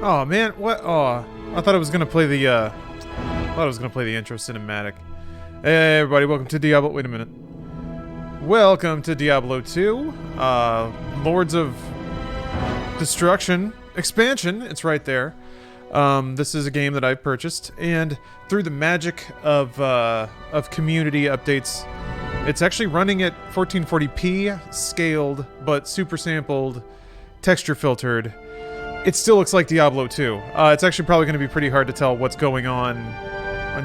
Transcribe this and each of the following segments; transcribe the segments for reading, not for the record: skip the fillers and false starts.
Oh man, what? Oh, I thought I was gonna play the. Intro cinematic. Hey everybody, welcome to Diablo. Wait a minute. Welcome to Diablo 2. Lords of Destruction expansion. It's right there. This is a game that I've purchased, and through the magic of community updates, it's actually running at 1440p, scaled, but super sampled, texture filtered. It still looks like Diablo 2. It's actually probably going to be pretty hard to tell what's going on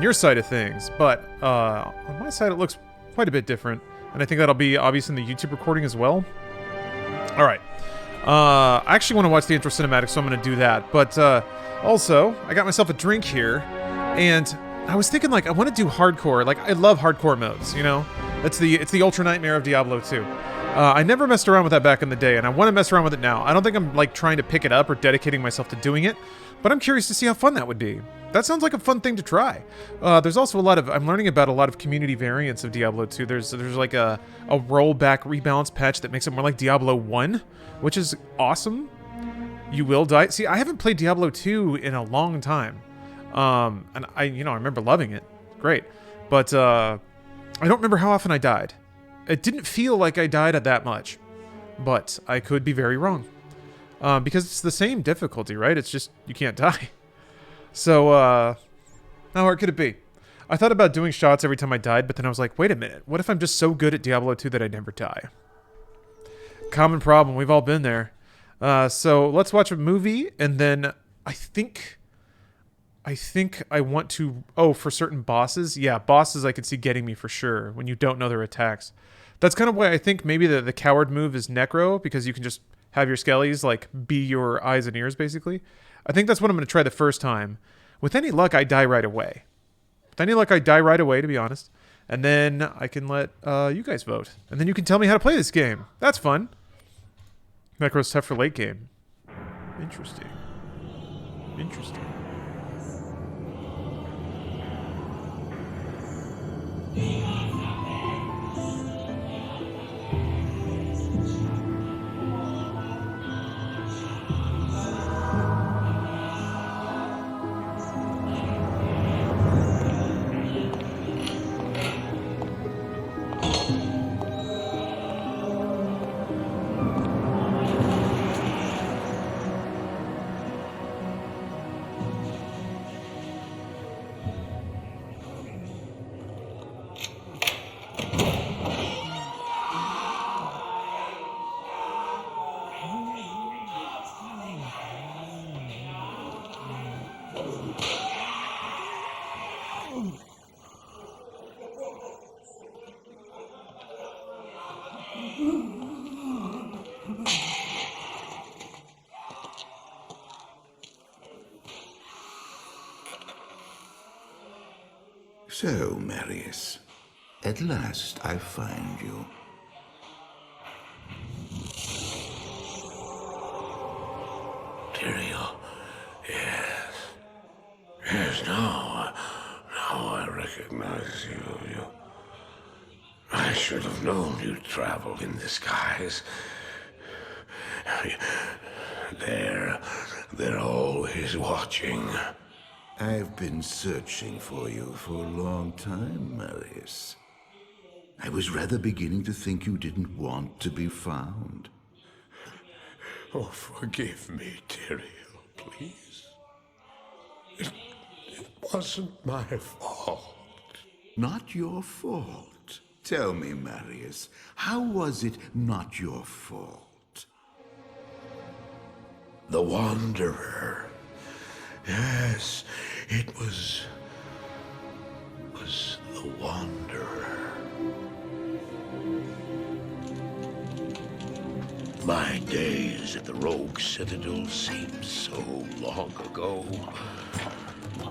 your side of things, but on my side it looks quite a bit different, and I think that'll be obvious in the YouTube recording as well. All right. I actually want to watch the intro cinematic, so I'm going to do that. But also, I got myself a drink here, and I was thinking, like, I want to do hardcore. Like, I love hardcore modes, you know? It's the ultra nightmare of Diablo 2. I never messed around with that back in the day, and I want to mess around with it now. I don't think I'm, like, trying to pick it up or dedicating myself to doing it, but I'm curious to see how fun that would be. That sounds like a fun thing to try. There's also I'm learning about a lot of community variants of Diablo 2. There's like a rollback rebalance patch that makes it more like Diablo 1, which is awesome. You will die. See, I haven't played Diablo 2 in a long time. And I remember loving it. Great. But I don't remember how often I died. It didn't feel like I died at that much. But I could be very wrong. Because it's the same difficulty, right? It's just you can't die. So, how hard could it be? I thought about doing shots every time I died, but then I was like, wait a minute. What if I'm just so good at Diablo 2 that I never die? Common problem. We've all been there. So let's watch a movie, and then I think I want to... Oh, for certain bosses? Yeah, bosses I could see getting me for sure, when you don't know their attacks. That's kind of why I think maybe the coward move is Necro, because you can just have your skellies, like, be your eyes and ears, basically. I think that's what I'm going to try the first time. With any luck, I die right away. To be honest. And then I can let you guys vote. And then you can tell me how to play this game. That's fun. Necro's tough for late game. Interesting. So, Marius, at last I find you. Tyrael, yes. Yes, now I recognize you. I should have known you'd travel in disguise. They're always watching. I've been searching for you for a long time, Marius. I was rather beginning to think you didn't want to be found. Oh, forgive me, Tyrael, please. It wasn't my fault. Not your fault. Tell me, Marius, how was it not your fault? The Wanderer. Yes, it was the Wanderer. My days at the Rogue Citadel seem so long ago.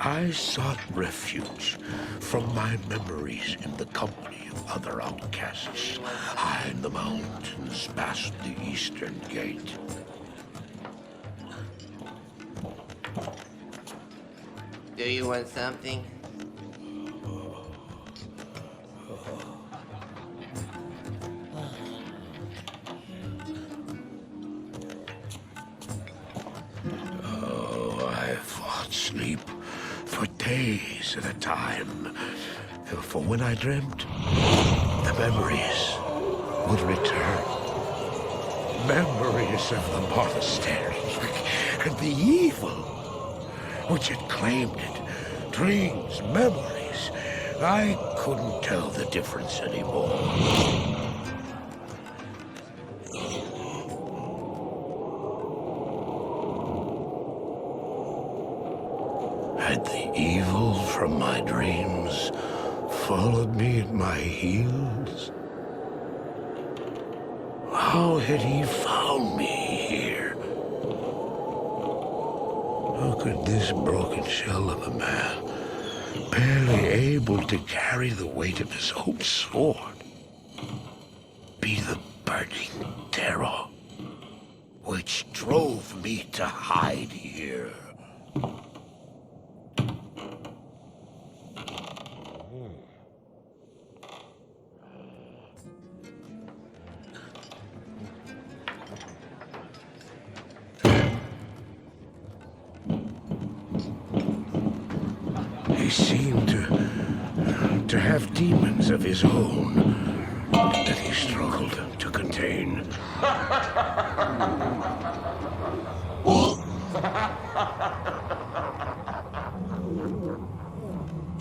I sought refuge from my memories in the company of other outcasts, high in the mountains past the Eastern Gate. Do you want something? sleep for days at a time. For when I dreamt, the memories would return. Memories of the monastery and the evil which had claimed it. Dreams, memories. I couldn't tell the difference anymore. Had the evil from my dreams followed me at my heels? How had he found me here? How could this broken shell of a man, barely able to carry the weight of his own sword, be the burning terror which drove me to hide here? He seemed to have demons of his own that he struggled to contain.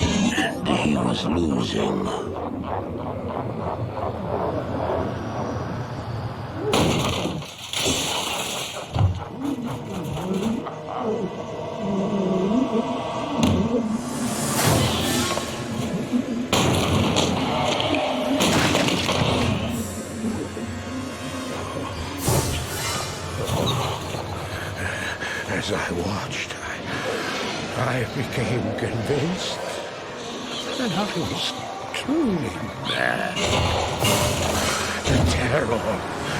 And he was losing. As I watched, I became convinced that I was truly mad. The terror,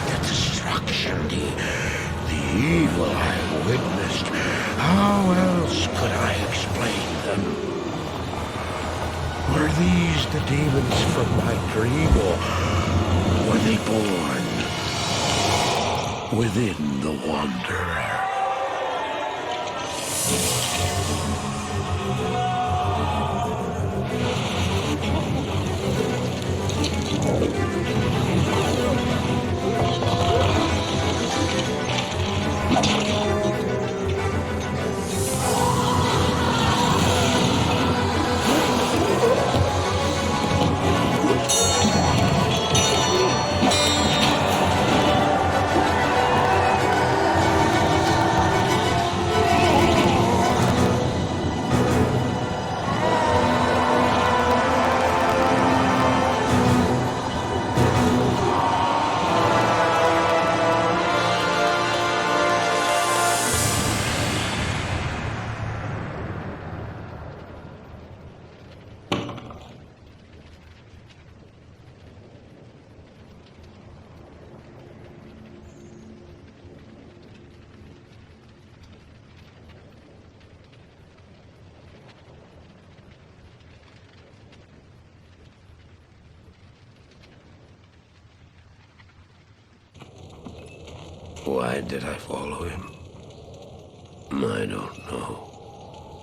the destruction, the evil I witnessed. How else could I explain them? Were these the demons from my dream, or were they born within the Wanderer? Why did I follow him? I don't know.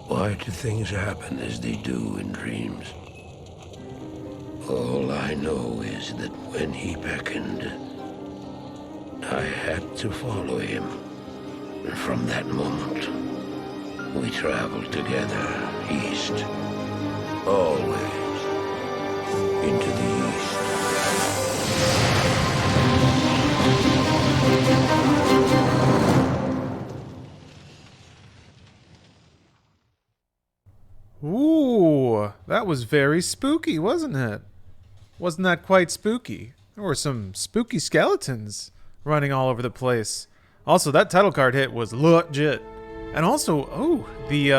Why do things happen as they do in dreams? All I know is that when he beckoned, I had to follow him. And from that moment, we traveled together east. Always into the east. Ooh, that was very spooky, wasn't it? Wasn't that quite spooky? There were some spooky skeletons running all over the place. Also, that title card hit was legit. And also, oh, the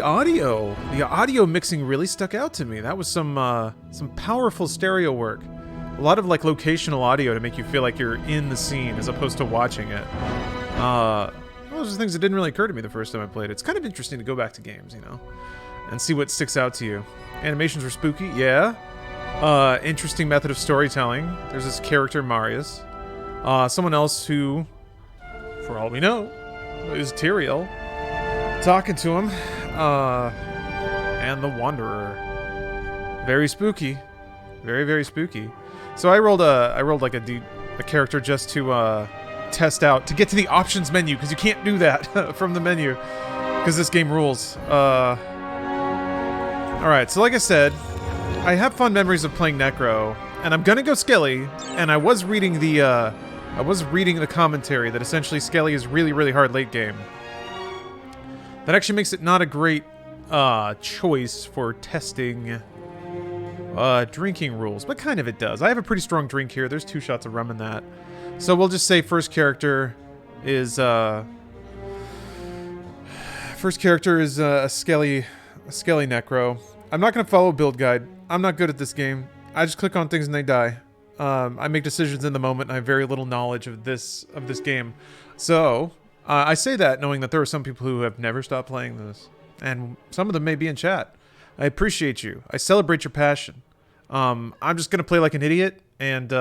audio mixing really stuck out to me. That was some powerful stereo work. A lot of like locational audio to make you feel like you're in the scene as opposed to watching it. Those are things that didn't really occur to me the first time I played it. It's kind of interesting to go back to games, you know, and see what sticks out to you. Animations were spooky, yeah. Interesting method of storytelling. There's this character, Marius. Someone else who, for all we know, is Tyrael. talking to him. And the Wanderer. Very spooky. Very, very spooky. So I rolled like a character just to test out, to get to the options menu, because you can't do that from the menu, because this game rules. Alright, so like I said, I have fond memories of playing Necro, and I'm gonna go Skelly, and I was reading the commentary that essentially Skelly is really, really hard late game. That actually makes it not a great choice for testing drinking rules, but kind of it does. I have a pretty strong drink here. There's 2 shots of rum in that. So we'll just say first character is a Skelly Necro. I'm not going to follow a build guide. I'm not good at this game. I just click on things and they die. I make decisions in the moment, and I have very little knowledge of this game. So, I say that knowing that there are some people who have never stopped playing this. And some of them may be in chat. I appreciate you. I celebrate your passion. I'm just going to play like an idiot, and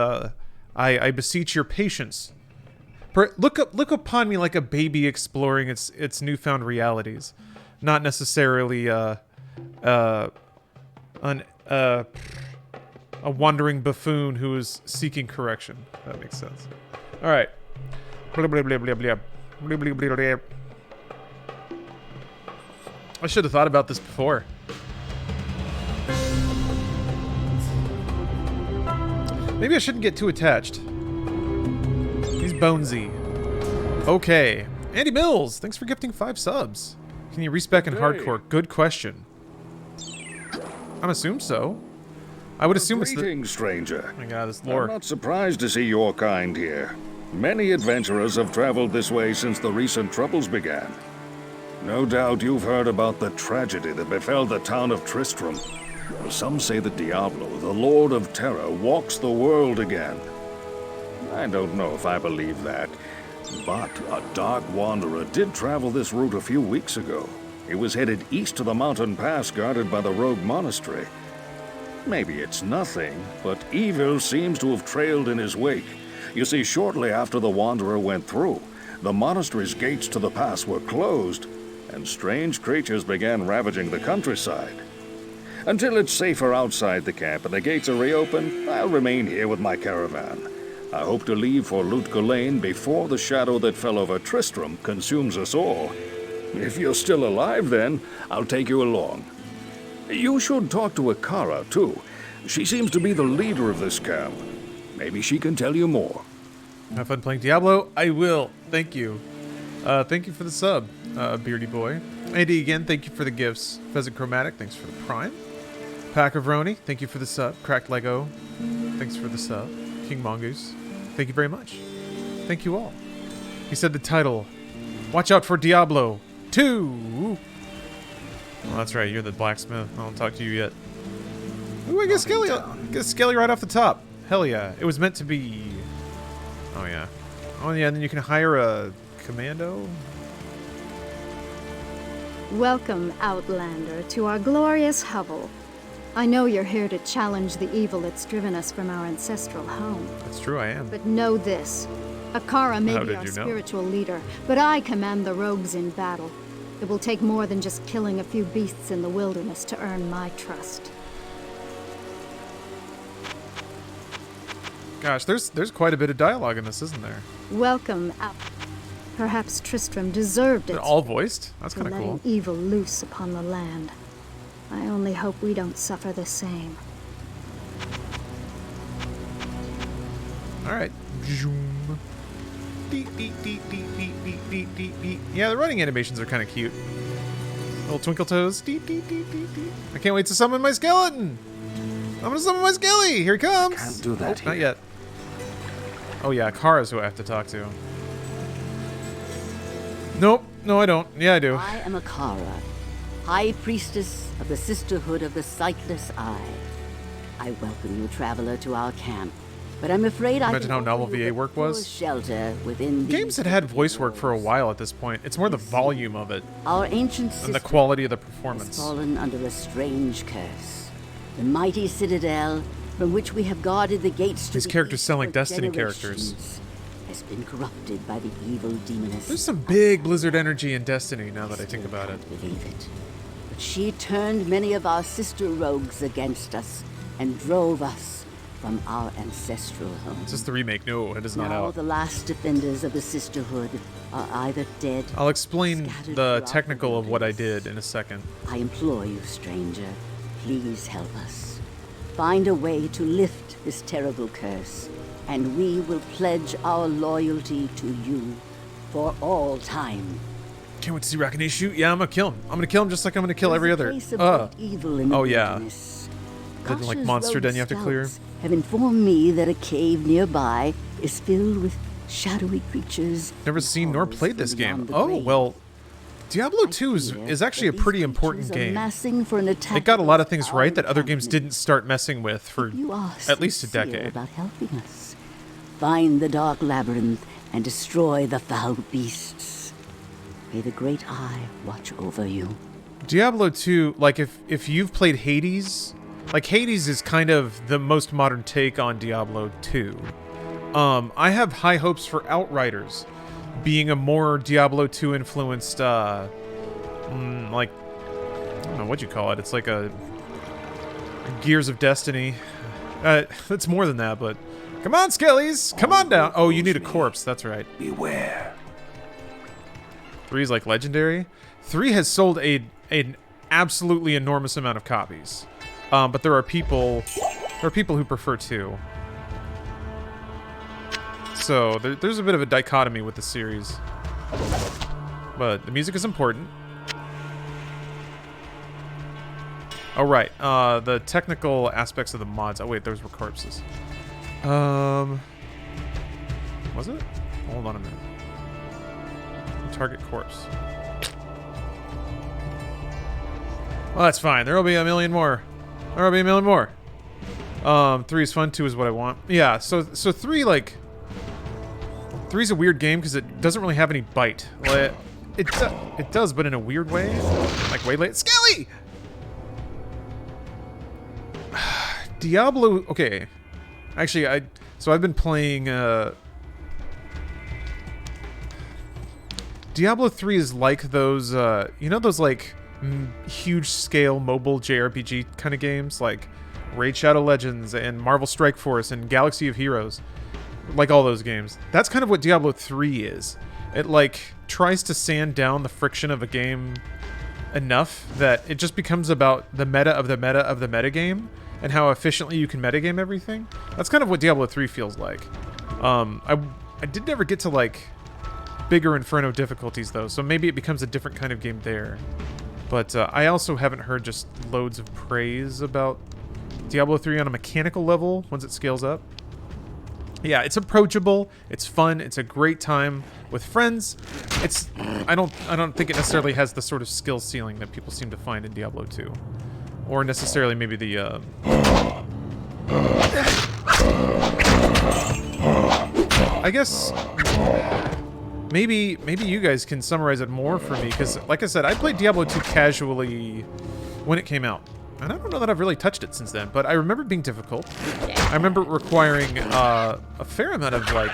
I beseech your patience. Look upon me like a baby exploring its newfound realities. Not necessarily a wandering buffoon who is seeking correction. If that makes sense. All right. Blah, blah, blah, blah, blah. Blah, blah, blah, blah. I should have thought about this before. Maybe I shouldn't get too attached. He's bonesy. Okay. Andy Mills, thanks for gifting 5 subs. Can you respec in hardcore? Good question. I'm assumed so. I would assume it's the... Greetings, stranger. Oh my god, this lore. I'm not surprised to see your kind here. Many adventurers have traveled this way since the recent troubles began. No doubt you've heard about the tragedy that befell the town of Tristram. Some say that Diablo, the Lord of Terror, walks the world again. I don't know if I believe that, but a dark wanderer did travel this route a few weeks ago. He was headed east to the mountain pass guarded by the rogue monastery. Maybe it's nothing, but evil seems to have trailed in his wake. You see, shortly after the wanderer went through, the monastery's gates to the pass were closed, and strange creatures began ravaging the countryside. Until it's safer outside the camp and the gates are reopened, I'll remain here with my caravan. I hope to leave for Lutga Lane before the shadow that fell over Tristram consumes us all. If you're still alive then, I'll take you along. You should talk to Akara, too. She seems to be the leader of this camp. Maybe she can tell you more. Have fun playing Diablo? I will. Thank you. Thank you for the sub, Beardy Boy. Andy, again, thank you for the gifts. Pheasant Chromatic, thanks for the prime. Pack of Roni, thank you for the sub. Cracked Lego, thanks for the sub. King Mongoose, thank you very much. Thank you all. He said the title, Watch Out for Diablo 2. Well, that's right, you're the blacksmith. I don't talk to you yet. Ooh, I get Skelly. Get Skelly right off the top. Hell yeah. It was meant to be... Oh yeah. Oh yeah, and then you can hire a commando. Welcome, Outlander, to our glorious hovel. I know you're here to challenge the evil that's driven us from our ancestral home. That's true, I am. But know this. Akara may be our spiritual leader, but I command the rogues in battle. It will take more than just killing a few beasts in the wilderness to earn my trust. Gosh, there's quite a bit of dialogue in this, isn't there? Welcome, Perhaps Tristram deserved it. They're all voiced? That's kind of cool. Letting evil loose upon the land. I only hope we don't suffer the same. All right. Yeah, the running animations are kind of cute. Little twinkle toes. I can't wait to summon my skeleton. I'm gonna summon my skelly. Here he comes. Can't do that Not yet. Oh yeah, Kara's who I have to talk to. Nope. No, I don't. Yeah, I do. I am Akara, High Priestess of the Sisterhood of the Sightless Eye. I welcome you, traveler, to our camp. But I'm afraid Imagine how novel VA work was. Shelter within Games that had voice work for a while at this point. It's more the volume of it our ancient and the quality of the has performance. fallen under a strange curse. The mighty citadel from which we have guarded the gates to These the characters east sound like for Destiny characters. generations has been corrupted by the evil demoness. There's some big Blizzard energy in Destiny now that I think about it. Believe it. But she turned many of our sister rogues against us and drove us from our ancestral home. Is this the remake? No, it is not Now out. the last defenders of the sisterhood are either dead. I'll explain scattered the throughout technical of what I wilderness. did in a second. I implore you, stranger, please help us. Find a way to lift this terrible curse, and we will pledge our loyalty to you for all time. Can't wait to see Rakane shoot. Yeah, I'm gonna kill him. I'm gonna kill him just like I'm gonna kill every There's a other. place of great evil in the Oh, yeah. wilderness. Didn't like Kosh's monster rogue den you have to clear. scouts have informed me that a cave nearby is filled with shadowy creatures. Never and seen nor horrors played from this game. beyond the Oh, grave. well, Diablo I 2 is fear actually a that these pretty important creatures are game. massing for an attack It got a lot of against things our right that other games encampment. didn't start messing with for You are at least a sincere decade. about helping us. Find the dark labyrinth and destroy the foul beasts. May the great eye watch over you. Diablo 2, like if you've played Hades, like Hades is kind of the most modern take on Diablo 2. I have high hopes for Outriders being a more Diablo 2 influenced, like, I don't know what you call it. It's like a Gears of Destiny. It's more than that, but come on, Skellies, come on down. Oh, you need a corpse. That's right. Beware. 3 is like legendary. 3 has sold an absolutely enormous amount of copies, but there are people who prefer 2. So there's a bit of a dichotomy with the series, but the music is important. Oh right, the technical aspects of the mods. Oh wait, those were corpses. Was it? Hold on a minute. Target corpse. Well, that's fine. There'll be a million more. There'll be a million more. 3 is fun. 2 is what I want. Yeah. So 3 like. 3 is a weird game because it doesn't really have any bite. Like, it does, but in a weird way. Like way late. Skelly. Diablo. Okay. Actually, I've been playing. Diablo 3 is like those, you know those, like, huge scale mobile JRPG kind of games? Like Raid Shadow Legends and Marvel Strike Force and Galaxy of Heroes. Like all those games. That's kind of what Diablo 3 is. It, like, tries to sand down the friction of a game enough that it just becomes about the meta of the meta of the metagame and how efficiently you can metagame everything. That's kind of what Diablo 3 feels like. I did never get to, like, bigger Inferno difficulties, though, so maybe it becomes a different kind of game there. But I also haven't heard just loads of praise about Diablo 3 on a mechanical level once it scales up. Yeah, it's approachable, it's fun, it's a great time with friends. I don't think it necessarily has the sort of skill ceiling that people seem to find in Diablo 2. Or necessarily maybe the I guess maybe you guys can summarize it more for me, because like I said, I played Diablo 2 casually when it came out. And I don't know that I've really touched it since then, but I remember it being difficult. I remember it requiring a fair amount of, like...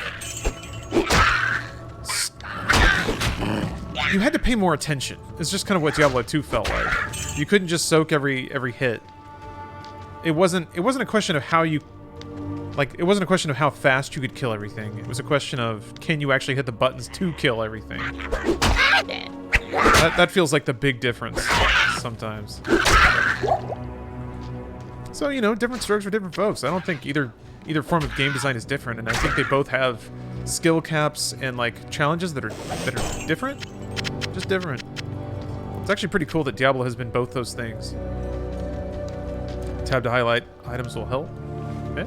You had to pay more attention. It's just kind of what Diablo 2 felt like. You couldn't just soak every hit. It wasn't a question of how you... Like, it wasn't a question of how fast you could kill everything. It was a question of, can you actually hit the buttons to kill everything? That feels like the big difference sometimes. So, you know, different strokes for different folks. I don't think either form of game design is different, and I think they both have skill caps and, like, challenges that are different. Just different. It's actually pretty cool that Diablo has been both those things. Tab to highlight items will help. Okay.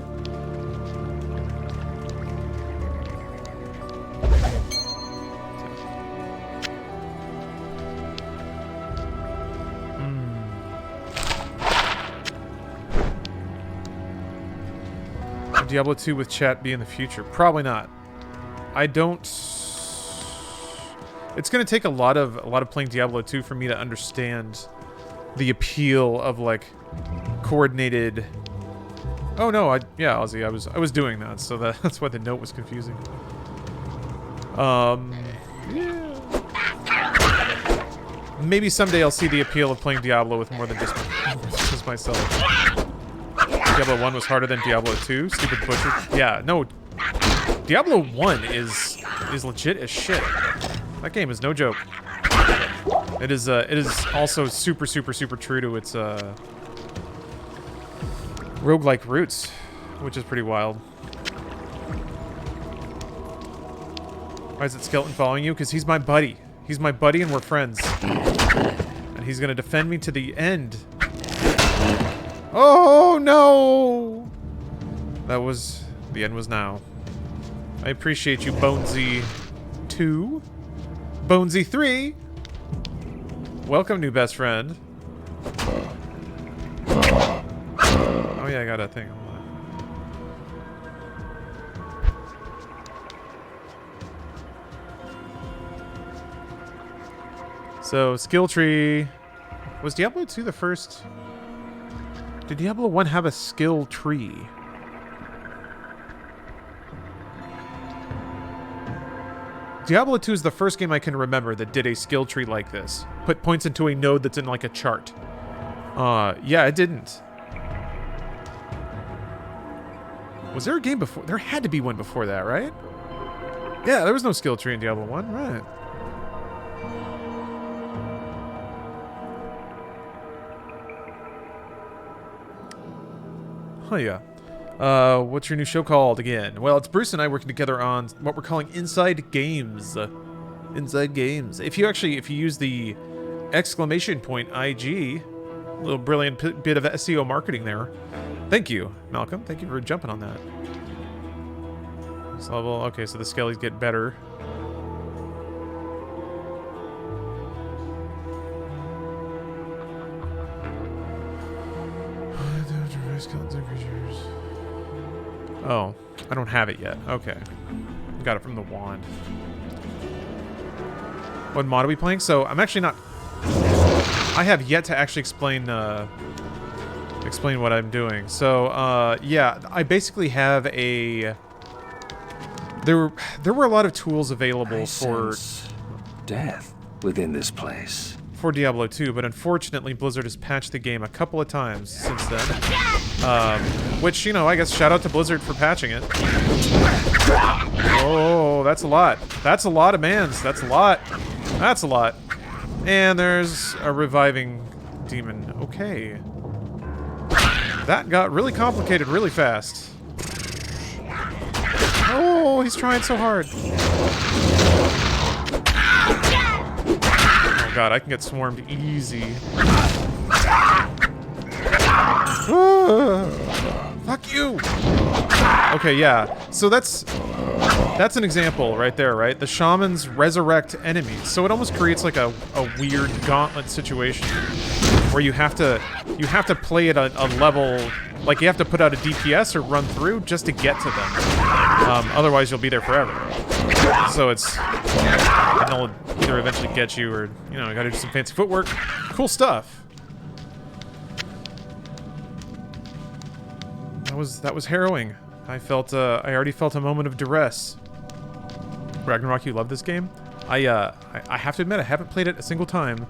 Diablo 2 with chat be in the future? Probably not. I don't... It's going to take a lot of playing Diablo 2 for me to understand the appeal of, like, coordinated... Oh no, yeah, Ozzy, I was doing that, so that's why the note was confusing. Yeah. Maybe someday I'll see the appeal of playing Diablo with more than just myself. Diablo 1 was harder than Diablo 2? Stupid butcher. Yeah, no. Diablo 1 is legit as shit. That game is no joke. It is also super true to its roguelike roots, which is pretty wild. Why is it Skeleton following you? Because he's my buddy. He's my buddy and we're friends. And he's gonna defend me to the end. Oh no! The end was now. I appreciate you, Bonesy 2. Bonesy 3! Welcome, new best friend. Oh yeah, I got a thing. Hold on. So, skill tree. Was Diablo 2 the first? Did Diablo 1 have a skill tree? Diablo 2 is the first game I can remember that did a skill tree like this. Put points into a node that's in like a chart. Yeah, it didn't. Was there a game before? There had to be one before that, right? Yeah, there was no skill tree in Diablo 1, right? Oh yeah. What's your new show called again? Well, it's Bruce and I working together on what we're calling Inside Games. Inside Games. If you use the exclamation point IG, a little brilliant bit of SEO marketing there. Thank you, Malcolm. Thank you for jumping on that. This level, okay, so the skellies get better. Oh, I don't have it yet. Okay. Got it from the wand. What mod are we playing? So, I'm actually not... I have yet to actually explain what I'm doing. So, yeah, I basically have a... There were a lot of tools available for... death within this place. For Diablo 2, but unfortunately Blizzard has patched the game a couple of times since then. Which, you know, I guess shout out to Blizzard for patching it. Oh, that's a lot. That's a lot of mans. That's a lot. That's a lot. And there's a reviving demon. Okay. That got really complicated really fast. Oh, he's trying so hard. Oh god, I can get swarmed easy. Fuck you! Okay, yeah. So that's an example right there, right? The shamans resurrect enemies. So it almost creates like a weird gauntlet situation where you have to play at a level, like you have to put out a DPS or run through just to get to them. Otherwise you'll be there forever. So it's, and they'll either eventually get you or, you know, I gotta do some fancy footwork. Cool stuff. That was harrowing. I already felt a moment of duress. Ragnarok, you love this game? I have to admit, I haven't played it a single time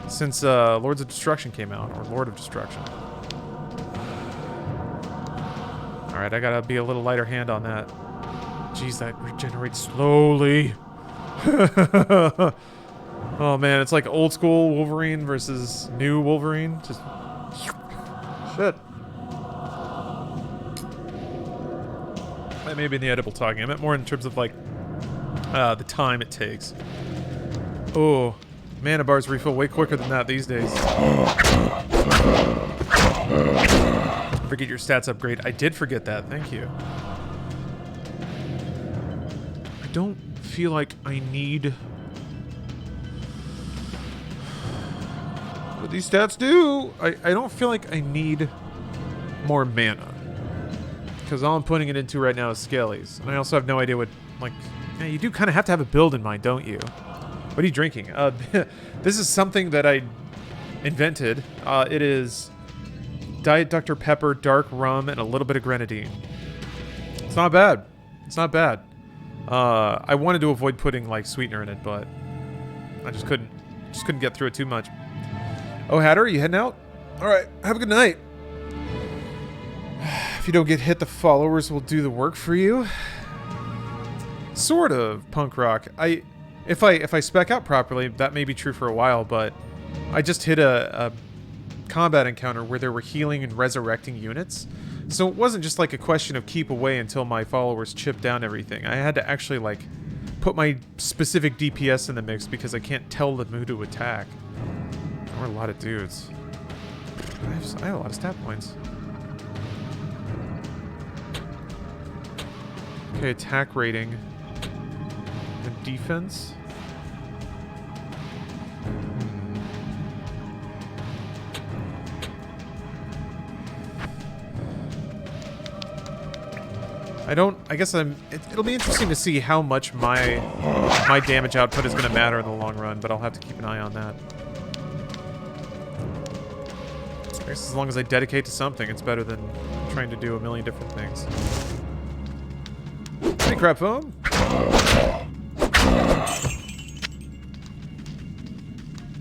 since Lords of Destruction came out, or Lord of Destruction. Alright, I gotta be a little lighter hand on that. Jeez, that regenerates slowly. Oh man, it's like old school Wolverine versus new Wolverine. Just... shit. That may be in the edible talking. I meant more in terms of like the time it takes. Oh, mana bars refill way quicker than that these days. Forget your stats upgrade. I did forget that. Thank you. I don't feel like I need... what these stats do? I don't feel like I need more mana. Because all I'm putting it into right now is Skellies. And I also have no idea what, like... yeah, you do kind of have to have a build in mind, don't you? What are you drinking? This is something that I invented. It is Diet Dr. Pepper, dark rum, and a little bit of grenadine. It's not bad. It's not bad. I wanted to avoid putting like sweetener in it, but I just couldn't get through it too much. Oh, Hatter, you heading out? All right, have a good night. If you don't get hit, the followers will do the work for you. Sort of, punk rock. If I spec out properly, that may be true for a while, but I just hit a combat encounter where there were healing and resurrecting units. So it wasn't just like a question of keep away until my followers chip down everything. I had to actually like put my specific DPS in the mix because I can't tell them who to attack. There were a lot of dudes. I have a lot of stat points. Okay, attack rating. And defense. I guess it'll be interesting to see how much my damage output is going to matter in the long run, but I'll have to keep an eye on that. I guess as long as I dedicate to something, it's better than trying to do a million different things. Hey, crap foam.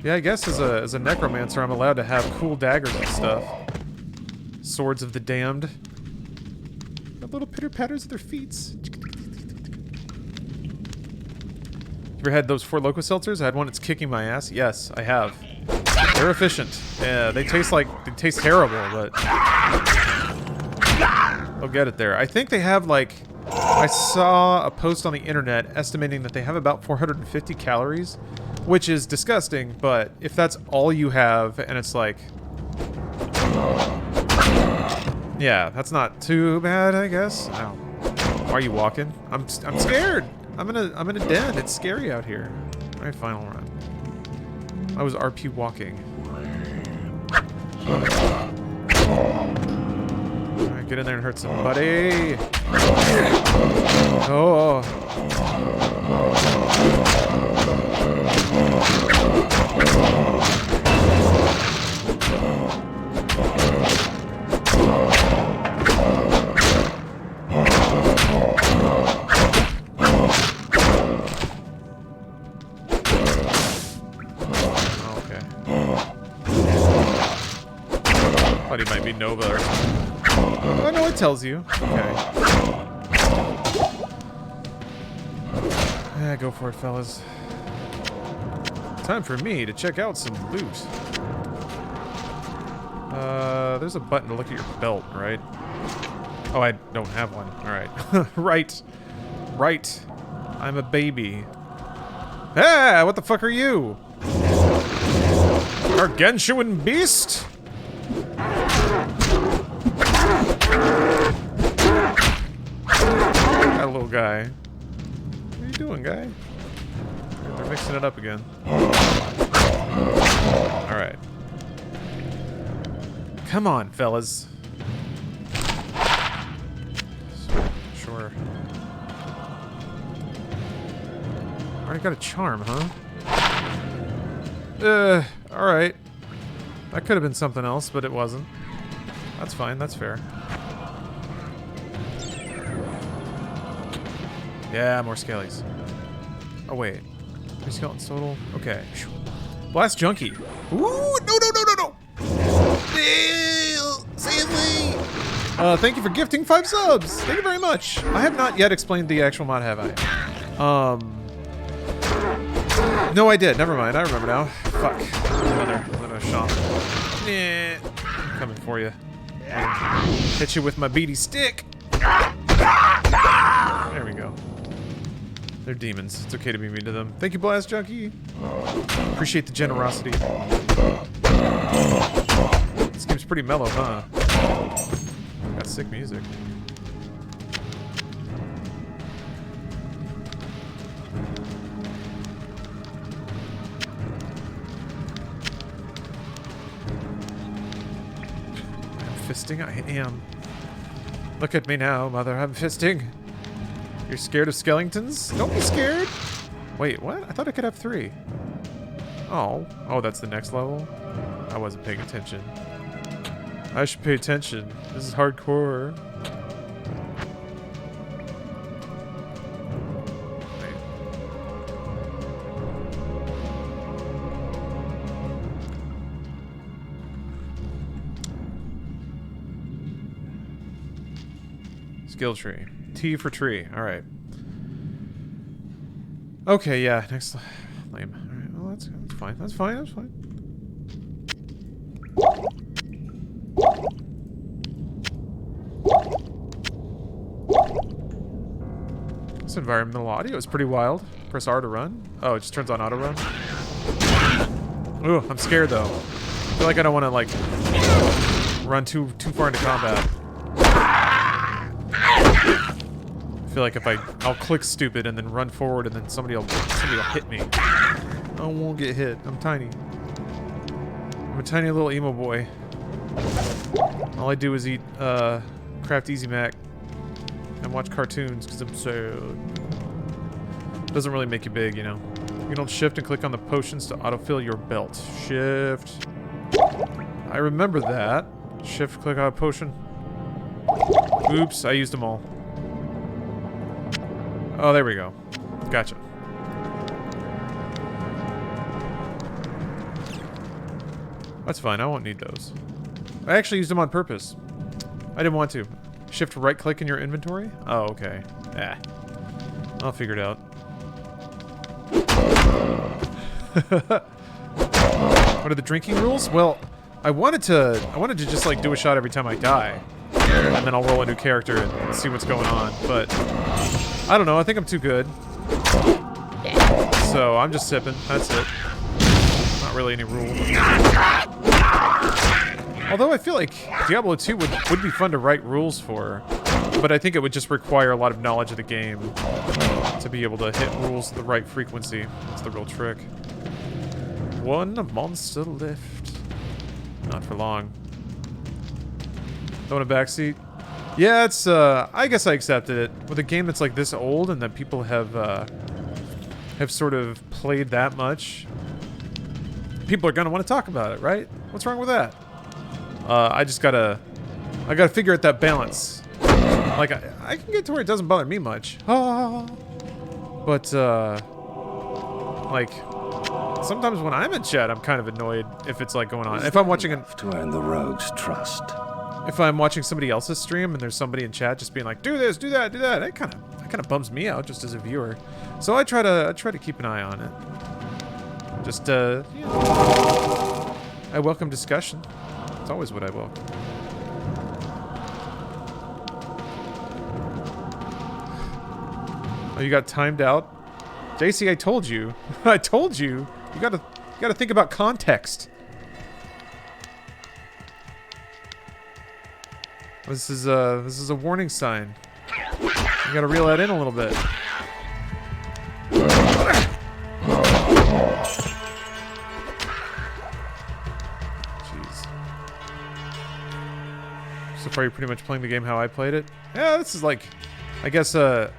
Yeah, I guess as a necromancer, I'm allowed to have cool daggers and stuff. Swords of the damned. Little pitter-patters of their feet. You ever had those 4 Loco seltzers? I had one that's kicking my ass. Yes, I have. They're efficient. Yeah, they taste terrible, but they'll get it there. I think they have like, I saw a post on the internet estimating that they have about 450 calories, which is disgusting, but if that's all you have and it's like, yeah, that's not too bad, I guess. Ow. Why are you walking? I'm scared. I'm in a den. It's scary out here. All right, final run. I was RP walking. All right, get in there and hurt somebody. Oh. Thought he might be Nova or something. Oh no, it tells you. Okay. Yeah, go for it, fellas. Time for me to check out some loot. There's a button to look at your belt, right? Oh, I don't have one. Alright. Right. I'm a baby. Ah, what the fuck are you? Gargantuan beast? That little guy. What are you doing, guy? They're mixing it up again. Alright. Come on, fellas. Sure. Already got a charm, huh? Alright. That could have been something else, but it wasn't. That's fine, that's fair. Yeah, more scalies. Oh, wait. 3 skeletons total? Okay. Blast Junkie. Ooh, no! Save me! Thank you for gifting 5 subs! Thank you very much! I have not yet explained the actual mod, have I? No, I did. Never mind. I remember now. Fuck. Another shot. Yeah. I'm coming for you. Hit you with my beady stick. There we go. They're demons. It's okay to be mean to them. Thank you, Blast Junkie. Appreciate the generosity. This game's pretty mellow, huh? Got sick music. Fisting? I am. Look at me now, mother. I'm fisting. You're scared of skeletons? Don't be scared. Wait, what? I thought I could have 3. Oh, that's the next level? I wasn't paying attention. I should pay attention. This is hardcore. Skill tree. T for tree. Alright. Okay, yeah. Next. Lame. Alright, well, that's fine. That's fine. That's fine. This environmental audio is pretty wild. Press R to run. Oh, it just turns on auto run. Ooh, I'm scared though. I feel like I don't want to like run too far into combat. I feel like if I'll click stupid and then run forward and then somebody will hit me. I won't get hit. I'm tiny. I'm a tiny little emo boy. All I do is eat Kraft Easy Mac and watch cartoons because I'm so. Doesn't really make you big, you know. You can hold shift and click on the potions to autofill your belt. Shift. I remember that. Shift, click on a potion. Oops, I used them all. Oh, there we go. Gotcha. That's fine, I won't need those. I actually used them on purpose. I didn't want to. Shift right click in your inventory? Oh, okay. I'll figure it out. What are the drinking rules? Well, I wanted to just like do a shot every time I die. And then I'll roll a new character and see what's going on, but I don't know, I think I'm too good. So I'm just sipping, that's it. Not really any rule. Although I feel like Diablo 2 would be fun to write rules for, but I think it would just require a lot of knowledge of the game to be able to hit rules at the right frequency. That's the real trick. One monster left. Not for long. Don't want a backseat? Yeah, it's, I guess I accepted it. With a game that's like this old and that people have sort of played that much, people are gonna want to talk about it, right? What's wrong with that? I gotta figure out that balance. Like, I can get to where it doesn't bother me much. But, like, sometimes when I'm in chat, I'm kind of annoyed if it's like going on. If I'm watching to earn the rogue's trust. If I'm watching somebody else's stream and there's somebody in chat just being like, do this, do that, do that, that kind of bums me out just as a viewer. So I try to keep an eye on it. Just, you know, I welcome discussion. It's always what I welcome. Oh, you got timed out? JC, I told you. I told you. You gotta think about context. This is a warning sign. You gotta reel that in a little bit. Jeez. So far, you're pretty much playing the game how I played it. Yeah, this is like, I guess, what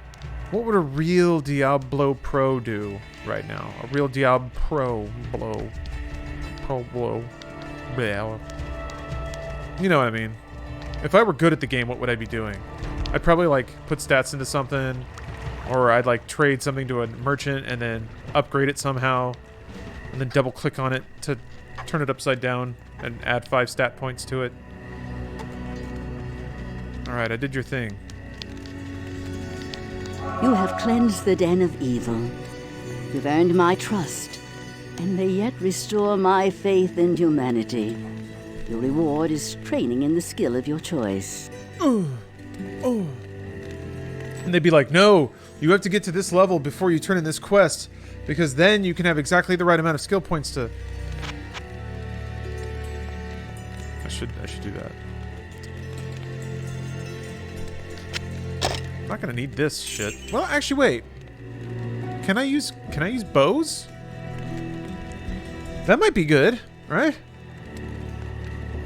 would a real Diablo Pro do right now? A real Diablo Pro blow. Yeah. You know what I mean. If I were good at the game, what would I be doing? I'd probably like put stats into something, or I'd like trade something to a merchant and then upgrade it somehow, and then double click on it to turn it upside down and add 5 stat points to it. Alright, I did your thing. You have cleansed the den of evil. You've earned my trust, and may yet restore my faith in humanity. Your reward is training in the skill of your choice. And they'd be like, no, you have to get to this level before you turn in this quest, because then you can have exactly the right amount of skill points to... I should do that. I'm not gonna need this shit. Well, actually, wait. Can I use bows? That might be good, right?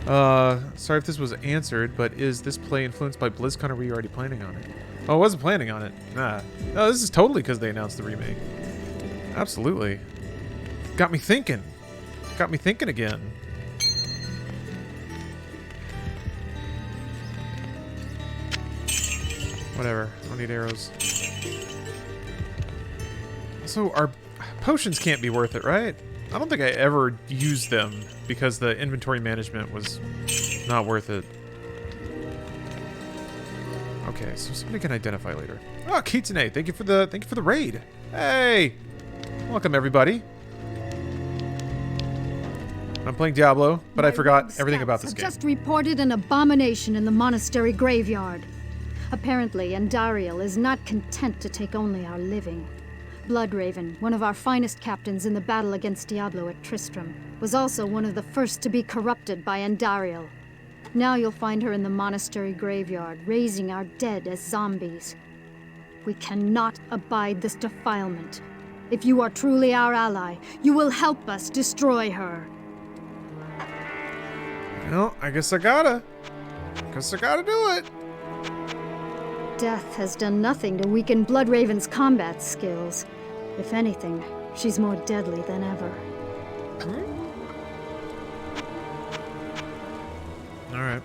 Sorry if this was answered, but is this play influenced by BlizzCon, or were you already planning on it? Oh, I wasn't planning on it. Nah. No, this is totally because they announced the remake. Absolutely. Got me thinking. Got me thinking again. Whatever. I don't need arrows. So our potions can't be worth it, right? I don't think I ever used them because the inventory management was not worth it. Okay, so somebody can identify later. Oh, Kitsune, thank you for the raid. Hey, welcome everybody. I'm playing Diablo, but I forgot everything about this game. Just reported an abomination in the monastery graveyard. Apparently, Andariel is not content to take only our living. Bloodraven, one of our finest captains in the battle against Diablo at Tristram, was also one of the first to be corrupted by Andariel. Now you'll find her in the monastery graveyard, raising our dead as zombies. We cannot abide this defilement. If you are truly our ally, you will help us destroy her. Well, I guess I gotta do it. Death has done nothing to weaken Bloodraven's combat skills. If anything, she's more deadly than ever. All right.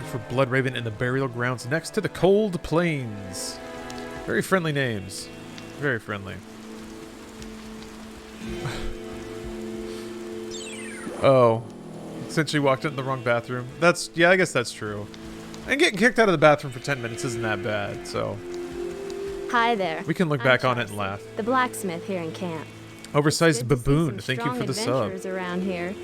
For Bloodraven in the burial grounds next to the Cold Plains. Very friendly names. Very friendly. Oh. Since she walked into the wrong bathroom. Yeah, I guess that's true. And getting kicked out of the bathroom for 10 minutes isn't that bad, so. Hi there. We can look back on it and laugh. The blacksmith here in camp. Oversized baboon, thank you for the sub. Around here.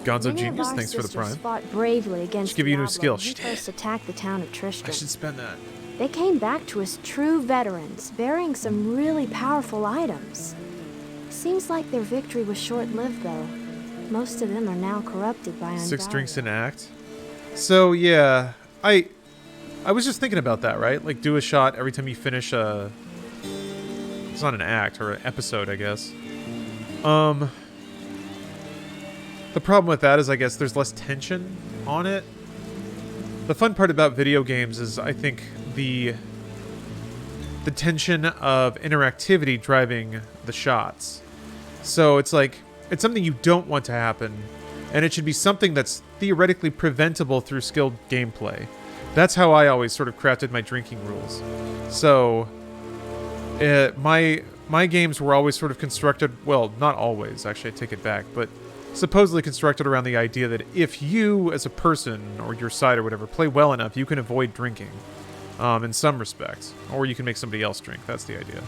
Gonzo Genius, thanks for the prime. Fought bravely against Should give you a new Diablo skill. when he first attacked the town of Tristram. I should spend that. They came back to us true veterans, bearing some really powerful items. Seems like their victory was short-lived, though. Most of them are now corrupted by Andariel. 6 drinks an act. So yeah, I was just thinking about that, right? Like do a shot every time you finish a. It's not an act or an episode, I guess. The problem with that is, I guess there's less tension on it. The fun part about video games is, I think, the tension of interactivity driving the shots. So it's like, it's something you don't want to happen, and it should be something that's theoretically preventable through skilled gameplay. That's how I always sort of crafted my drinking rules. So, my games were always sort of constructed, well, not always, actually, I take it back, but supposedly constructed around the idea that if you, as a person, or your side or whatever, play well enough, you can avoid drinking, in some respects. Or you can make somebody else drink, that's the idea.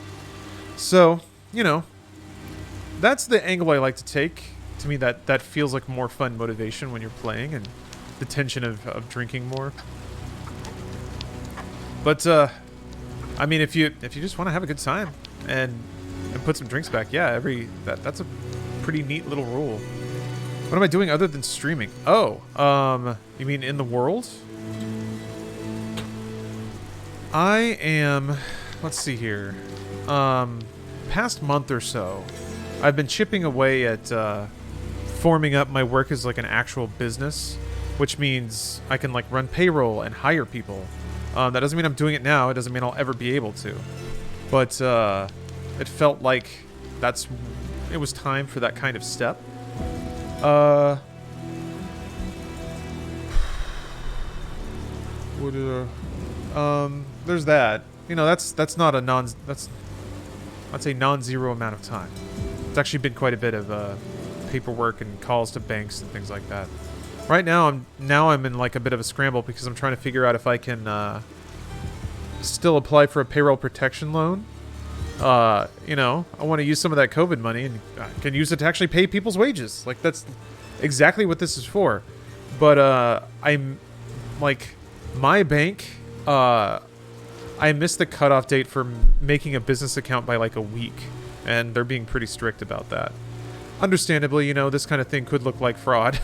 So, you know, that's the angle I like to take. To me, that feels like more fun motivation when you're playing, and the tension of drinking more. But, I mean, if you just want to have a good time and put some drinks back, yeah, that's a pretty neat little rule. What am I doing other than streaming? Oh, you mean in the world? I am, let's see here, past month or so, I've been chipping away at forming up my work as like an actual business, which means I can like run payroll and hire people. That doesn't mean I'm doing it now. It doesn't mean I'll ever be able to. But it felt like it was time for that kind of step. There's that. You know, that's not a I'd say non-zero amount of time. It's actually been quite a bit of paperwork and calls to banks and things like that. Right now, I'm in like a bit of a scramble because I'm trying to figure out if I can still apply for a payroll protection loan. You know, I want to use some of that COVID money and I can use it to actually pay people's wages. Like, that's exactly what this is for. But I'm like, my bank, I missed the cutoff date for making a business account by like a week, and they're being pretty strict about that. Understandably, you know, this kind of thing could look like fraud.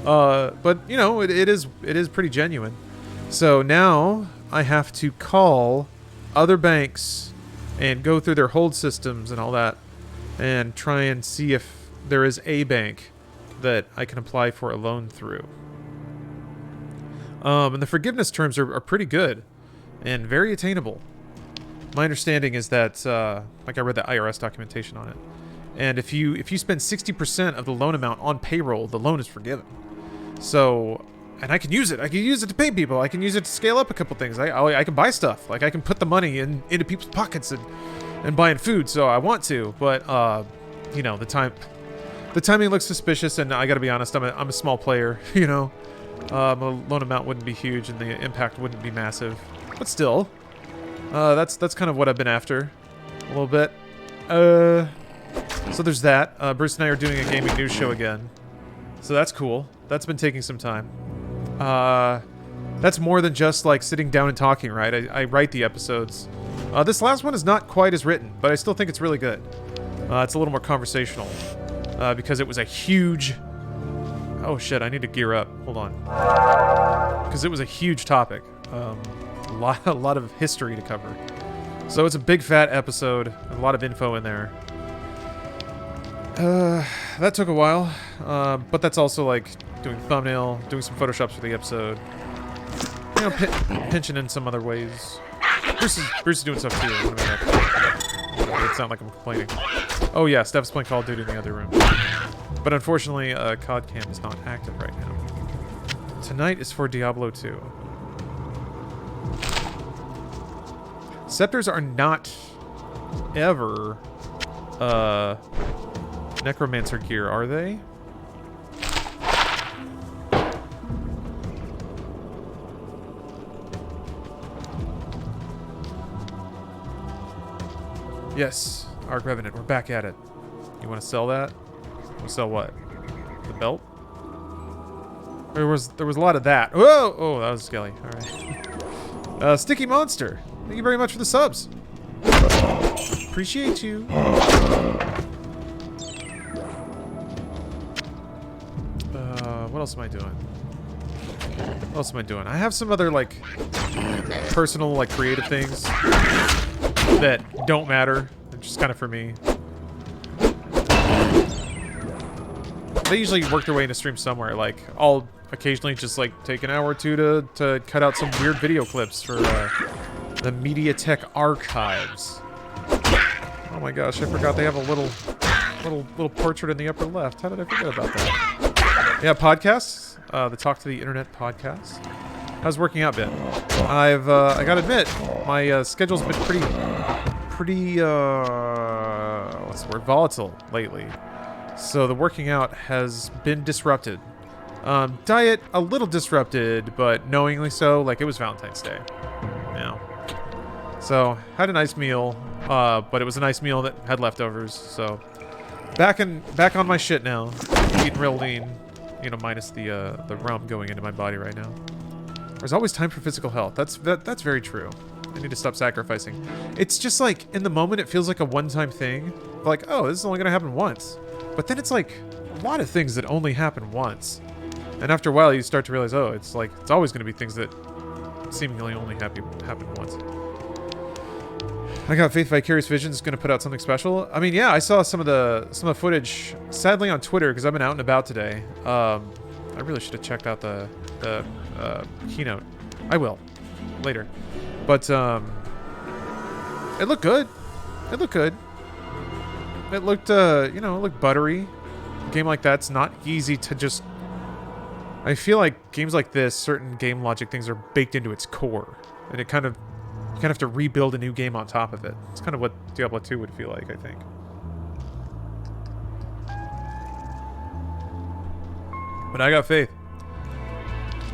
But you know, it is pretty genuine. So now I have to call other banks and go through their hold systems and all that, and try and see if there is a bank that I can apply for a loan through. And the forgiveness terms are pretty good and very attainable. My understanding is that, like I read the IRS documentation on it, and if you spend 60% of the loan amount on payroll, the loan is forgiven. So, and I can use it. I can use it to pay people. I can use it to scale up a couple things. I can buy stuff. Like, I can put the money into people's pockets and buying food. So I want to, but you know, the time The timing looks suspicious, and I gotta be honest, I'm a small player, you know? A loan amount wouldn't be huge, and the impact wouldn't be massive. But still, that's kind of what I've been after. A little bit. So there's that. Bruce and I are doing a gaming news show again. So that's cool. That's been taking some time. That's more than just like sitting down and talking, right? I write the episodes. This last one is not quite as written, but I still think it's really good. It's a little more conversational because it was a huge... Oh shit, I need to gear up. Hold on. Because it was a huge topic. A lot of history to cover. So it's a big fat episode. A lot of info in there. That took a while. But that's also like doing thumbnail, doing some photoshops for the episode. You know, pinching in some other ways. Bruce is doing stuff too. It sounds like I'm complaining. Oh yeah, Steph's playing Call of Duty in the other room. But unfortunately, COD Cam is not active right now. Tonight is for Diablo 2. Scepters are not ever Necromancer gear, are they? Yes, Arc Revenant, we're back at it. You want to sell that? We'll sell what? The belt? There was a lot of that. Whoa! Oh, that was Skelly. All right. Sticky Monster. Thank you very much for the subs. Appreciate you. What else am I doing? What else am I doing? I have some other like personal, like creative things that don't matter. They're just kind of for me. They usually work their way into stream somewhere. Like, I'll occasionally just like take an hour or two to cut out some weird video clips for the MediaTek archives. Oh my gosh, I forgot they have a little portrait in the upper left. How did I forget about that? Yeah, podcasts. The Talk to the Internet podcast. How's working out been? I gotta admit, my schedule's been pretty what's the word? Volatile lately. So the working out has been disrupted. Diet, a little disrupted, but knowingly so. Like, it was Valentine's Day. Yeah. So, had a nice meal, but it was a nice meal that had leftovers. So, back on my shit now. Eating real lean, you know, minus the rum going into my body right now. There's always time for physical health. That's very true. I need to stop sacrificing. It's just like, in the moment, it feels like a one-time thing. Like, oh, this is only gonna happen once. But then it's like a lot of things that only happen once. And after a while, you start to realize, oh, it's like, it's always going to be things that seemingly only happen once. I got Faith Vicarious Visions is going to put out something special. I mean, yeah, I saw some of the footage, sadly on Twitter, because I've been out and about today. I really should have checked out the keynote. I will later. But it looked good. It looked good. It looked, you know, it looked buttery. A game like that's not easy to just... I feel like games like this, certain game logic things are baked into its core. And it kind of... You kind of have to rebuild a new game on top of it. It's kind of what Diablo 2 would feel like, I think. But I got faith.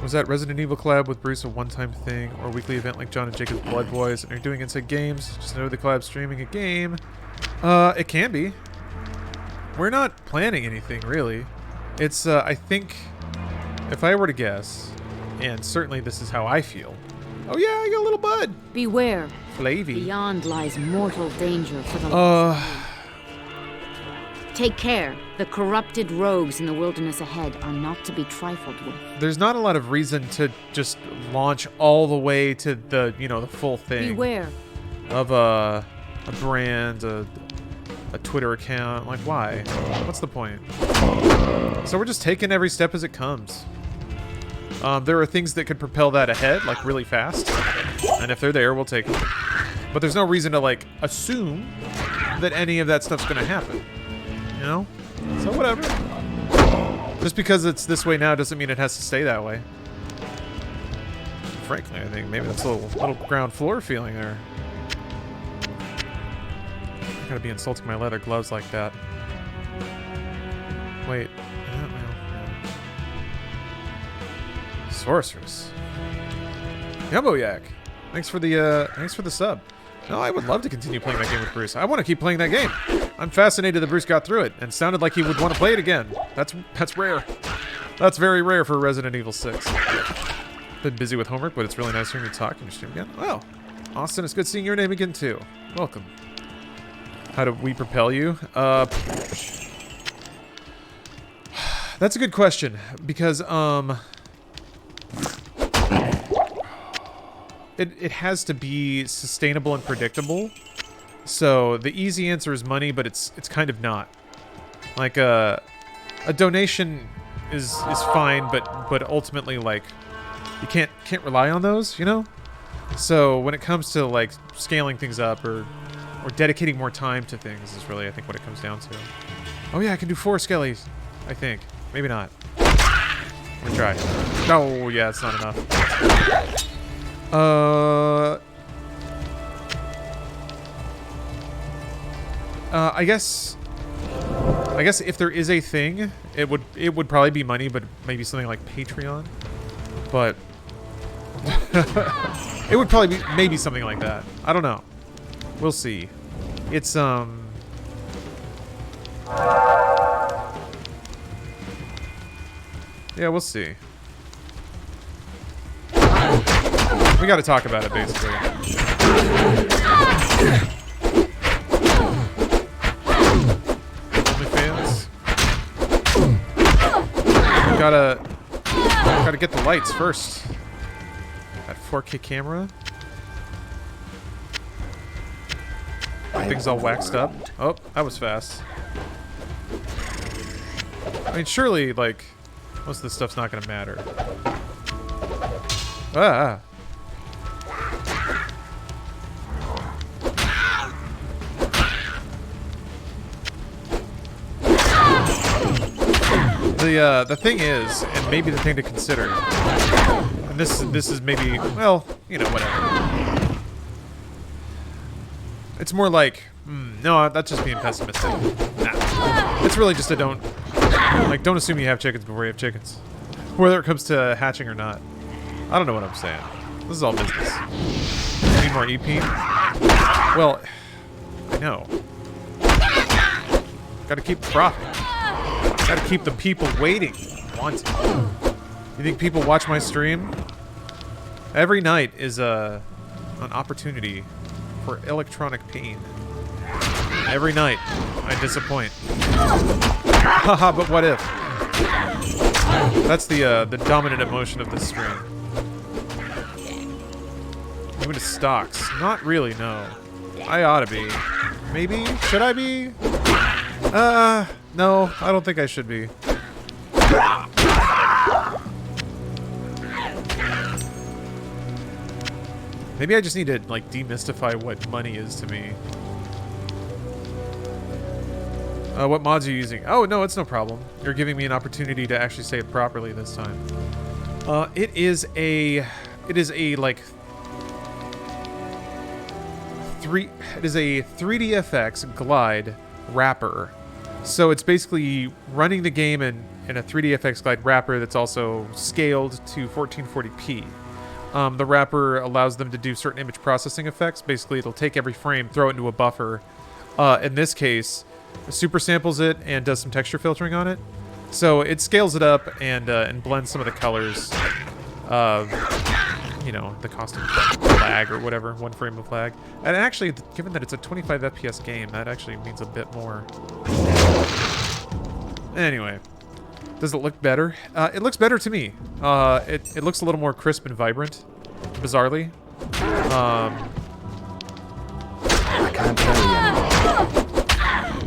Was that Resident Evil collab with Bruce a one-time thing, or a weekly event like John and Jacob's Blood Boys, and they're doing Inside Games? Just know the collab streaming a game. It can be. We're not planning anything, really. It's, I think, if I were to guess, and certainly this is how I feel. Oh yeah, I got a little bud. Beware. Flavy. Beyond lies mortal danger for the Take care. The corrupted rogues in the wilderness ahead are not to be trifled with. There's not a lot of reason to just launch all the way to the, you know, the full thing. Beware. Of a brand, a Twitter account. Like, why? What's the point? So we're just taking every step as it comes. There are things that could propel that ahead, like really fast. And if they're there, we'll take them. But there's no reason to, like, assume that any of that stuff's gonna happen. You know? So whatever. Just because it's this way now doesn't mean it has to stay that way. Frankly, I think maybe that's a little ground floor feeling there. I gotta be insulting my leather gloves like that. Sorceress. Yumbo-yak. Thanks for the sub. No, I would love to continue playing that game with Bruce. I want to keep playing that game. I'm fascinated that Bruce got through it and sounded like he would want to play it again. That's rare. That's very rare for Resident Evil 6. Been busy with homework, but it's really nice hearing you talk in your stream again. Oh, Austin, it's good seeing your name again too. Welcome. How do we propel you? That's a good question because it has to be sustainable and predictable. So the easy answer is money, but it's kind of not. Like a donation is fine, but ultimately like you can't rely on those, you know? So when it comes to like scaling things up or dedicating more time to things is really I think what it comes down to. Oh yeah, I can do 4 skellies, I think. Maybe not. Let me try. No, yeah, it's not enough. I guess if there is a thing, it would probably be money, but maybe something like Patreon. But it would probably be maybe something like that. I don't know. We'll see. It's yeah, we'll see. We gotta talk about it, basically. OnlyFans. Gotta get the lights first. That 4K camera. Things all waxed up. Oh, that was fast. I mean, surely, like, most of this stuff's not gonna matter. Ah. The thing is, and maybe the thing to consider, and this is maybe, well, you know, whatever. It's more like, no, that's just being pessimistic. Nah. It's really just a don't assume you have chickens before you have chickens. Whether it comes to hatching or not. I don't know what I'm saying. This is all business. Need more EP? Well, I know. Gotta keep profit. Gotta keep the people waiting. Wanting. You think people watch my stream? Every night is an opportunity for electronic pain. Every night, I disappoint. Haha, but what if? That's the dominant emotion of this stream. Moving to stocks. Not really, no. I ought to be. Maybe? Should I be? No, I don't think I should be. Maybe I just need to, like, demystify what money is to me. What mods are you using? Oh, no, it's no problem. You're giving me an opportunity to actually say it properly this time. It is a 3DFX glide wrapper. So it's basically running the game in a 3DFX glide wrapper that's also scaled to 1440p. The wrapper allows them to do certain image processing effects. Basically, it'll take every frame, throw it into a buffer. In this case, super samples it and does some texture filtering on it. So it scales it up and blends some of the colors. You know, the constant lag or whatever, 1 frame of lag. And actually, given that it's a 25 FPS game, that actually means a bit more. Anyway, does it look better? It looks better to me. It looks a little more crisp and vibrant, bizarrely. I can't tell you anymore.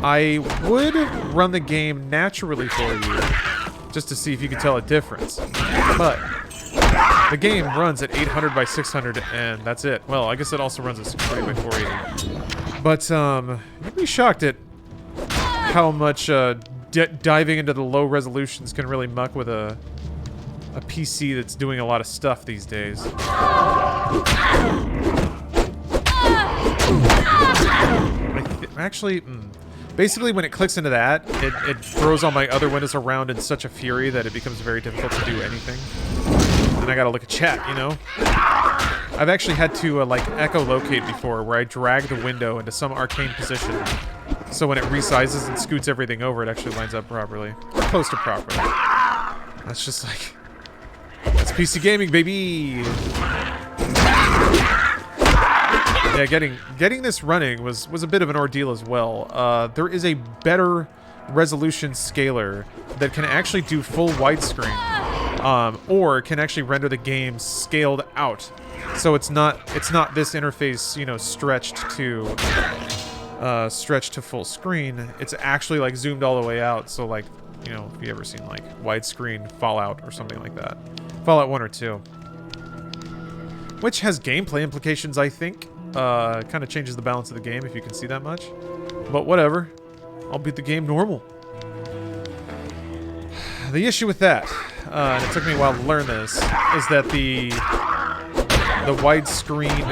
I would run the game naturally for you, just to see if you can tell a difference. But the game runs at 800 by 600, and that's it. Well, I guess it also runs at 640 by 480. But you'd be shocked at how much diving into the low resolutions can really muck with a PC that's doing a lot of stuff these days. Actually, basically when it clicks into that, it throws all my other windows around in such a fury that it becomes very difficult to do anything. then I gotta look at chat, you know? I've actually had to, like, echolocate before, where I drag the window into some arcane position. So when it resizes and scoots everything over, it actually lines up properly. Or close to properly. That's just like... That's PC gaming, baby! Yeah, getting this running was a bit of an ordeal as well. There is a better resolution scaler that can actually do full widescreen, or can actually render the game scaled out. So it's not this interface, you know, stretched to full screen. It's actually like zoomed all the way out. So like, you know, if you ever seen like widescreen Fallout or something like that, Fallout 1 or 2, which has gameplay implications, I think. Kind of changes the balance of the game if you can see that much. But whatever. I'll beat the game normal. The issue with that, and it took me a while to learn this, is that the widescreen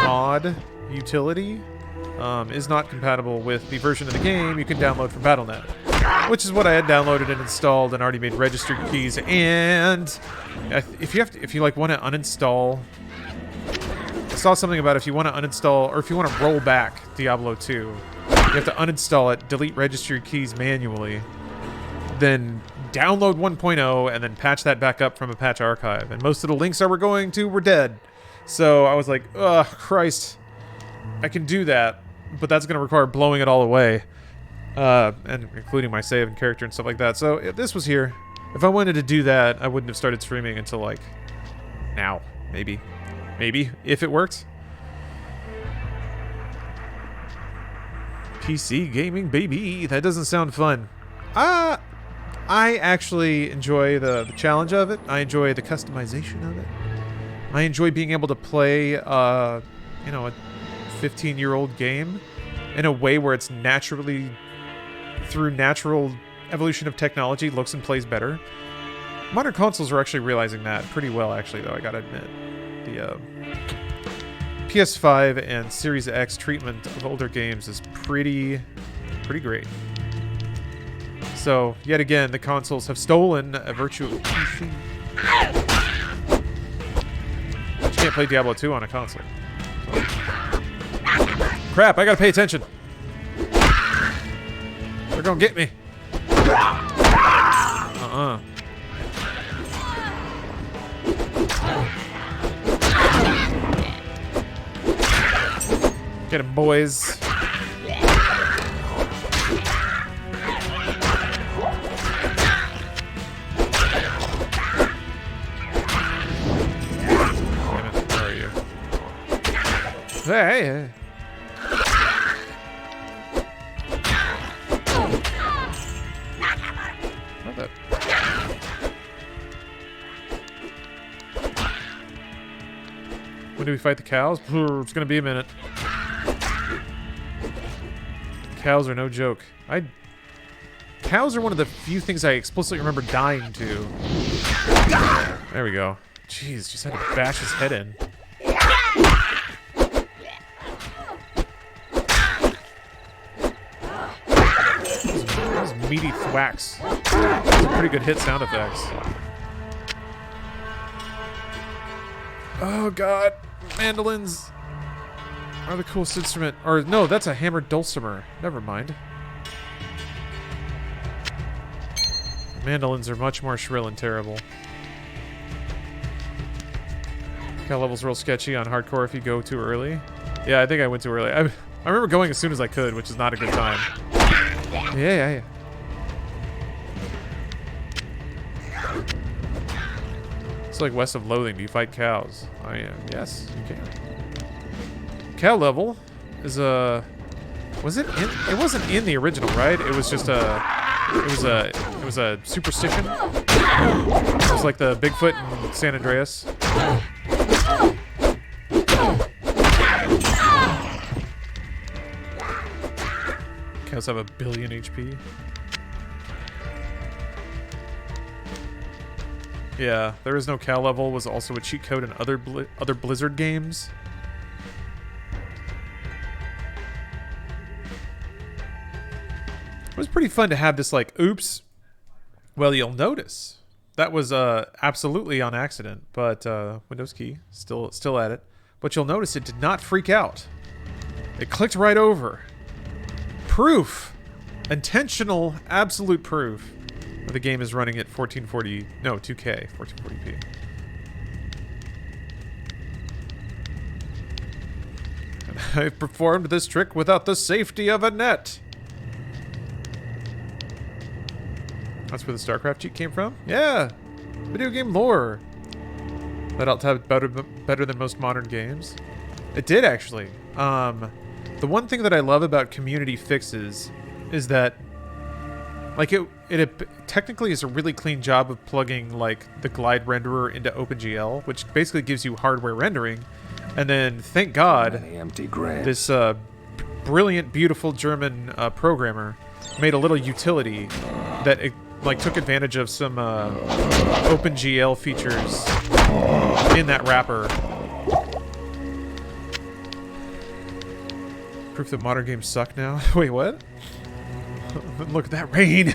mod utility is not compatible with the version of the game you can download from Battle.net, which is what I had downloaded and installed and already made registered keys. And if you like want to uninstall, I saw something about if you want to uninstall or if you want to roll back Diablo 2, you have to uninstall it, delete registry keys manually, then download 1.0 and then patch that back up from a patch archive. And most of the links I were going to were dead. So I was like, ugh, Christ, I can do that, but that's going to require blowing it all away, and including my save and character and stuff like that. So if this was here, if I wanted to do that, I wouldn't have started streaming until like now, maybe, if it worked. PC gaming, baby. That doesn't sound fun. I actually enjoy the challenge of it. I enjoy the customization of it. I enjoy being able to play, you know, a 15-year-old game in a way where it's naturally, through natural evolution of technology, looks and plays better. Modern consoles are actually realizing that pretty well, actually, though, I gotta admit. The PS5 and Series X treatment of older games is pretty great. So, yet again, the consoles have stolen a virtue of PC. But you can't play Diablo 2 on a console. So. Crap, I gotta pay attention. They're gonna get me. Get him, boys. Hey. What the? When do we fight the cows? It's gonna be a minute. Cows are no joke. Cows are one of the few things I explicitly remember dying to. There we go. Jeez, just had to bash his head in. Those meaty thwacks. Those are pretty good hit sound effects. Oh god, mandolins are the coolest instrument. Or no, that's a hammered dulcimer. Never mind. Mandolins are much more shrill and terrible. Cal level's real sketchy on hardcore if you go too early. Yeah, I think I went too early. I remember going as soon as I could, which is not a good time. Yeah. It's like West of Loathing. Do you fight cows? Oh yeah. Yes, you can. Cow level is a... Was it in... It wasn't in the original, right? It was just a... It was a superstition. It was like the Bigfoot in San Andreas. Cows have 1 billion HP. Yeah, there is no cow level was also a cheat code in other Blizzard games. It was pretty fun to have this like, oops. Well, you'll notice that was absolutely on accident, but Windows key, still at it. But you'll notice it did not freak out. It clicked right over. Proof. Intentional, absolute proof that the game is running at 1440, no, 2K, 1440p. And I've performed this trick without the safety of a net. That's where the StarCraft cheat came from? Yeah! Video game lore. That ought to have better than most modern games. It did, actually. The one thing that I love about community fixes is that, like, it technically is a really clean job of plugging, like, the glide renderer into OpenGL, which basically gives you hardware rendering. And then, thank God, this brilliant, beautiful German programmer made a little utility that took advantage of some OpenGL features in that wrapper. Proof that modern games suck now. Wait, what? Look at that rain.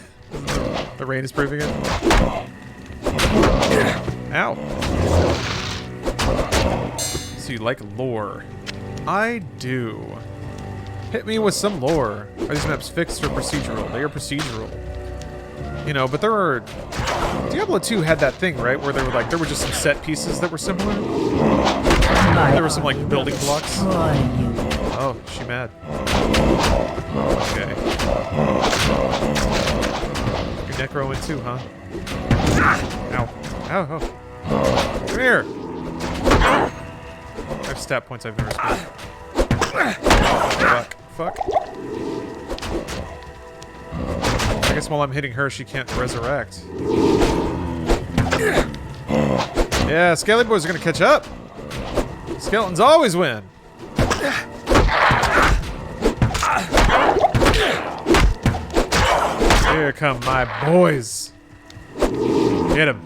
The rain is proving it. Ow. So you like lore? I do. Hit me with some lore. Are these maps fixed or procedural? They are procedural. You know, but there are... Diablo 2 had that thing, right? Where there were just some set pieces that were similar. There were some, like, building blocks. Oh, is she mad? Okay. You're necro in too, huh? Ow. Ow, oh. Come here! I have stat points I've never spent. Fuck. I guess while I'm hitting her, she can't resurrect. Yeah, Scaly Boys are gonna catch up. Skeletons always win. Here come my boys. Get him.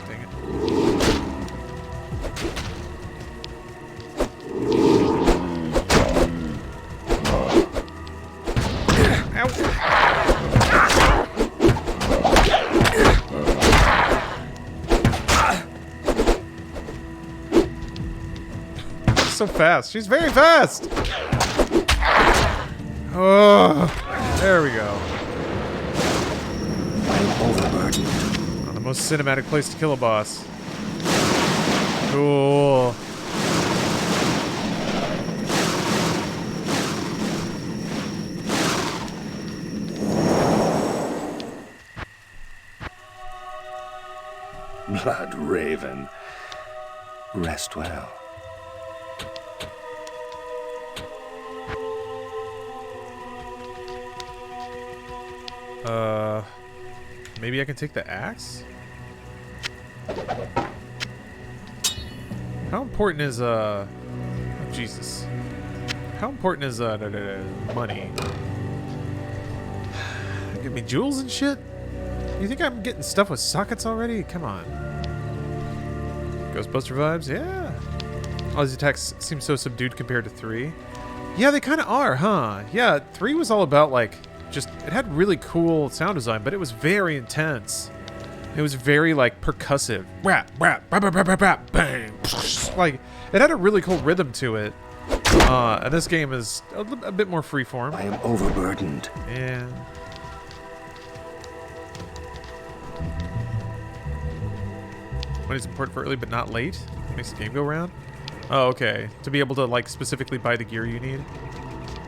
Dang it. Ow. So fast. She's very fast. Oh, there we go. Oh, the most cinematic place to kill a boss. Cool. Bloodraven. Rest well. Maybe I can take the axe? How important is, oh, Jesus. How important is, money? Give me jewels and shit? You think I'm getting stuff with sockets already? Come on. Ghostbuster vibes? Yeah. All these attacks seem so subdued compared to 3. Yeah, they kind of are, huh? Yeah, 3 was all about, like, just, it had really cool sound design, but it was very intense. It was very, like, percussive. Rap, rap, rap, rap, rap, rap, bang. Like, it had a really cool rhythm to it. And this game is a bit more freeform. I am overburdened. Yeah. Money's important for early but not late. Makes the game go round. Oh, okay. To be able to, like, specifically buy the gear you need.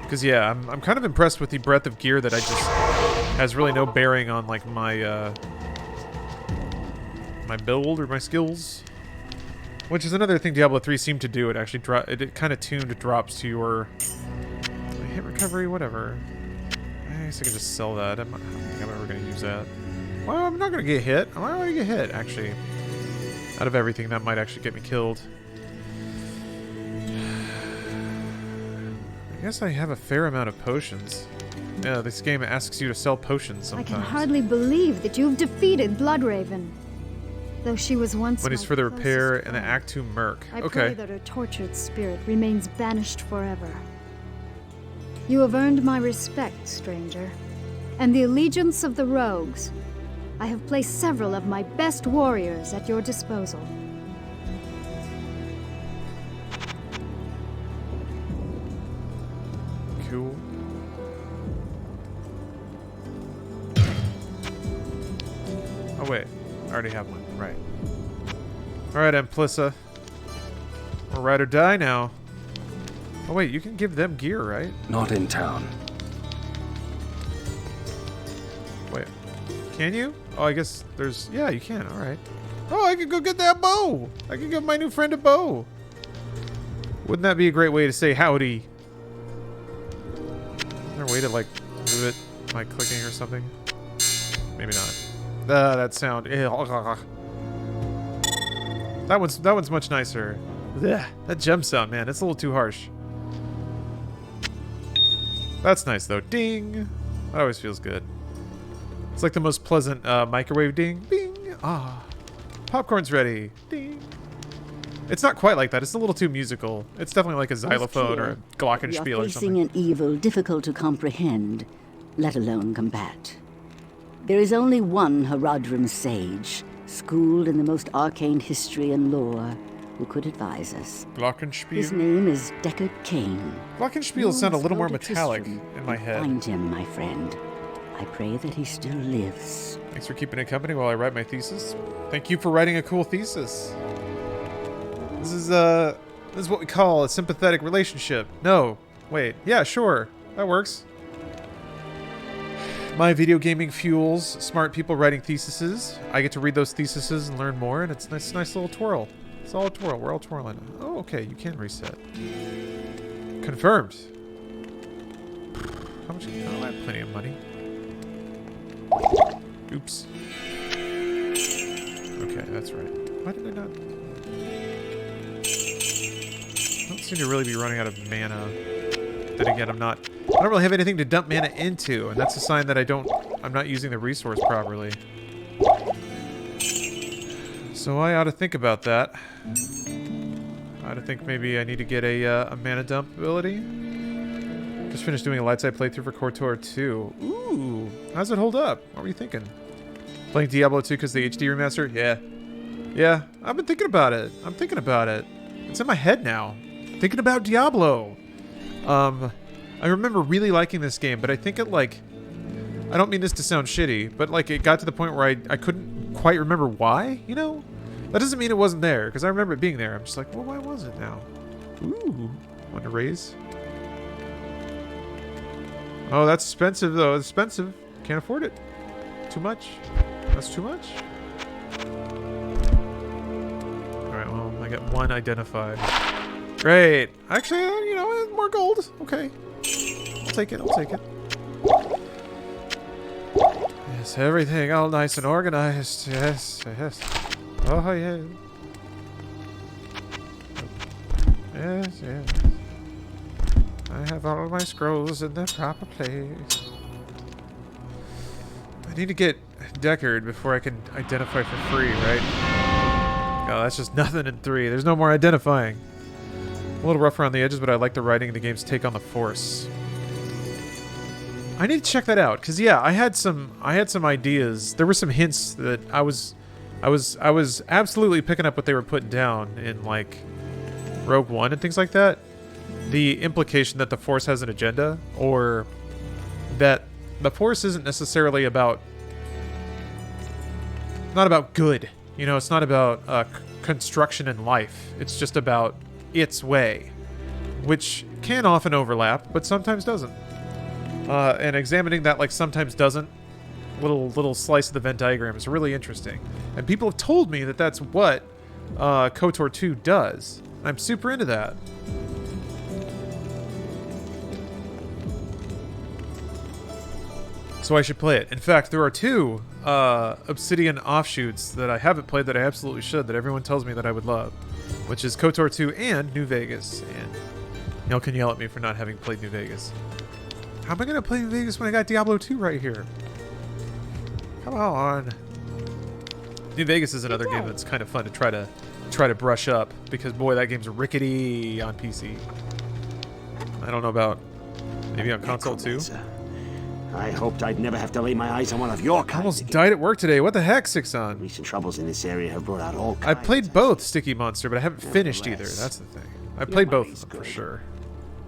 Because, yeah, I'm kind of impressed with the breadth of gear that I just has really no bearing on, like, my, my build or my skills. Which is another thing Diablo 3 seemed to do. It actually it kind of tuned drops to your hit recovery, whatever. I guess I can just sell that. I don't think I'm ever going to use that. Well, I'm not going to get hit. Why would I get hit, actually? Out of everything, that might actually get me killed. I guess I have a fair amount of potions. Yeah, this game asks you to sell potions sometimes. I can hardly believe that you've defeated Bloodraven. Though she was once Money's for the repair and the Act 2 merc. I Okay. pray that her tortured spirit remains banished forever. You have earned my respect, stranger, and the allegiance of the rogues. I have placed several of my best warriors at your disposal. Cool. Oh wait, I already have one. Right. Alright, Amplissa. We're ride or die now. Oh wait, you can give them gear, right? Not in town. Wait. Can you? Oh, I guess there's... Yeah, you can. Alright. Oh, I can go get that bow! I can give my new friend a bow! Wouldn't that be a great way to say howdy? Is there a way to, like, move it by clicking or something? Maybe not. That sound. That one's much nicer. Ugh, that gem sound, man, it's a little too harsh. That's nice though. Ding! That always feels good. It's like the most pleasant microwave ding. Bing! Ah. Popcorn's ready. Ding! It's not quite like that. It's a little too musical. It's definitely like a xylophone or a glockenspiel or something. You're facing an evil difficult to comprehend, let alone combat. There is only one Haradrim sage, schooled in the most arcane history and lore, who could advise us. Glockenspiel? His name is Deckard Cain. Glockenspiel sound a little more metallic in my head. Find him, my friend. I pray that he still lives. Thanks for keeping it company while I write my thesis. Thank you for writing a cool thesis. This is what we call a sympathetic relationship. No, wait, yeah, sure, that works. My video gaming fuels smart people writing theses. I get to read those theses and learn more, and it's a nice little twirl. It's all a twirl. We're all twirling. Oh, okay, you can reset. Confirmed. How much? Oh, I have plenty of money. Oops. Okay, that's right. Why did I not? I don't seem to really be running out of mana. Then again, I don't really have anything to dump mana into, and that's a sign that I'm not using the resource properly. So I ought to think about that. I ought to think maybe I need to get a mana dump ability. Just finished doing a light side playthrough for KOTOR 2. Ooh, how's it hold up? What were you thinking? Playing Diablo 2 because the HD remaster? Yeah. Yeah, I've been thinking about it. I'm thinking about it. It's in my head now. Thinking about Diablo. I remember really liking this game, but I think it, like... I don't mean this to sound shitty, but, like, it got to the point where I couldn't quite remember why, you know? That doesn't mean it wasn't there, because I remember it being there. I'm just like, well, why was it now? Ooh. Want to raise? Oh, that's expensive, though. It's expensive. Can't afford it. Too much. That's too much. Alright, well, I got one identified. Great. Actually, you know, more gold. Okay. I'll take it. I'll take it. Yes, everything all nice and organized. Yes, yes. Oh, yeah. Yes, yes. I have all my scrolls in their proper place. I need to get Deckard before I can identify for free, right? Oh, that's just nothing in 3. There's no more identifying. A little rough around the edges, but I like the writing and the game's take on the Force. I need to check that out, because yeah, I had some ideas. There were some hints that I was absolutely picking up what they were putting down in, like, Rogue One and things like that. The implication that the Force has an agenda, or that the Force isn't necessarily about... not about good. You know, it's not about construction in life. It's just about its way, which can often overlap, but sometimes doesn't. And examining that, like, sometimes doesn't, little slice of the Venn diagram is really interesting. And people have told me that that's what KOTOR 2 does. I'm super into that. So I should play it. In fact, there are 2 Obsidian offshoots that I haven't played that I absolutely should, that everyone tells me that I would love, which is KOTOR 2 and New Vegas. And y'all can yell at me for not having played New Vegas. How am I going to play New Vegas when I got Diablo 2 right here? Come on. New Vegas is another game that's kind of fun to try to brush up, because boy, that game's rickety on PC. I don't know about Maybe on console too. I hoped I'd never have to lay my eyes on one of your I kind. almost died at work today. What the heck, Sixon? Recent troubles in this area have brought out all kinds. I played both Sticky Monster, but I haven't finished either. That's the thing. I played both of them for sure.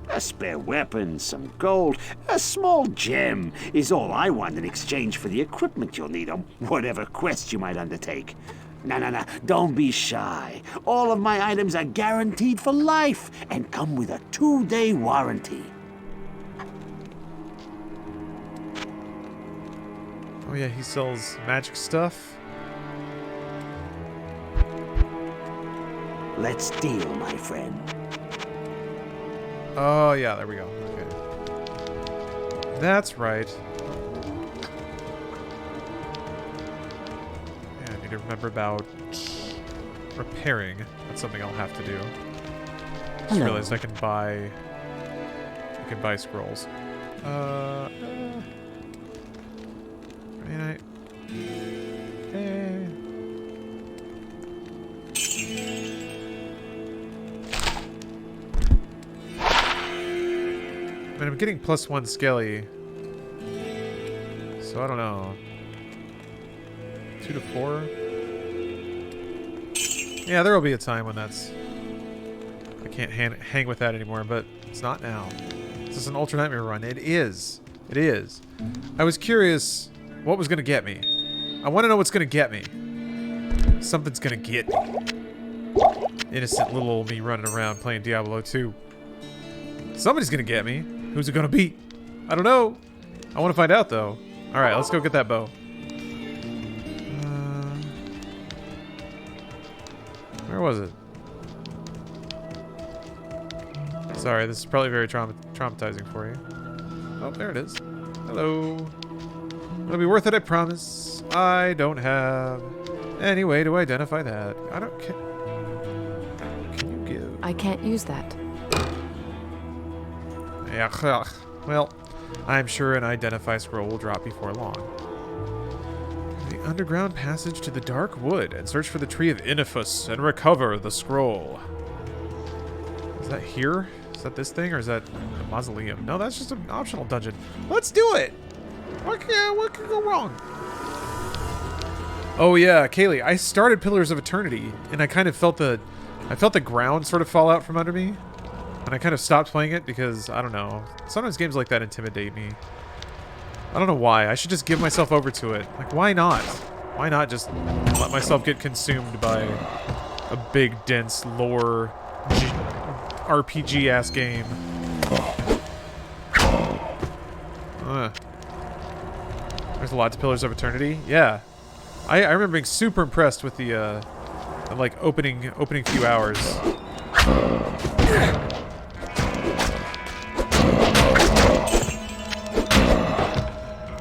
A spare weapon, some gold, a small gem is all I want in exchange for the equipment you'll need on whatever quest you might undertake. No, don't be shy. All of my items are guaranteed for life and come with a 2-day warranty. Oh yeah, he sells magic stuff. Let's deal, my friend. Oh yeah, there we go. Okay. That's right. Yeah, I need to remember about repairing. That's something I'll have to do. Just realized I can buy scrolls. I mean, I'm getting +1 Skelly. So I don't know. 2 to 4? Yeah, there will be a time when that's... I can't hang with that anymore, but it's not now. This is an Ultra Nightmare run. It is. It is. I was curious what was going to get me. I want to know what's going to get me. Something's going to get me. Innocent little old me running around playing Diablo 2. Somebody's going to get me. Who's it going to be? I don't know. I want to find out, though. Alright, let's go get that bow. Where was it? Sorry, this is probably very traumatizing for you. Oh, there it is. Hello. It'll be worth it, I promise. I don't have any way to identify that. I don't care. Can you give? I can't use that. Yeah, well, I'm sure an identify scroll will drop before long. The underground passage to the Dark Wood and search for the Tree of Inifus and recover the scroll. Is that here? Is that this thing or is that a mausoleum? No, that's just an optional dungeon. Let's do it! What could go wrong? Oh yeah, Kaylee, I started Pillars of Eternity and I kind of felt the ground sort of fall out from under me. And I kind of stopped playing it because, I don't know, sometimes games like that intimidate me. I don't know why. I should just give myself over to it. Like, why not? Why not just let myself get consumed by a big, dense, lore, RPG-ass game? There's a lot to Pillars of Eternity. Yeah. I remember being super impressed with the, like, opening few hours.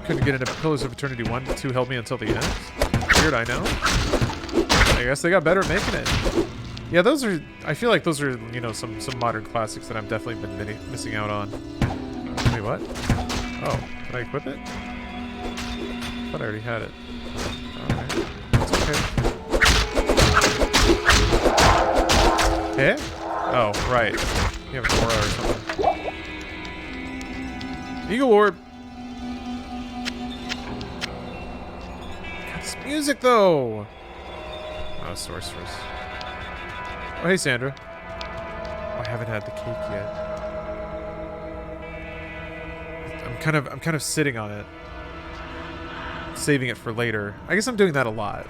Couldn't get into Pillars of Eternity 1, but 2 held me until the end. Weird, I know. I guess they got better at making it. Yeah, those are... I feel like those are, you know, some modern classics that I've definitely been missing out on. Wait, what? Oh, can I equip it? I thought I already had it. Alright. That's okay. Eh? Oh, right. You have an aura or something. Eagle Orb! Music, though! Oh, sorceress. Oh, hey, Sandra. Oh, I haven't had the cake yet. I'm kind of sitting on it. Saving it for later. I guess I'm doing that a lot.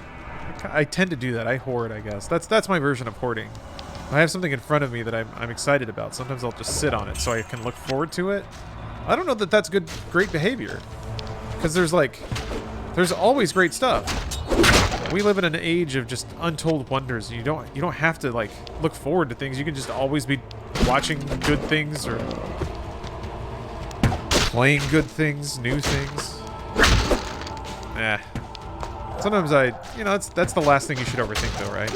I tend to do that. I hoard, I guess. That's my version of hoarding. If I have something in front of me that I'm excited about, sometimes I'll just sit on it so I can look forward to it. I don't know that that's great behavior. Because there's always great stuff. We live in an age of just untold wonders. You don't have to like look forward to things. You can just always be watching good things or playing good things, new things. Sometimes that's the last thing you should overthink though, right?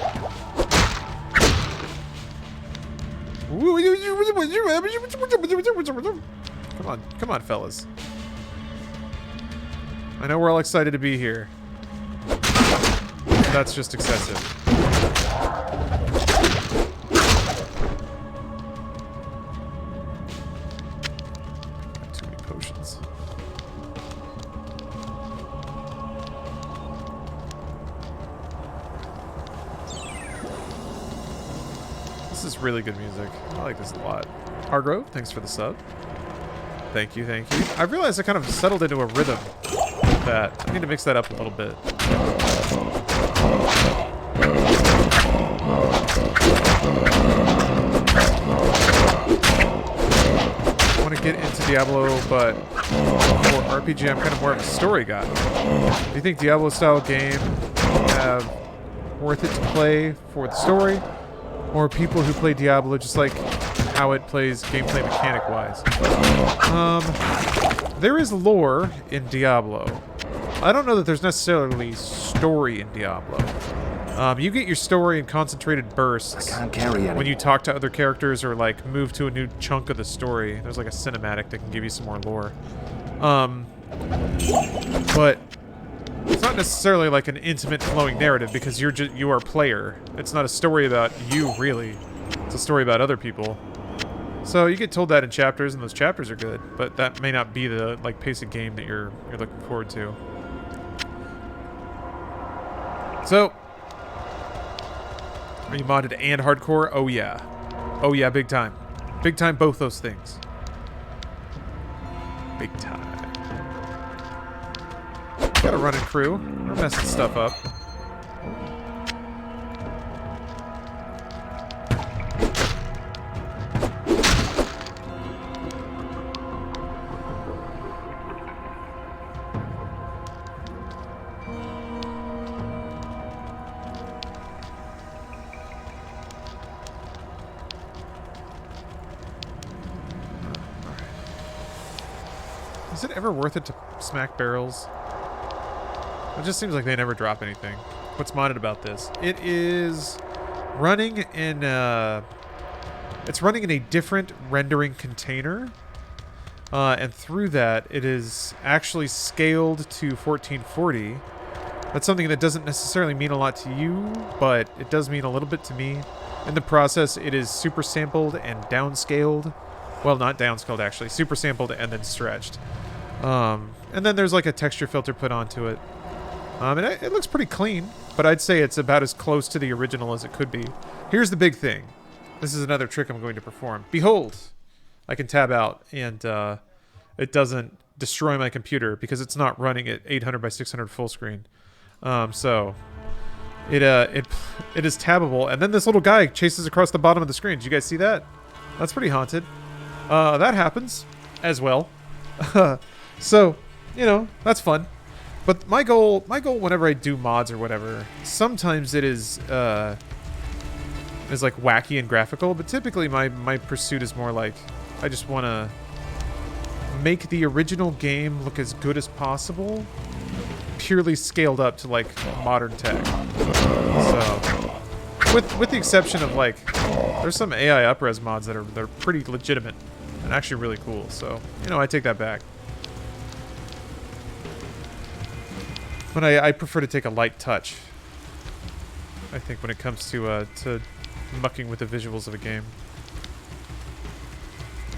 Come on, fellas. I know we're all excited to be here. That's just excessive. is really good music. I like this a lot. Hargrove, thanks for the sub. Thank you, thank you. I realized I kind of settled into a rhythm with that. I need to mix that up a little bit. I want to get into Diablo, but for RPG, I'm kind of more of a story guy. Do you think Diablo-style game worth it to play for the story, or people who play Diablo just like how it plays gameplay mechanic-wise? There is lore in Diablo. I don't know that there's necessarily story in Diablo. You get your story in concentrated bursts when you talk to other characters or like move to a new chunk of the story. There's like a cinematic that can give you some more lore. But it's not necessarily like an intimate flowing narrative because you are a player. It's not a story about you really. It's a story about other people. So you get told that in chapters, and those chapters are good, but that may not be the like pace of game that you're looking forward to. So, are you modded and hardcore? Oh yeah. Oh yeah, big time. Big time both those things. Big time. Got a running crew. We're messing stuff up. Is it ever worth it to smack barrels? It just seems like they never drop anything. What's modded about this? It is running in it's running in a different rendering container. And through that, it is actually scaled to 1440. That's something that doesn't necessarily mean a lot to you, but it does mean a little bit to me. In the process, it is super sampled and downscaled. Well, not downscaled, actually. Super sampled and then stretched. And then there's like a texture filter put onto it. And it looks pretty clean, but I'd say it's about as close to the original as it could be. Here's the big thing. This is another trick I'm going to perform. Behold! I can tab out, and it doesn't destroy my computer because it's not running at 800 by 600 full screen. So it is tabbable, and then this little guy chases across the bottom of the screen. Did you guys see that? That's pretty haunted. That happens as well. So, you know, that's fun. But my goal whenever I do mods or whatever, sometimes it is like wacky and graphical, but typically my pursuit is more like I just want to make the original game look as good as possible, purely scaled up to like modern tech. So, with the exception of like, there's some AI upres mods that are pretty legitimate and actually really cool. So, you know, I take that back. But I prefer to take a light touch, I think, when it comes to mucking with the visuals of a game.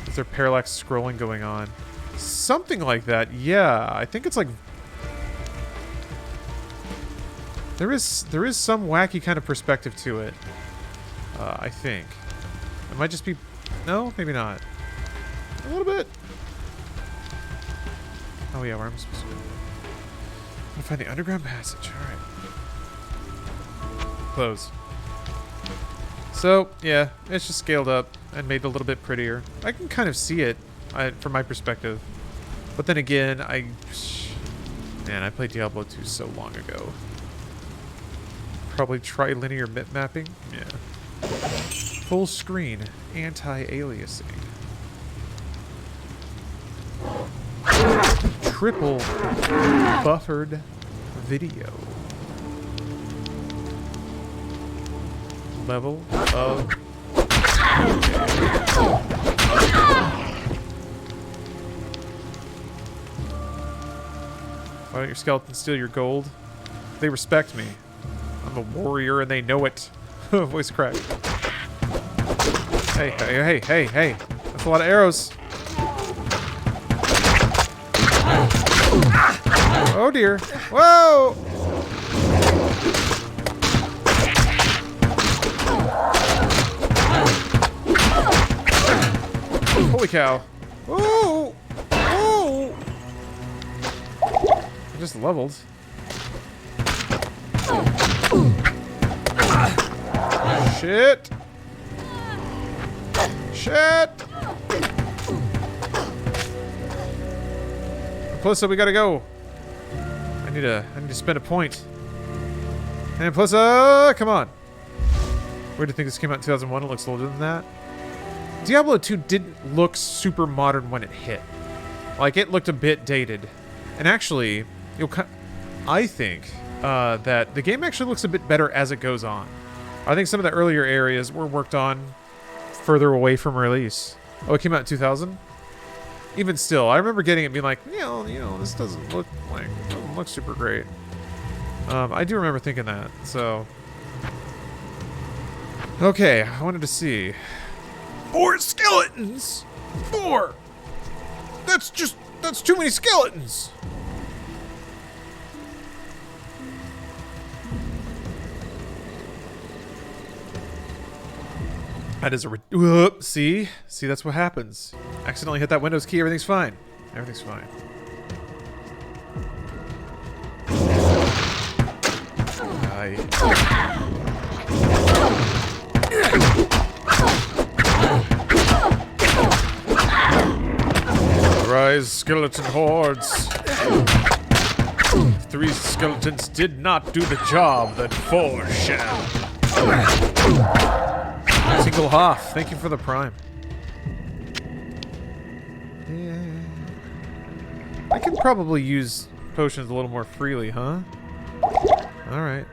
Is there parallax scrolling going on? Something like that, yeah. I think it's like... There is some wacky kind of perspective to it, I think. It might just be... No, maybe not. A little bit. Oh yeah, where am I supposed to go? I'm gonna find the underground passage. Alright. Close. So, yeah, it's just scaled up and made a little bit prettier. I can kind of see it from my perspective. But then again, man, I played Diablo 2 so long ago. Probably trilinear mapping? Yeah. Full screen, anti-aliasing. Triple buffered video. Level of... Why don't your skeletons steal your gold? They respect me. I'm a warrior and they know it. Voice crack. Hey, hey, hey, hey, hey. That's a lot of arrows. Oh dear. Whoa! Holy cow. Oh! Oh! I just leveled. Shit! Shit! Plussa, we gotta go. I need to spend a point. And Plussa, come on. Where do you think this came out in 2001? It looks older than that. Diablo 2 didn't look super modern when it hit. Like, it looked a bit dated. And actually, I think that the game actually looks a bit better as it goes on. I think some of the earlier areas were worked on further away from release. Oh, it came out in 2000? Even still, I remember getting it and being like, you know, this doesn't look super great. I do remember thinking that, so. Okay, I wanted to see. 4 skeletons! 4! That's too many skeletons! That is a whoop, see, that's what happens. Accidentally hit that Windows key, everything's fine. Everything's fine. Rise, skeleton hordes. 3 skeletons did not do the job that 4 shall. Single Hoff, thank you for the prime. Yeah. I can probably use potions a little more freely, huh? Alright.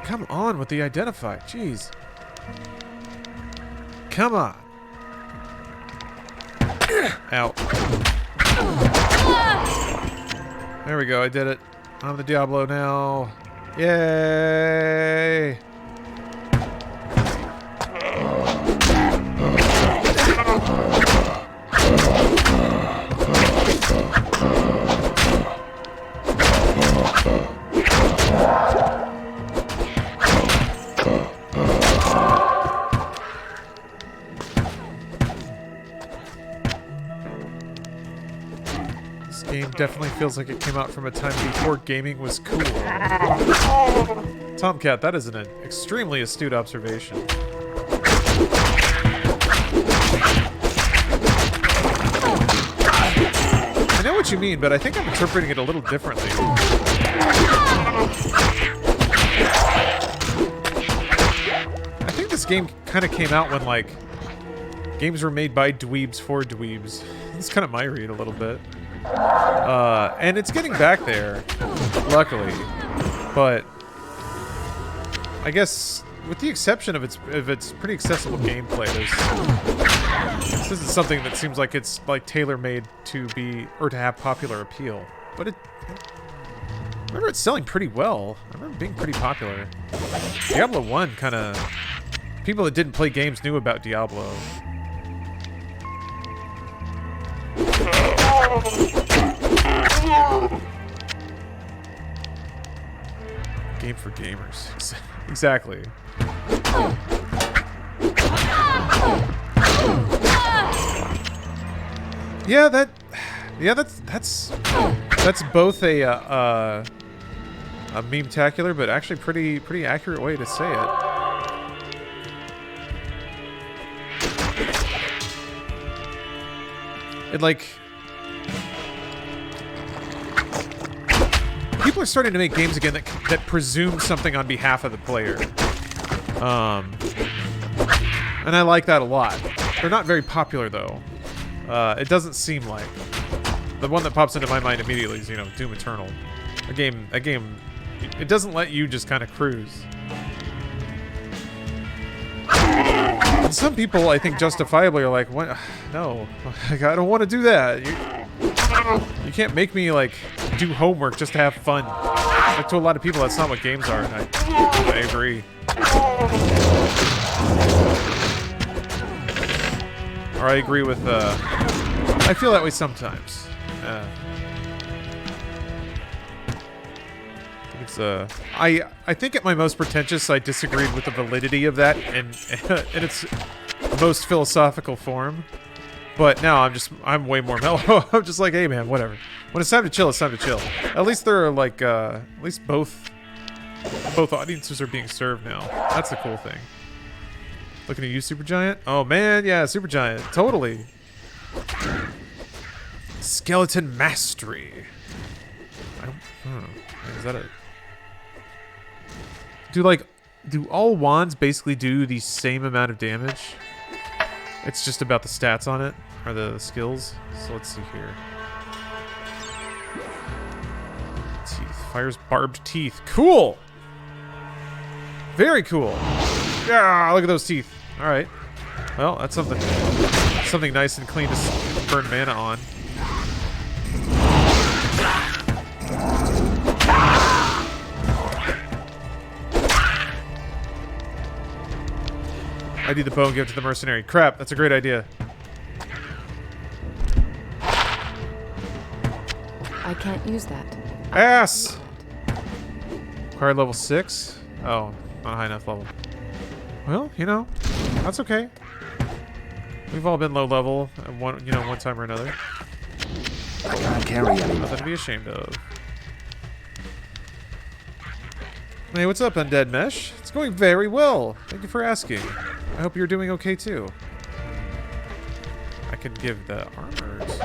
Come on with the identify, jeez. Come on. Ow. There we go, I did it. I'm the Diablo now. Yay! Game definitely feels like it came out from a time before gaming was cool. Tomcat, that is an extremely astute observation. I know what you mean, but I think I'm interpreting it a little differently. I think this game kind of came out when, like, games were made by dweebs for dweebs. That's kind of my read a little bit. And it's getting back there, luckily, but I guess with the exception of its pretty accessible gameplay, this isn't something that seems like it's like tailor-made to be or to have popular appeal. But I remember it's selling pretty well. I remember being pretty popular. Diablo 1 kind of people that didn't play games knew about Diablo. Game for gamers. Exactly. Yeah, that's both a meme-tacular, but actually pretty accurate way to say it. Like, people are starting to make games again that presume something on behalf of the player. And I like that a lot. They're not very popular, though. It doesn't seem like. The one that pops into my mind immediately is, you know, Doom Eternal. A game, it doesn't let you just kind of cruise. And some people, I think, justifiably are like, what? No, I don't want to do that. You can't make me, like, do homework just to have fun. Like, to a lot of people, that's not what games are, and I agree. Or I agree with, I feel that way sometimes. It's I think at my most pretentious, I disagreed with the validity of that in its most philosophical form. But now I'm way more mellow. I'm just like, hey man, whatever. When it's time to chill, it's time to chill. At least there are like at least both audiences are being served now. That's the cool thing. Looking at you, Supergiant? Oh man, yeah, Supergiant, totally. Skeleton Mastery. Is that a... Do all wands basically do the same amount of damage? It's just about the stats on it, or the skills. So let's see here. Teeth. Fires barbed teeth. Cool! Very cool. Yeah, look at those teeth. Alright. Well, that's something nice and clean to burn mana on. I need the bow and give it to the mercenary. Crap, that's a great idea. I can't use that. Ass! Required level 6? Oh, not a high enough level. Well, you know, that's okay. We've all been low level at one time or another. I can't carry anymore. Nothing to be ashamed of. Hey, what's up, Undead Mesh? It's going very well. Thank you for asking. I hope you're doing okay too. I can give the armors.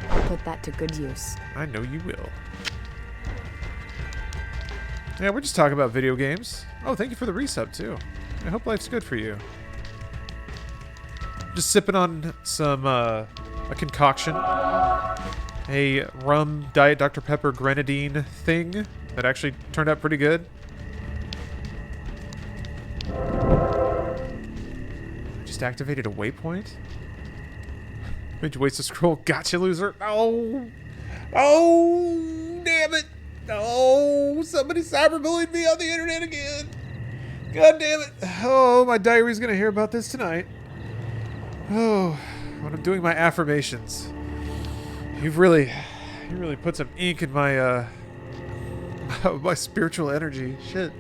I'll put that to good use. I know you will. Yeah, we're just talking about video games. Oh, thank you for the resub too. I hope life's good for you. Just sipping on some a concoction. A rum Diet Dr. Pepper grenadine thing that actually turned out pretty good. Just activated a waypoint? Made you waste a scroll. Gotcha, loser. Oh! Oh! Damn it! Oh! Somebody cyberbullied me on the internet again! God damn it! Oh, my diary's gonna hear about this tonight. Oh, when I'm doing my affirmations. You really put some ink in my, my spiritual energy. Shit.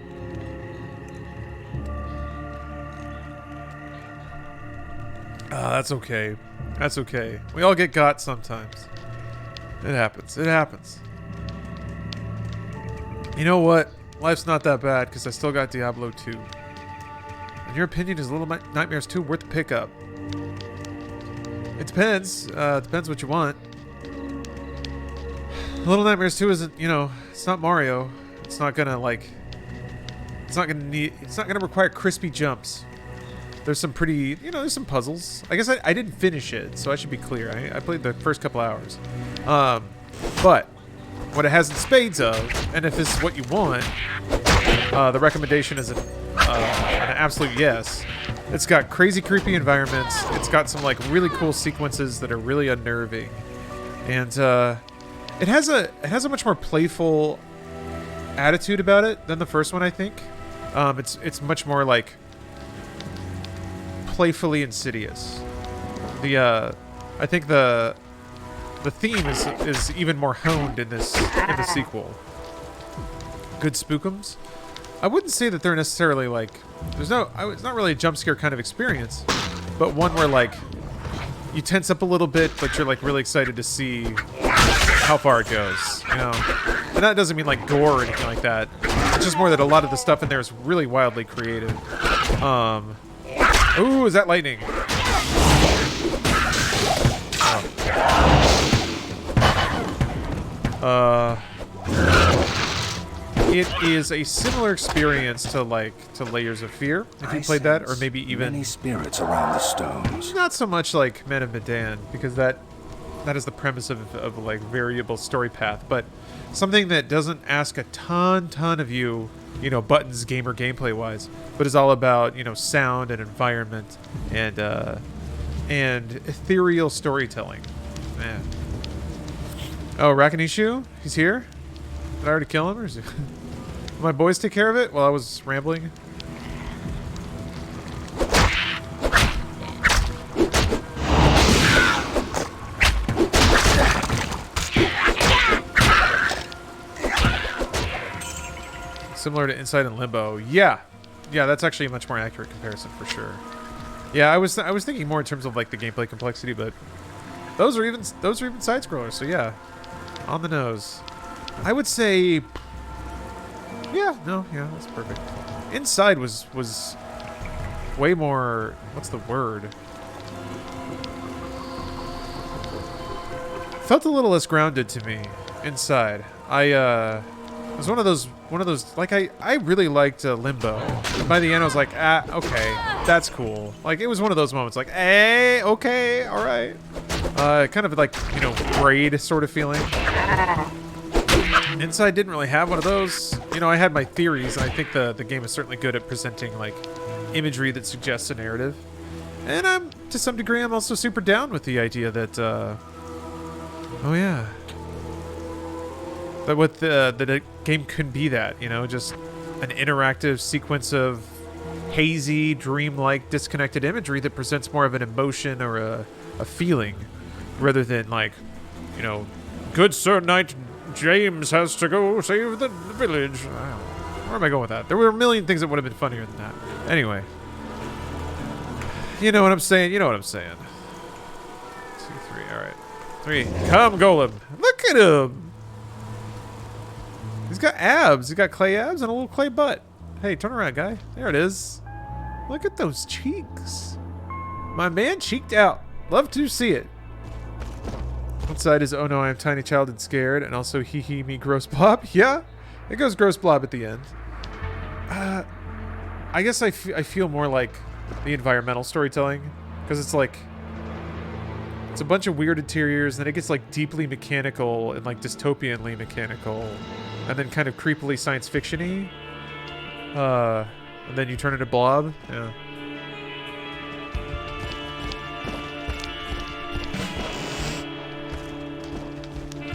That's okay. That's okay. We all get got sometimes. It happens. It happens. You know what? Life's not that bad because I still got Diablo 2. In your opinion, is Little Nightmares 2 worth the pickup? It depends. Depends what you want. Little Nightmares 2 isn't, you know, it's not Mario. It's not gonna it's not gonna require crispy jumps. There's some pretty, you know, there's some puzzles. I guess I didn't finish it, so I should be clear. I played the first couple hours. But what it has in spades of, and if this is what you want, the recommendation is an absolute yes. It's got crazy creepy environments. It's got some like really cool sequences that are really unnerving. And it has a much more playful attitude about it than the first one, I think. It's much more like playfully insidious. I think the theme is even more honed in the sequel. Good spookums. I wouldn't say that they're necessarily like it's not really a jump scare kind of experience, but one where like you tense up a little bit, but you're like really excited to see how far it goes, you know. And that doesn't mean like gore or anything like that. It's just more that a lot of the stuff in there is really wildly creative. Ooh, is that lightning? It is a similar experience to Layers of Fear, if you played that, or maybe even many spirits around the stones. Not so much like Men of Medan, because that is the premise of like variable story path, but something that doesn't ask a ton of you, you know, buttons gamer gameplay wise, but is all about, you know, sound and environment and ethereal storytelling. Man. Oh, Rakanishu? He's here? Did I already kill him, or is he? My boys take care of it while I was rambling? Similar to Inside and Limbo. Yeah. Yeah, that's actually a much more accurate comparison for sure. Yeah, I was thinking more in terms of like the gameplay complexity, but those are even side scrollers. So yeah, on the nose. I would say, yeah, that's perfect. Inside was way more. What's the word? Felt a little less grounded to me. Inside, it was one of those like I really liked Limbo. And by the end I was like, okay, that's cool. Like it was one of those moments like, okay, all right. Kind of like, you know, Braid sort of feeling. Inside didn't really have one of those. You know, I had my theories, and I think the game is certainly good at presenting like imagery that suggests a narrative. And to some degree I'm also super down with the idea that oh yeah, that what the game could be, that, you know, just an interactive sequence of hazy, dreamlike, disconnected imagery that presents more of an emotion or a feeling, rather than like, you know, good Sir Knight James has to go save the village. Where am I going with that? There were a million things that would have been funnier than that. Anyway, you know what I'm saying. 2, 3. All right, 3. Come, Golem. Look at him. He's got abs. He's got clay abs and a little clay butt. Hey, turn around, guy. There it is. Look at those cheeks. My man cheeked out. Love to see it. One side is, oh no, I am tiny child and scared, and also hee hee me gross blob. Yeah, it goes gross blob at the end. I guess I feel more like the environmental storytelling, because it's like, it's a bunch of weird interiors, and then it gets like deeply mechanical and like dystopianly mechanical, and then kind of creepily science fiction-y. And then you turn into blob. Yeah.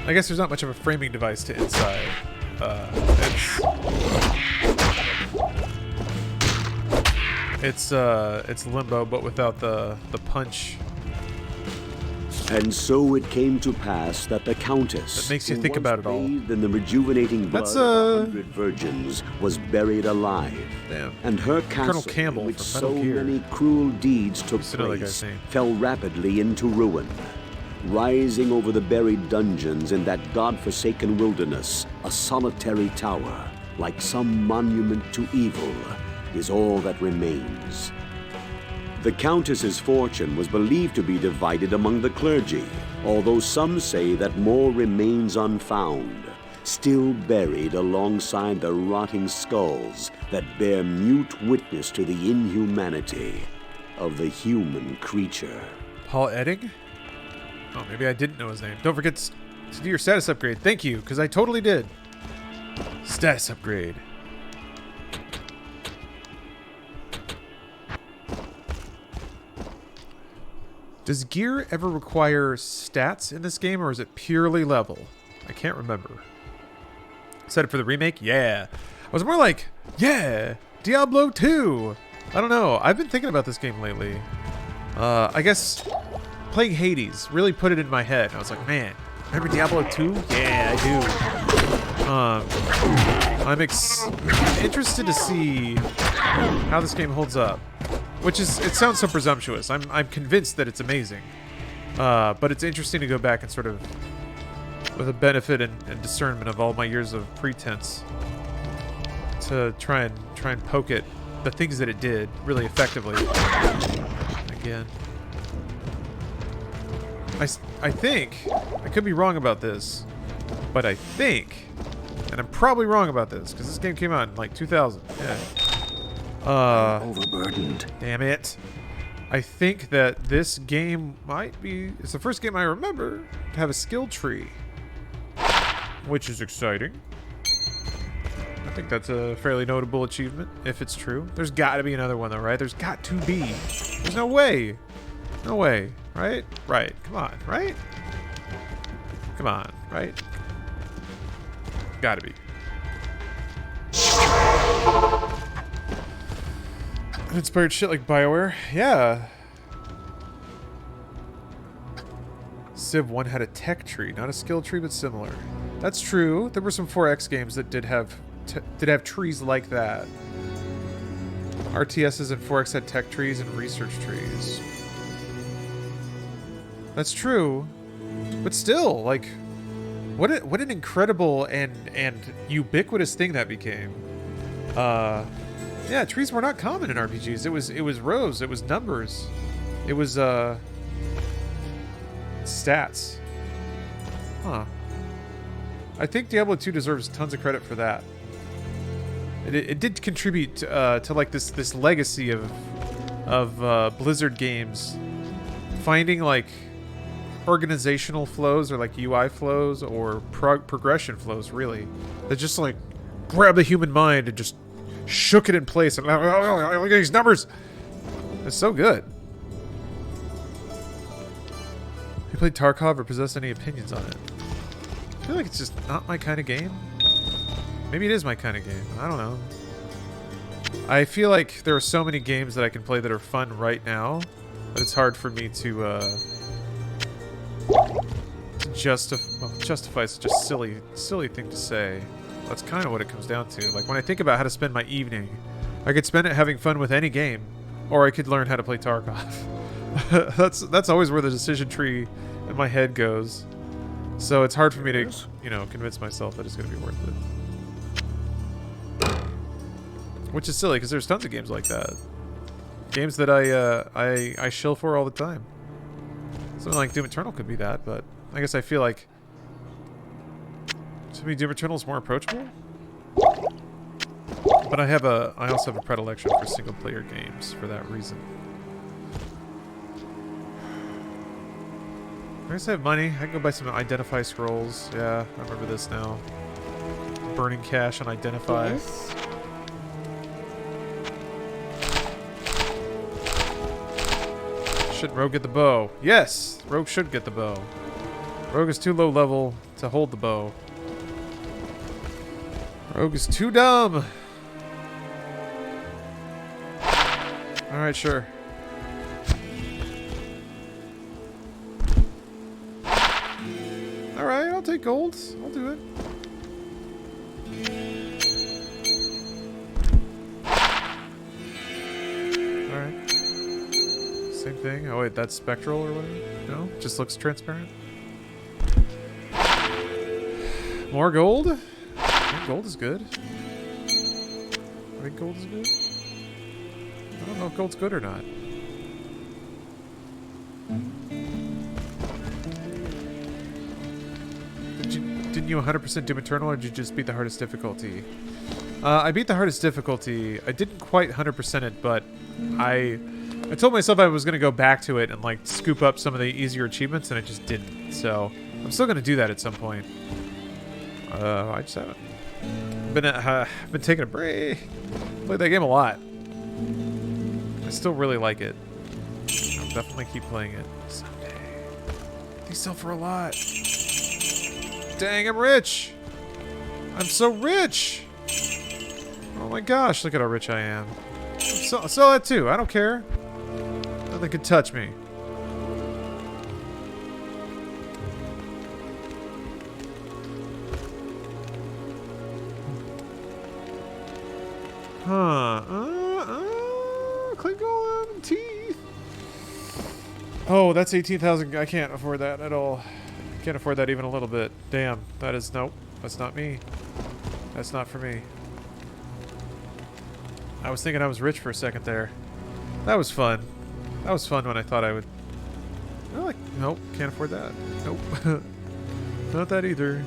I guess there's not much of a framing device to Inside. It's Limbo, but without the punch. And so it came to pass that the Countess, that makes you think about it all, in the rejuvenating blood of 100 virgins, was buried alive. Damn. And her castle, Campbell, in which so many cruel deeds took place, fell rapidly into ruin. Rising over the buried dungeons in that god-forsaken wilderness, a solitary tower, like some monument to evil, is all that remains. The Countess's fortune was believed to be divided among the clergy, although some say that more remains unfound, still buried alongside the rotting skulls that bear mute witness to the inhumanity of the human creature. Paul Edding? Oh, maybe I didn't know his name. Don't forget to do your status upgrade. Thank you, because I totally did. Status upgrade. Does gear ever require stats in this game, or is it purely level? I can't remember. Excited for the remake? Yeah. I was more like, yeah, Diablo 2. I don't know. I've been thinking about this game lately. I guess playing Hades really put it in my head. I was like, man, remember Diablo 2? Yeah, I do. I'm interested to see how this game holds up. Which is, it sounds so presumptuous. I'm convinced that it's amazing. But it's interesting to go back and sort of, with the benefit and discernment of all my years of pretense, to try and poke at the things that it did really effectively. Again. I think, I could be wrong about this, but I think, and I'm probably wrong about this, because this game came out in like 2000. Yeah. Overburdened. Damn it. I think that this game might be, it's the first game I remember to have a skill tree, which is exciting. I think that's a fairly notable achievement, if it's true. There's got to be another one though, right? There's got to be. There's no way. No way, right? Right. Come on, right? Come on, right? Gotta be. Inspired shit like BioWare? Yeah. Civ 1 had a tech tree, not a skill tree, but similar. That's true. There were some 4X games that did have did have trees like that. RTSs and 4X had tech trees and research trees. That's true, but still, like, what an incredible and ubiquitous thing that became. Yeah, trees were not common in RPGs. It was rows, it was numbers, it was stats. Huh. I think Diablo 2 deserves tons of credit for that. It did contribute to like this legacy of Blizzard games finding like organizational flows or like UI flows or progression flows, really, that just like grab the human mind and just shook it in place. And look at these numbers. It's so good. You played Tarkov or possess any opinions on it? I feel like it's just not my kind of game. Maybe it is my kind of game. I don't know. I feel like there are so many games that I can play that are fun right now, but it's hard for me to justify such a silly thing to say. That's kind of what it comes down to. Like, when I think about how to spend my evening, I could spend it having fun with any game, or I could learn how to play Tarkov. that's always where the decision tree in my head goes. So it's hard for me to, you know, convince myself that it's going to be worth it. Which is silly, because there's tons of games like that. Games that I shill for all the time. Something like Doom Eternal could be that, but I guess I feel like to me Doom Eternal is more approachable. But I also have a predilection for single player games for that reason. I guess I have money. I can go buy some Identify scrolls. Yeah, I remember this now. Burning cash on Identify. Yes. Should Rogue get the bow? Yes! Rogue should get the bow. Rogue is too low level to hold the bow. Rogue is too dumb! Alright, sure. Alright, I'll take gold. I'll do it. Alright. Same thing. Oh wait, that's spectral or whatever? No? Just looks transparent? More gold? I think gold is good. I think gold is good. I don't know if gold's good or not. Didn't you 100% Doom Eternal, or did you just beat the hardest difficulty? I beat the hardest difficulty. I didn't quite 100% it, but I told myself I was going to go back to it and like scoop up some of the easier achievements, and I just didn't. So I'm still going to do that at some point. I just haven't. Been taking a break. Played that game a lot. I still really like it. I'll definitely keep playing it someday. They sell for a lot. Dang, I'm rich. I'm so rich. Oh my gosh, look at how rich I am. I'll sell that too. I don't care. Nothing could touch me. Huh. Klingon teeth. Oh, that's 18,000. I can't afford that at all. I can't afford that even a little bit. Damn. That is... Nope. That's not me. That's not for me. I was thinking I was rich for a second there. That was fun. That was fun when I thought I would... Oh, like, nope. Can't afford that. Nope. Not that either.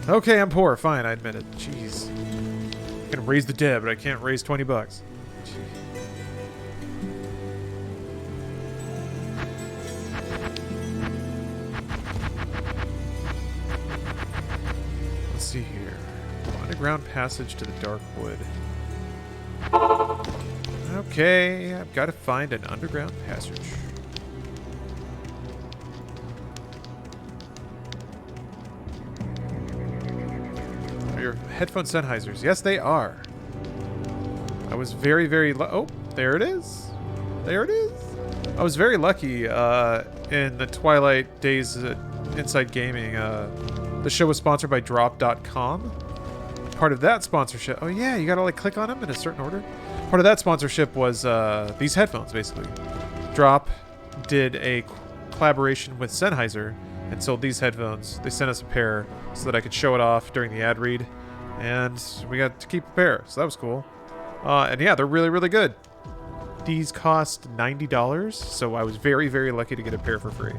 Okay, I'm poor. Fine, I admit it. Jeez. I can raise the debt, but I can't raise 20 bucks. Let's see here. Underground passage to the Dark Wood. Okay, I've got to find an underground passage. Are your headphone Sennheisers? Yes, they are. I was very, very oh, there it is. There it is. I was very lucky in the Twilight Days Inside Gaming The show was sponsored by Drop.com. Part of that sponsorship... Oh, yeah, you gotta, like, click on them in a certain order. Part of that sponsorship was these headphones, basically. Drop did a collaboration with Sennheiser and sold these headphones. They sent us a pair so that I could show it off during the ad read. And we got to keep a pair, so that was cool. And yeah, they're really, really good. These cost $90, so I was very, very lucky to get a pair for free.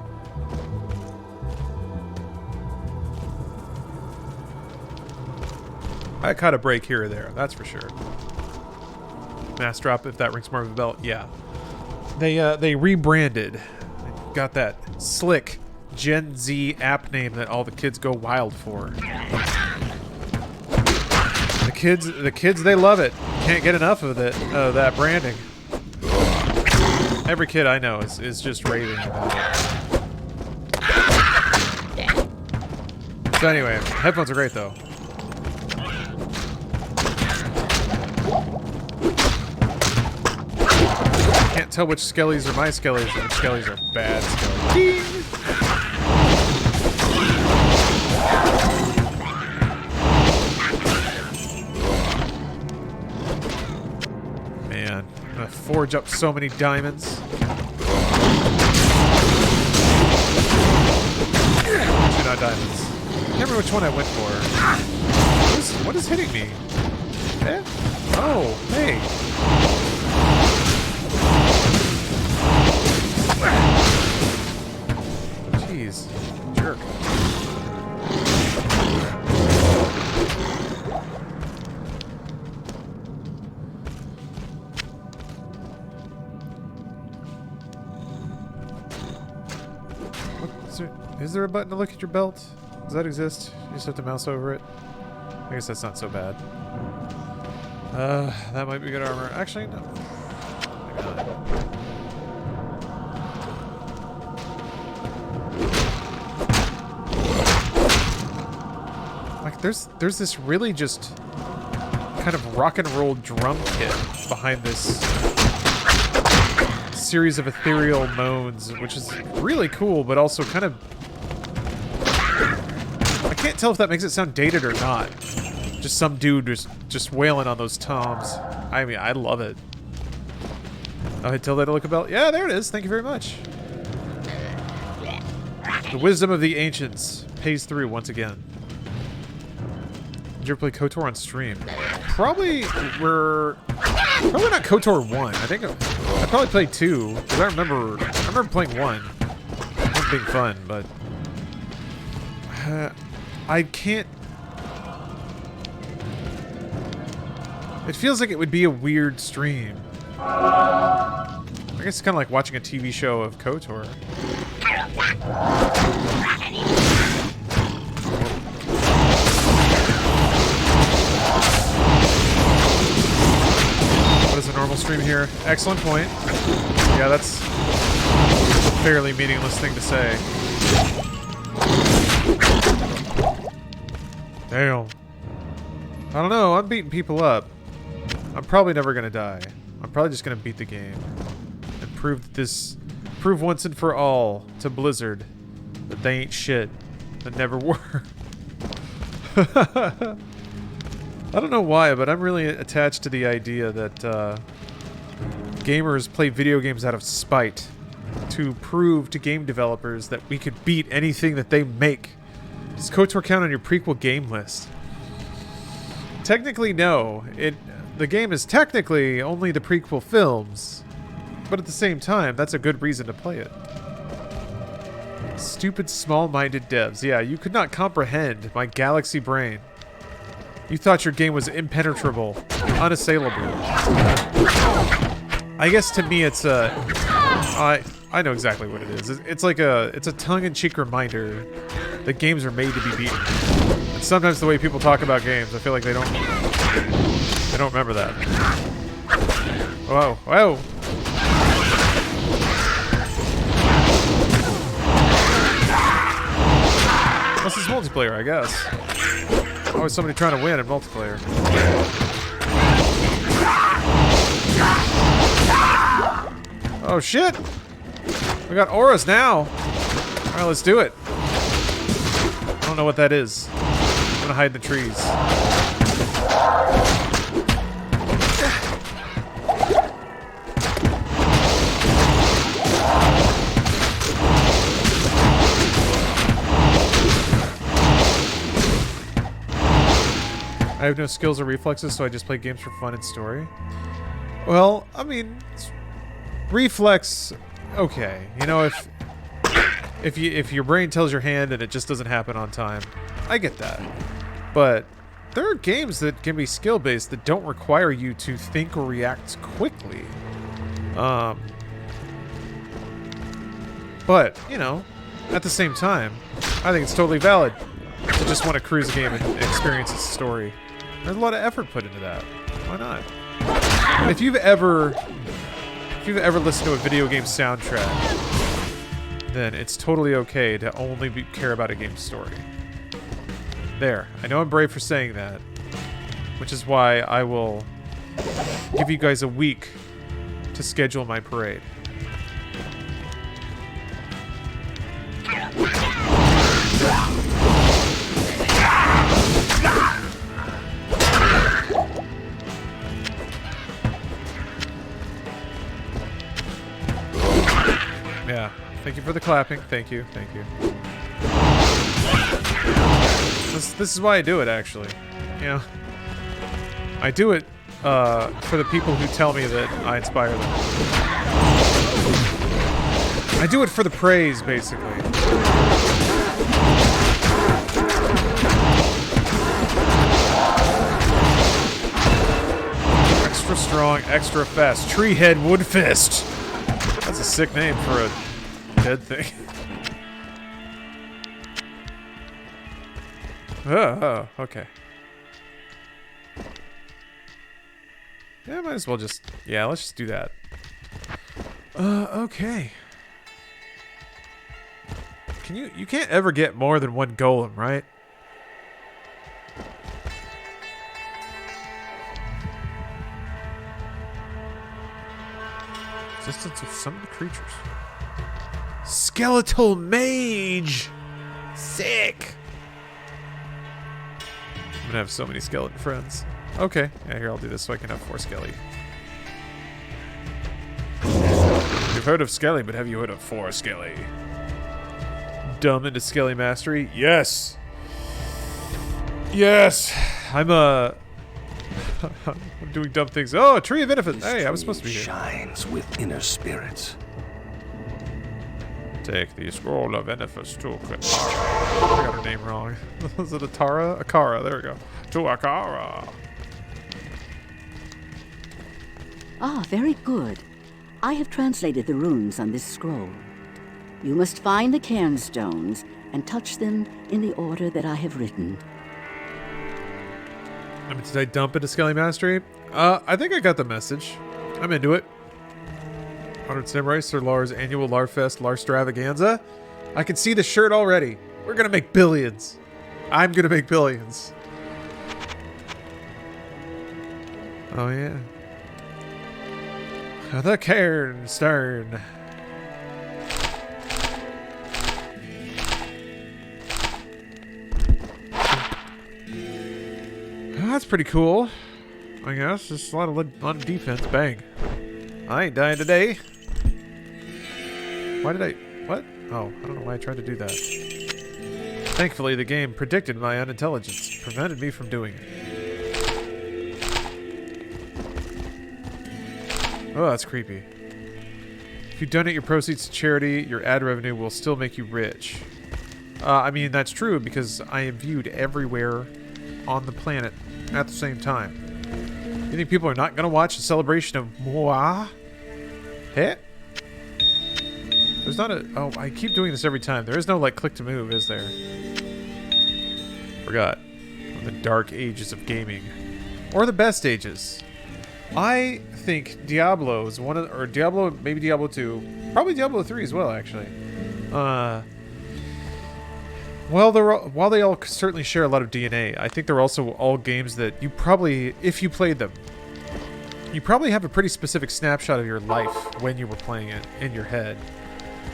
I caught a break here or there, that's for sure. Mass Drop, if that rings more of a bell, yeah. They rebranded. Got that slick Gen Z app name that all the kids go wild for. The kids, they love it. Can't get enough of it, that branding. Every kid I know is just raving about it. So anyway, headphones are great though. Can't tell which skellies are my skellies and which skellies are bad skellies. Man, I'm gonna forge up so many diamonds. Actually, not diamonds. I can't remember which one I went for. What is hitting me? Eh? Oh, hey. Jeez, jerk. Is there a button to look at your belt? Does that exist? You just have to mouse over it? I guess that's not so bad. That might be good armor. Actually, no. I got it. Like, there's this really just kind of rock and roll drum kit behind this series of ethereal moans, which is really cool, but also kind of... I can't tell if that makes it sound dated or not. Just some dude just wailing on those toms. I mean, I love it. Oh, hey, tell that to look a belt. Yeah, there it is. Thank you very much. The wisdom of the ancients pays through once again. Did you ever play KOTOR on stream? Probably not KOTOR 1. I think I probably played 2 because I remember playing 1. It was being fun, but I can't. It feels like it would be a weird stream. I guess it's kind of like watching a TV show of KOTOR. What is a normal stream here? Excellent point. Yeah, that's a fairly meaningless thing to say. Damn. I don't know, I'm beating people up. I'm probably never gonna die. I'm probably just gonna beat the game. And prove once and for all to Blizzard that they ain't shit. That never were. I don't know why, but I'm really attached to the idea that gamers play video games out of spite to prove to game developers that we could beat anything that they make. Does KOTOR count on your prequel game list? Technically, no. The game is technically only the prequel films, but at the same time, that's a good reason to play it. Stupid, small-minded devs. Yeah, you could not comprehend my galaxy brain. You thought your game was impenetrable, unassailable. I guess to me, it's I know exactly what it is. It's like it's a tongue-in-cheek reminder that games are made to be beaten. And sometimes the way people talk about games, I feel like they don't remember that. Whoa, whoa. This is multiplayer, I guess. Always somebody trying to win in multiplayer. Oh shit! We got auras now! Alright, let's do it. I don't don't know what that is. I'm gonna hide in the trees. I have no skills or reflexes, so I just play games for fun and story. Well, I mean, reflex, okay. You know, if your brain tells your hand and it just doesn't happen on time, I get that. But there are games that can be skill-based that don't require you to think or react quickly. But, you know, at the same time, I think it's totally valid to just want to cruise a game and experience its story. There's a lot of effort put into that. Why not? If you've ever listened to a video game soundtrack, then it's totally okay to only care about a game's story. There. I know I'm brave for saying that, which is why I will give you guys a week to schedule my parade. Yeah. Thank you for the clapping. Thank you. Thank you. This is why I do it, actually. You know, I do it for the people who tell me that I inspire them. I do it for the praise, basically. Extra strong, extra fast. Tree head wood fist. That's a sick name for a dead thing. Oh, okay. Yeah, might as well just... Yeah, let's just do that. Okay. You can't ever get more than one golem, right? Existence of some of the creatures. Skeletal mage! Sick! I'm gonna have so many skeleton friends. Okay, yeah, here, I'll do this so I can have 4 skelly. You've heard of skelly, but have you heard of 4 skelly? Dumb into skelly mastery? Yes! Yes! I'm doing dumb things. Oh, a tree of innocence! Hey, I was supposed to be here. Shines with inner spirits. Take the scroll of Enifus to Katara. I got her name wrong. Was it Atara? Akara, there we go. To Akara. Ah, very good. I have translated the runes on this scroll. You must find the cairnstones and touch them in the order that I have written. I mean, did I dump into Skelly Mastery? I think I got the message. I'm into it. 100 Samurai, Sir Lar's annual Larfest Larstravaganza. I can see the shirt already. We're gonna make billions. I'm gonna make billions. Oh yeah. The cairnstone. That's pretty cool. I guess just a lot of defense. Bang. I ain't dying today. Why did I... What? Oh, I don't know why I tried to do that. Thankfully, the game predicted my unintelligence, prevented me from doing it. Oh, that's creepy. If you donate your proceeds to charity, your ad revenue will still make you rich. I mean, that's true because I am viewed everywhere on the planet at the same time. You think people are not going to watch a celebration of moi? Hit? There's not a... Oh, I keep doing this every time. There is no, like, click to move, is there? Forgot. From the dark ages of gaming. Or the best ages. I think Diablo is one of... Or Diablo, maybe Diablo 2. Probably Diablo 3 as well, actually. Well, while they all certainly share a lot of DNA, I think they're also all games that you probably, if you played them, you probably have a pretty specific snapshot of your life when you were playing it in your head.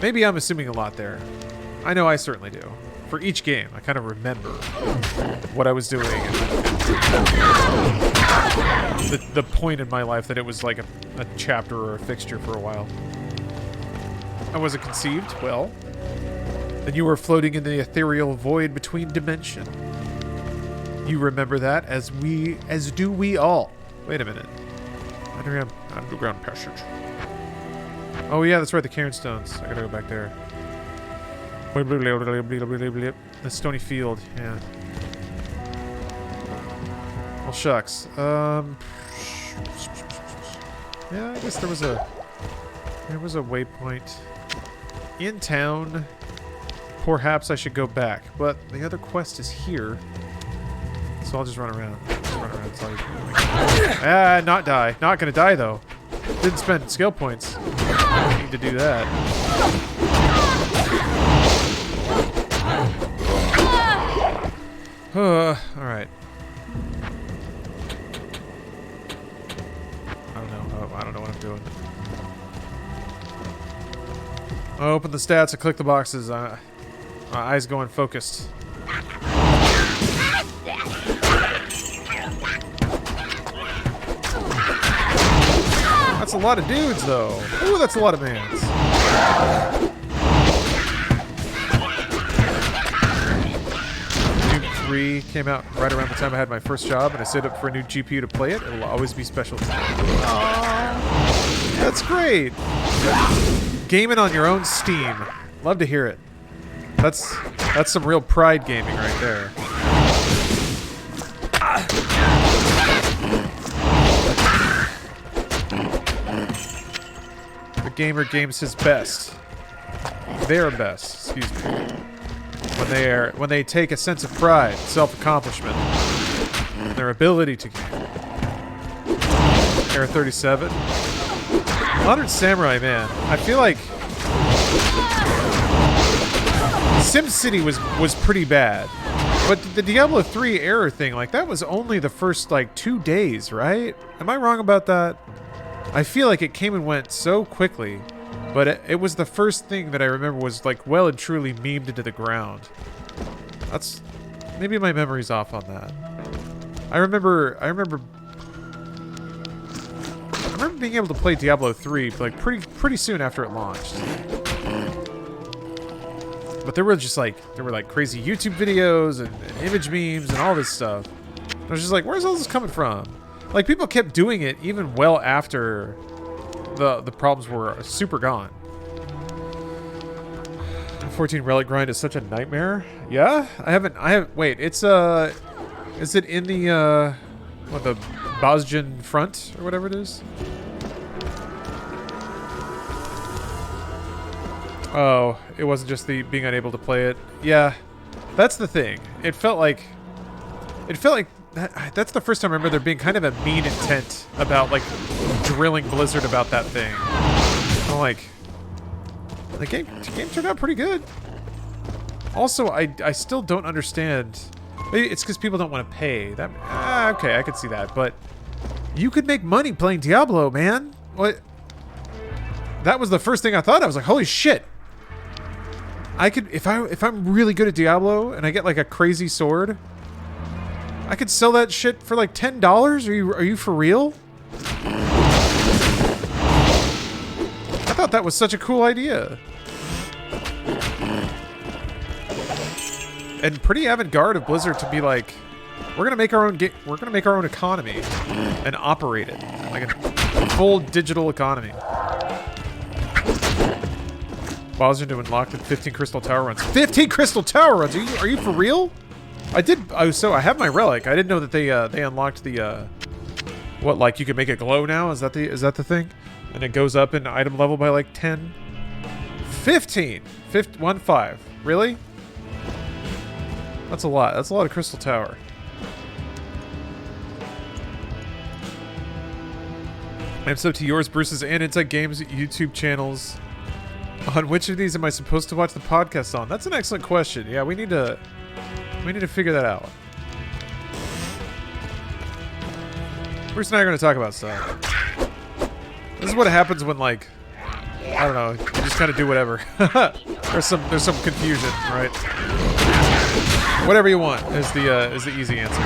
Maybe I'm assuming a lot there. I know I certainly do. for each game. I kind of remember what I was doing. The point in my life that it was like a chapter or a fixture for a while. I wasn't conceived. Well, then you were floating in the ethereal void between dimension. You remember that, as do we all. Wait a minute. Underground passage. Oh yeah, that's right, the Cairn Stones. I gotta go back there. The stony field, yeah. Well, shucks. Yeah, I guess there was a waypoint in town. Perhaps I should go back, but the other quest is here, so I'll just run around. That's all you can do. Not die. Not gonna die though. Didn't spend skill points. Need to do that. Alright. I don't know what I'm doing. I open the stats, I click the boxes. My eyes go unfocused. That's a lot of dudes, though. Ooh, that's a lot of mans. Doom 3 came out right around the time I had my first job, and I saved up for a new GPU to play it. It'll always be special to me. Aww. That's great. Gaming on your own Steam. Love to hear it. That's some real pride gaming right there. The gamer games his best. Their best, excuse me. When they take a sense of pride, self-accomplishment, their ability to game. Era 37. Modern Samurai, man. I feel like SimCity was pretty bad. But the Diablo 3 error thing, like, that was only the first, like, 2 days, right? Am I wrong about that? I feel like it came and went so quickly, but it was the first thing that I remember was, like, well and truly memed into the ground. That's... maybe my memory's off on that. I remember being able to play Diablo 3, like, pretty soon after it launched. But there were crazy YouTube videos and image memes and all this stuff. I was just like, where's all this coming from? Like, people kept doing it even well after the problems were super gone. 14 relic grind is such a nightmare. Yeah? Wait, it's is it in the the Bosjan front or whatever it is? Oh, it wasn't just the being unable to play it. Yeah, that's the thing. It felt like that's the first time I remember there being kind of a mean intent about, like, drilling Blizzard about that thing. I'm like, the game turned out pretty good. Also, I still don't understand. Maybe it's because people don't want to pay. That okay, I could see that, but you could make money playing Diablo, man. What? That was the first thing I thought. I was like, holy shit. I could, if I'm really good at Diablo and I get, like, a crazy sword, I could sell that shit for like $10. Are you for real? I thought that was such a cool idea. And pretty avant-garde of Blizzard to be like, we're gonna make our own we're gonna make our own economy and operate it like a full digital economy. Bosnia to unlock the 15 Crystal Tower runs. 15 Crystal Tower runs? Are you for real? So I have my relic. I didn't know that they unlocked the what, like, you can make it glow now? Is that the thing? And it goes up in item level by like 10. 15. 1-5. Really? That's a lot. That's a lot of Crystal Tower. I'm sub to yours, Bruce's, and Inside Games YouTube channels. On which of these am I supposed to watch the podcast on? That's an excellent question. Yeah, we need to figure that out. Bruce and I are going to talk about stuff. This is what happens when, like, I don't know, you just kind of do whatever. there's some confusion, right? Whatever you want is the easy answer.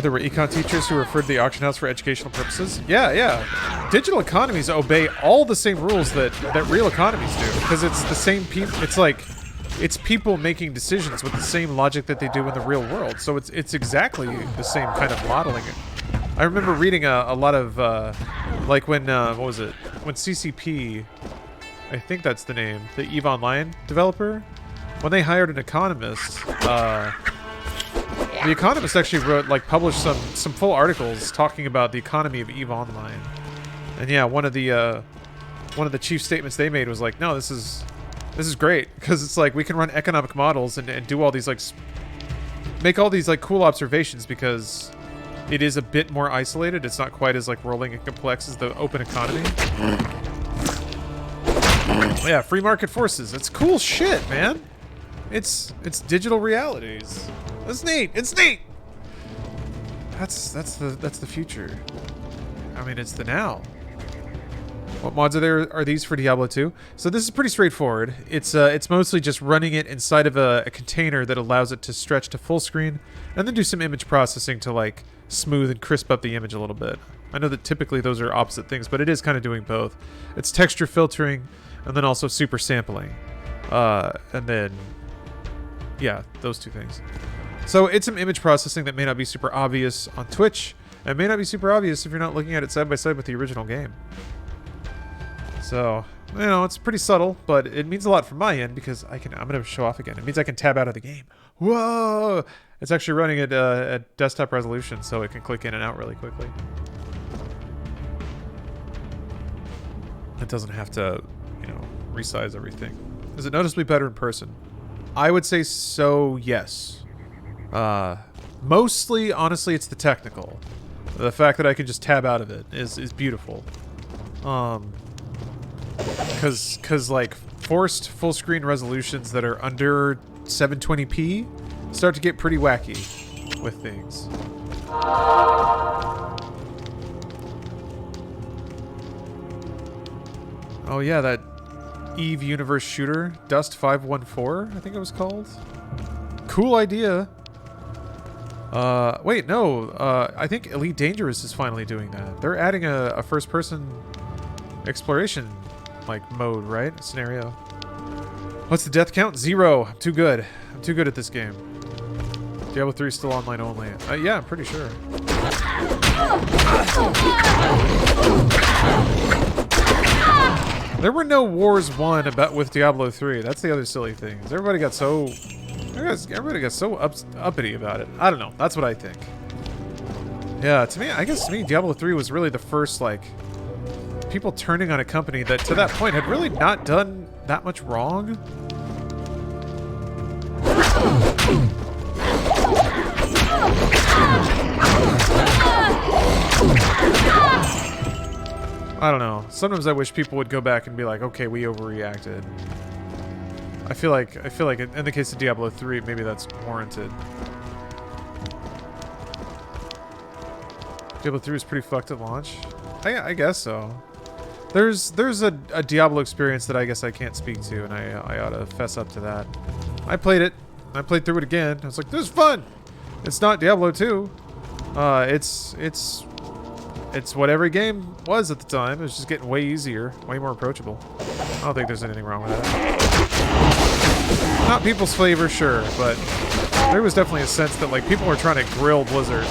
There were econ teachers who referred to the auction house for educational purposes. Yeah. Digital economies obey all the same rules that real economies do, because it's the same people. It's like it's people making decisions with the same logic that they do in the real world. So it's exactly the same kind of modeling. I remember reading a lot of like when what was it? When CCP, I think that's the name, the EVE Online developer, when they hired an economist. The Economist actually published some full articles talking about the economy of EVE Online, and yeah, one of the chief statements they made was like, no, this is great, because it's like we can run economic models and do all these make all these cool observations, because it is a bit more isolated. It's not quite as rolling and complex as the open economy. Yeah, free market forces. It's cool shit, man. It's digital realities. It's neat. It's neat. That's the future. I mean, it's the now. What mods are these for Diablo 2? So this is pretty straightforward. It's mostly just running it inside of a container that allows it to stretch to full screen, and then do some image processing to smooth and crisp up the image a little bit. I know that typically those are opposite things, but it is kind of doing both. It's texture filtering, and then also super sampling, and then yeah, those two things. So it's some image processing that may not be super obvious on Twitch, and may not be super obvious if you're not looking at it side by side with the original game. So, it's pretty subtle, but it means a lot from my end, because I'm going to show off again. It means I can tab out of the game. Whoa! It's actually running at desktop resolution, so it can click in and out really quickly. It doesn't have to, resize everything. Is it noticeably better in person? I would say so, yes. Mostly, honestly, it's the technical. The fact that I can just tab out of it is beautiful. Cause forced full screen resolutions that are under 720p start to get pretty wacky with things. Oh yeah, that EVE Universe shooter, Dust 514, I think it was called. Cool idea. Wait, no. I think Elite Dangerous is finally doing that. They're adding a first-person exploration, mode, right? Scenario. What's the death count? 0. I'm too good. I'm too good at this game. Diablo 3 is still online only. Yeah, I'm pretty sure. There were no wars won with Diablo 3. That's the other silly thing. Everybody got so uppity about it. I don't know. That's what I think. Yeah, I guess to me, Diablo 3 was really the first, people turning on a company that, to that point, had really not done that much wrong. I don't know. Sometimes I wish people would go back and be like, okay, we overreacted. I feel like in the case of Diablo 3, maybe that's warranted. Diablo 3 was pretty fucked at launch. I guess so. There's a Diablo experience that I guess I can't speak to, and I ought to fess up to that. I played it. I played through it again. I was like, this is fun. It's not Diablo 2. It's what every game was at the time. It was just getting way easier, way more approachable. I don't think there's anything wrong with that. Not people's flavor, sure, but there was definitely a sense that people were trying to grill Blizzard.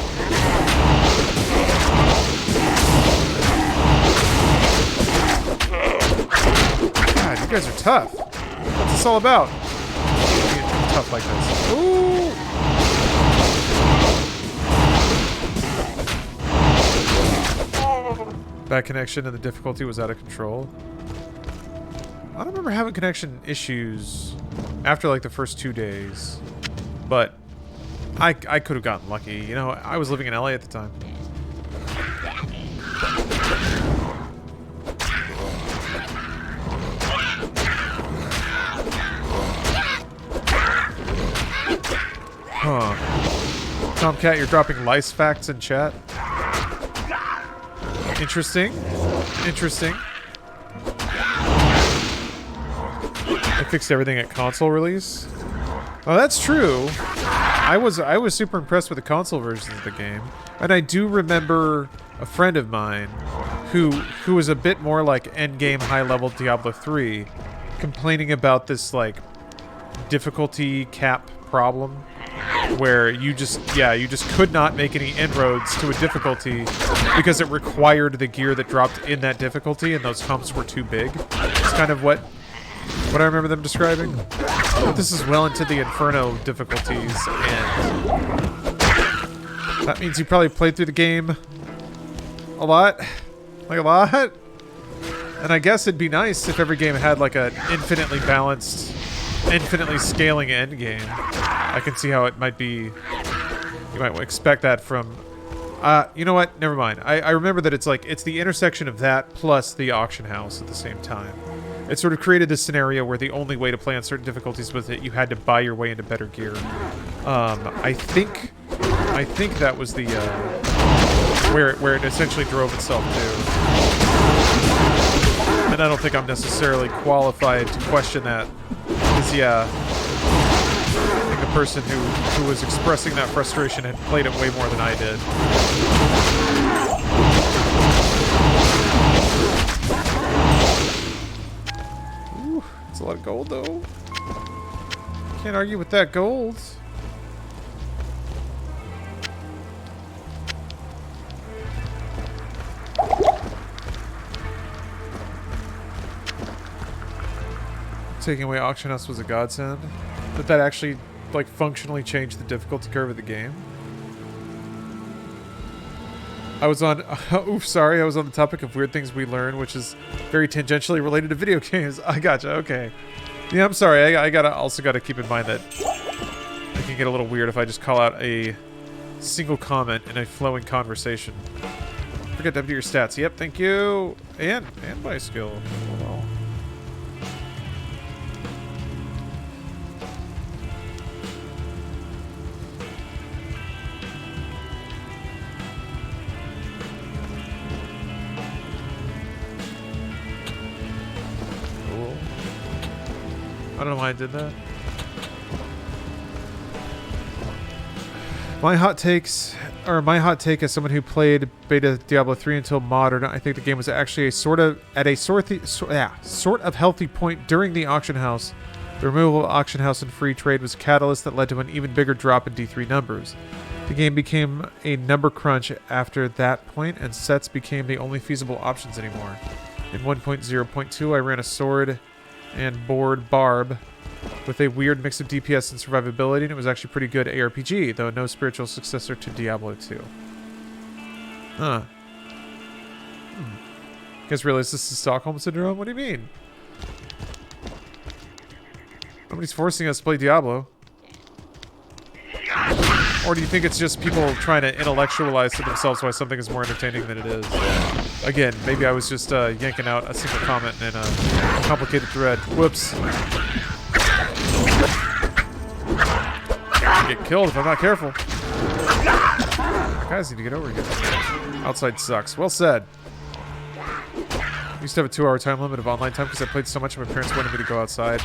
God, you guys are tough. What's this all about? Being tough like this. Ooh! Bad connection and the difficulty was out of control. I don't remember having connection issues after the first 2 days, but I could have gotten lucky. I was living in LA at the time. Huh. Tomcat, you're dropping lice facts in chat. Interesting. Interesting. fixed everything at console release. Oh, that's true. I was super impressed with the console versions of the game, and I do remember a friend of mine who was a bit more like endgame high-level Diablo 3, complaining about this like difficulty cap problem, where you just could not make any inroads to a difficulty because it required the gear that dropped in that difficulty, and those humps were too big. It's kind of what I remember them describing. But this is well into the Inferno difficulties, and that means you probably played through the game a lot. Like a lot. And I guess it'd be nice if every game had like an infinitely balanced, infinitely scaling end game. I can see how it might be. You might expect that from. You know what? Never mind. I remember that it's the intersection of that plus the auction house at the same time. It sort of created this scenario where the only way to play on certain difficulties was that you had to buy your way into better gear. I think that was the where it essentially drove itself to. And I don't think I'm necessarily qualified to question that, because yeah, I think the person who was expressing that frustration had played it way more than I did. Ooh, it's a lot of gold though. Can't argue with that gold. Taking away auction house was a godsend. That actually like functionally changed the difficulty curve of the game. I was on oof, sorry, I was on the topic of weird things we learn, which is very tangentially related to video games. I gotcha, okay. Yeah, I'm sorry, I also gotta keep in mind that it can get a little weird if I just call out a single comment in a flowing conversation. Forget to empty your stats. Yep, thank you. And my skill. Well. I don't know why I did that. My hot take as someone who played beta Diablo 3 until modern, I think the game was actually sort of healthy point during the auction house. The removal of auction house and free trade was a catalyst that led to an even bigger drop in D3 numbers. The game became a number crunch after that point, and sets became the only feasible options anymore. In 1.0.2, I ran a sword and board barb with a weird mix of DPS and survivability, and it was actually pretty good ARPG, though no spiritual successor to Diablo 2. Huh. You guys realize this is Stockholm Syndrome? What do you mean? Nobody's forcing us to play Diablo. Or do you think it's just people trying to intellectualize to themselves why something is more entertaining than it is? Again, maybe I was just yanking out a single comment in a complicated thread. Whoops. I get killed if I'm not careful. Guys need to get over here. Outside sucks. Well said. I used to have a 2-hour time limit of online time because I played so much and my parents wanted me to go outside.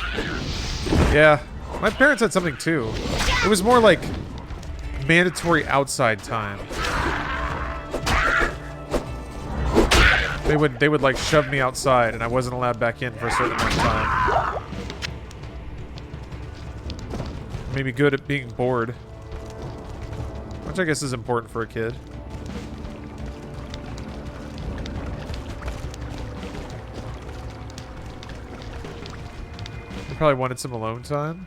Yeah, my parents had something too. It was more like mandatory outside time. They would like shove me outside and I wasn't allowed back in for a certain amount of time. Maybe good at being bored, which I guess is important for a kid. I probably wanted some alone time.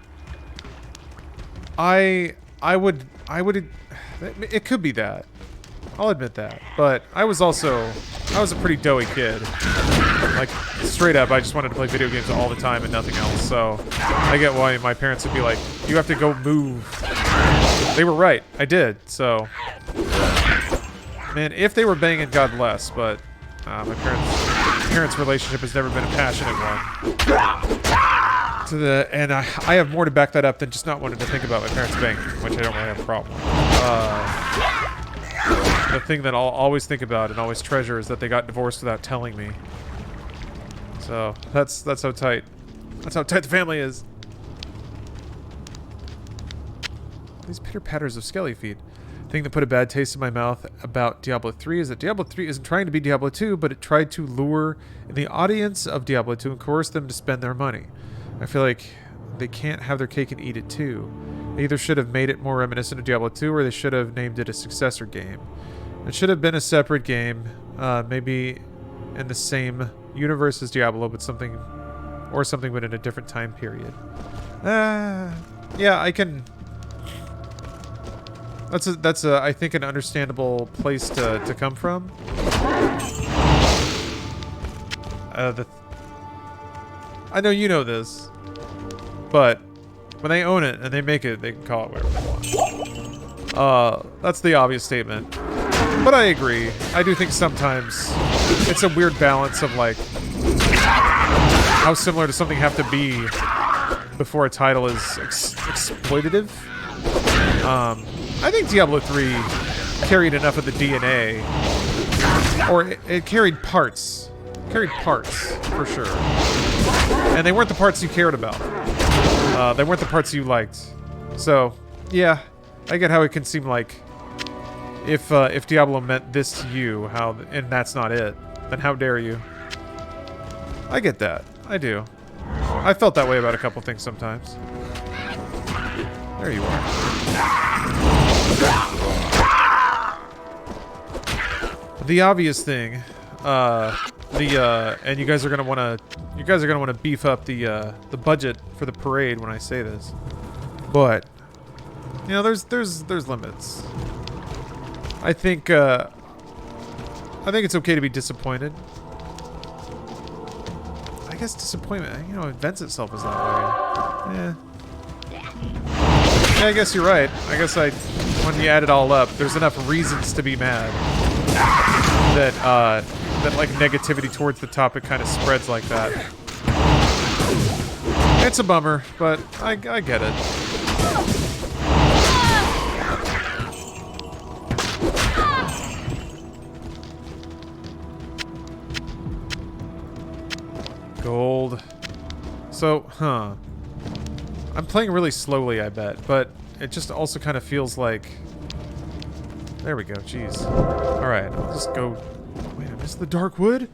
I would, it could be that. I'll admit that. But I was a pretty doughy kid. Like, straight up, I just wanted to play video games all the time and nothing else. So, I get why my parents would be like, you have to go move. They were right. I did. So, man, if they were banging, God bless. But my parents' relationship has never been a passionate one. And I have more to back that up than just not wanting to think about my parents banging, which I don't really have a problem with. The thing that I'll always think about and always treasure is that they got divorced without telling me. So that's how tight That's how tight the family is. These pitter-patters of skelly feet. The thing that put a bad taste in my mouth about Diablo 3 is that Diablo 3 isn't trying to be Diablo 2, but it tried to lure in the audience of Diablo 2 and coerce them to spend their money. I feel like they can't have their cake and eat it too. They either should have made it more reminiscent of Diablo 2, or they should have named it a successor game. It should have been a separate game, maybe in the same universe as Diablo, but something but in a different time period. Yeah, I can... That's I think an understandable place to come from. I know you know this, but when they own it and they make it, they can call it whatever they want. That's the obvious statement. But I agree. I do think sometimes it's a weird balance of like how similar does something have to be before a title is exploitative. I think Diablo 3 carried enough of the DNA, or it carried parts. Carried parts, for sure. And they weren't the parts you cared about. They weren't the parts you liked. So, yeah, I get how it can seem like if Diablo meant this to you, and that's not it, then how dare you? I get that. I do. I felt that way about a couple things sometimes. There you are. The obvious thing, and you guys are gonna wanna beef up the budget for the parade when I say this, but you know, there's limits. I think it's okay to be disappointed. I guess disappointment, you know, invents itself as that way. Yeah. Yeah, I guess you're right. I guess when you add it all up, there's enough reasons to be mad that like negativity towards the topic kind of spreads like that. It's a bummer, but I get it. Gold. So, I'm playing really slowly, I bet, but it just also kind of feels like... There we go, jeez. Alright, I'll just go... Wait, I missed the dark wood?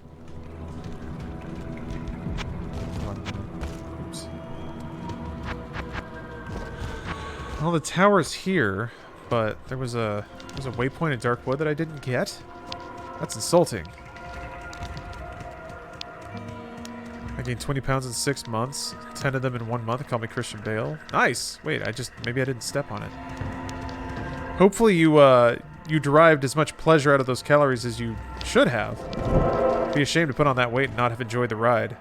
Oops. Well, the tower's here, but there was a waypoint in dark wood that I didn't get? That's insulting. I gained 20 pounds in 6 months. 10 of them in 1 month. Call me Christian Bale. Nice! Wait, maybe I didn't step on it. Hopefully you derived as much pleasure out of those calories as you should have. Be ashamed to put on that weight and not have enjoyed the ride.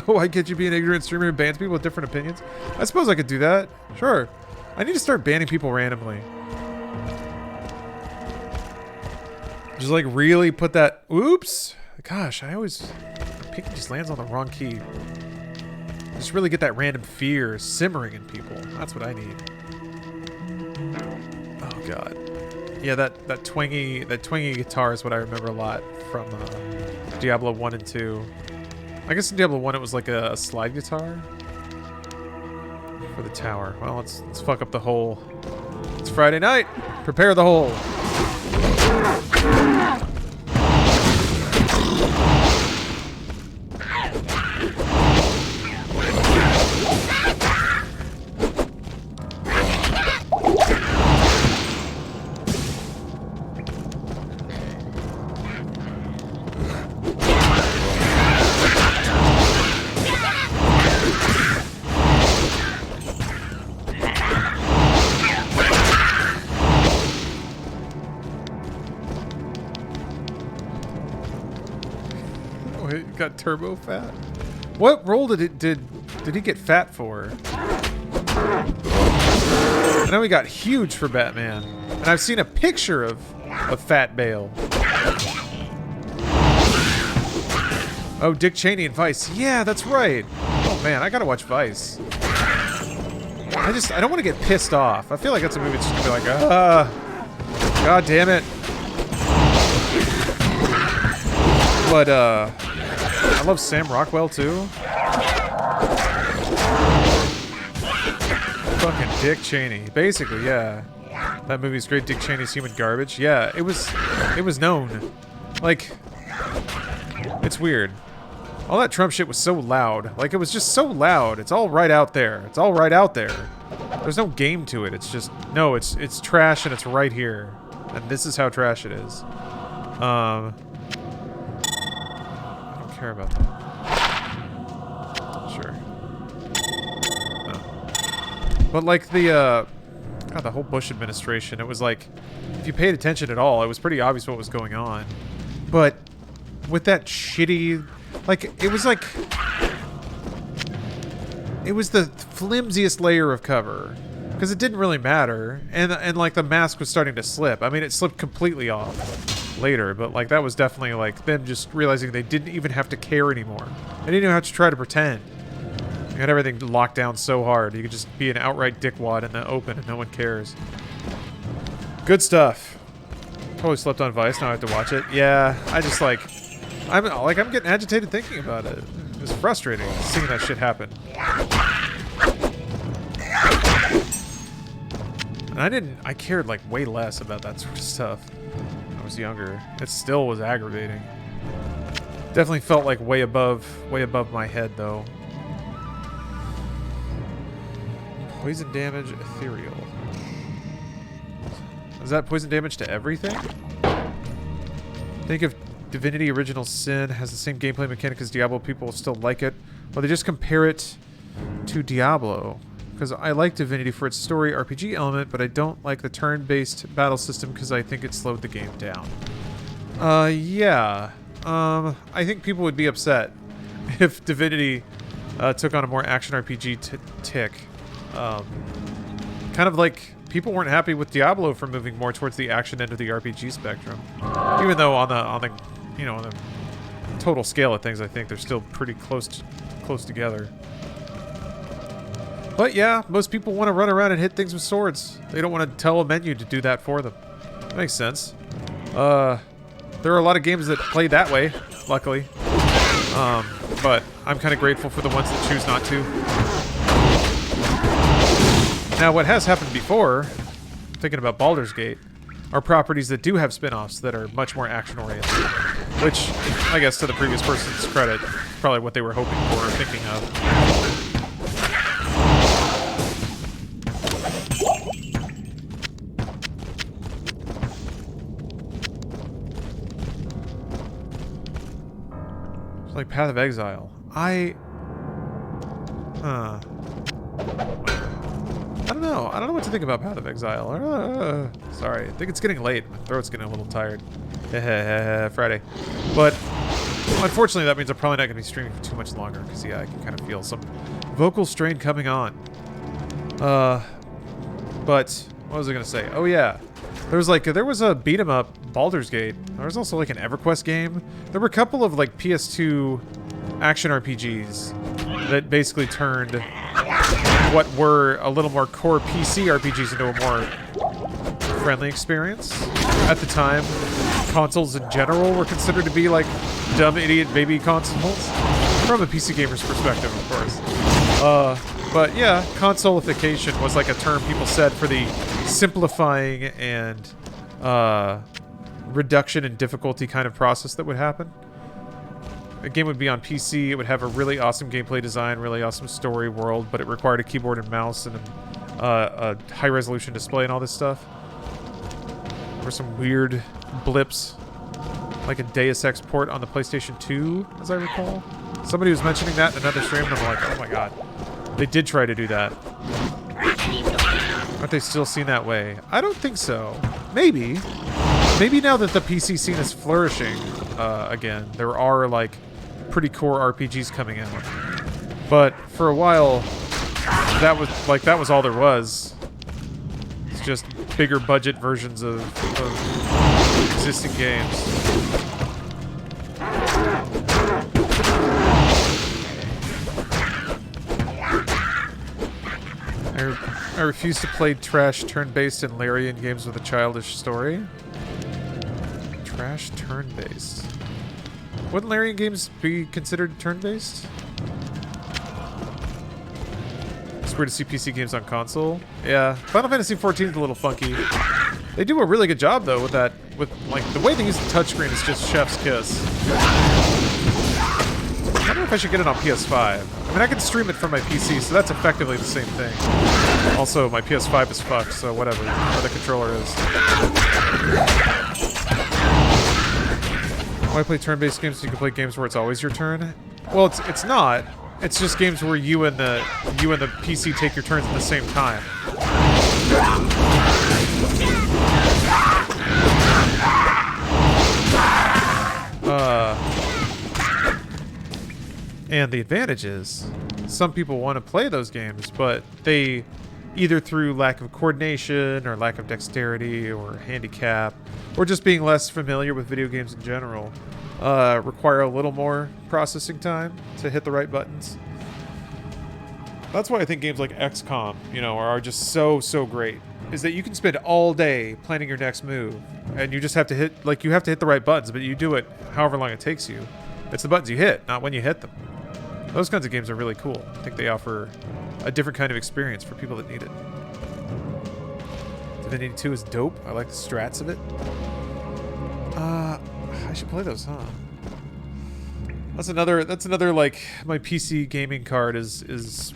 Why can't you be an ignorant streamer who bans people with different opinions? I suppose I could do that. Sure. I need to start banning people randomly. Just like really put that... Oops! Gosh, Pinky just lands on the wrong key. Just really get that random fear simmering in people. That's what I need. Oh god. Yeah, that twangy guitar is what I remember a lot from Diablo 1 and 2. I guess in Diablo 1 it was like a slide guitar for the tower. Well, let's fuck up the hole. It's Friday night. Prepare the hole. Got turbo fat. What role did he get fat for? I know he got huge for Batman, and I've seen a picture of Fat Bale. Oh, Dick Cheney and Vice. Yeah, that's right. Oh man, I gotta watch Vice. I don't want to get pissed off. I feel like that's a movie that's just gonna be like, god damn it. But, I love Sam Rockwell, too. Fucking Dick Cheney. Basically, yeah. That movie's great. Dick Cheney's human garbage. Yeah, it was known. Like, it's weird. All that Trump shit was so loud. Like, it was just so loud. It's all right out there. It's all right out there. There's no game to it. It's just, no, it's trash and it's right here. And this is how trash it is. I don't care about that. Sure. No. But like the, God, the whole Bush administration, it was like, if you paid attention at all, it was pretty obvious what was going on. But with that shitty, like, it was like, it was the flimsiest layer of cover. Because it didn't really matter. And like, the mask was starting to slip. I mean, it slipped completely off later, but like, that was definitely like them just realizing they didn't even have to care anymore. They didn't even have to try to pretend. You had everything locked down so hard. You could just be an outright dickwad in the open and no one cares. Good stuff. Totally slept on Vice. Now I have to watch it. Yeah, I just like... I'm getting agitated thinking about it. It's frustrating seeing that shit happen. And I cared like way less about that sort of stuff when I was younger. It still was aggravating. Definitely felt like way above my head though. Poison damage, ethereal. Is that poison damage to everything? Think if Divinity Original Sin has the same gameplay mechanic as Diablo, people will still like it. Or they just compare it to Diablo. Because I like Divinity for its story RPG element, but I don't like the turn-based battle system because I think it slowed the game down. Yeah. I think people would be upset if Divinity took on a more action RPG tick. Kind of like people weren't happy with Diablo for moving more towards the action end of the RPG spectrum. Even though on the you know, on the total scale of things, I think they're still pretty close together. But yeah, most people want to run around and hit things with swords. They don't want to tell a menu to do that for them. That makes sense. There are a lot of games that play that way, luckily. But I'm kind of grateful for the ones that choose not to. Now, what has happened before, thinking about Baldur's Gate, are properties that do have spin-offs that are much more action-oriented. Which, I guess to the previous person's credit, is probably what they were hoping for or thinking of. Like Path of Exile. I don't know. I don't know what to think about Path of Exile. Sorry. I think it's getting late. My throat's getting a little tired. Friday. But unfortunately, that means I'm probably not going to be streaming for too much longer. Because, yeah, I can kind of feel some vocal strain coming on. But what was I going to say? Oh, yeah. There was a beat-em-up, Baldur's Gate. There was also like an EverQuest game. There were a couple of like PS2 action RPGs that basically turned what were a little more core PC RPGs into a more friendly experience. At the time, consoles in general were considered to be like dumb idiot baby consoles. From a PC gamer's perspective, of course. But yeah, consolification was like a term people said for the simplifying and reduction in difficulty kind of process that would happen. A game would be on PC, it would have a really awesome gameplay design, really awesome story world, but it required a keyboard and mouse and a high-resolution display and all this stuff. There were some weird blips, like a Deus Ex port on the PlayStation 2, as I recall. Somebody was mentioning that in another stream, and I'm like, oh my god. They did try to do that. Aren't they still seen that way? I don't think so. Maybe. Maybe now that the PC scene is flourishing again, there are like pretty core RPGs coming out. But for a while, that was all there was. It's just bigger budget versions of existing games. I refuse to play trash turn-based and Larian games with a childish story. Trash turn-based. Wouldn't Larian games be considered turn-based? It's weird to see PC games on console. Yeah, Final Fantasy XIV is a little funky. They do a really good job though with that. With like the way they use the touchscreen is just chef's kiss. I don't know if I should get it on PS5. I mean, I can stream it from my PC, so that's effectively the same thing. Also, my PS5 is fucked, so whatever. Where the controller is. Why play turn-based games so you can play games where it's always your turn? Well, it's not. It's just games where you and the PC take your turns at the same time. And the advantage is, some people want to play those games, but they, either through lack of coordination or lack of dexterity or handicap, or just being less familiar with video games in general, require a little more processing time to hit the right buttons. That's why I think games like XCOM, you know, are just so great. Is that you can spend all day planning your next move, and you just have to hit, like, you have to hit the right buttons, but you do it however long it takes you. It's the buttons you hit, not when you hit them. Those kinds of games are really cool. I think they offer a different kind of experience for people that need it. Divinity 2 is dope. I like the strats of it. I should play those, huh? That's another like, my PC gaming card is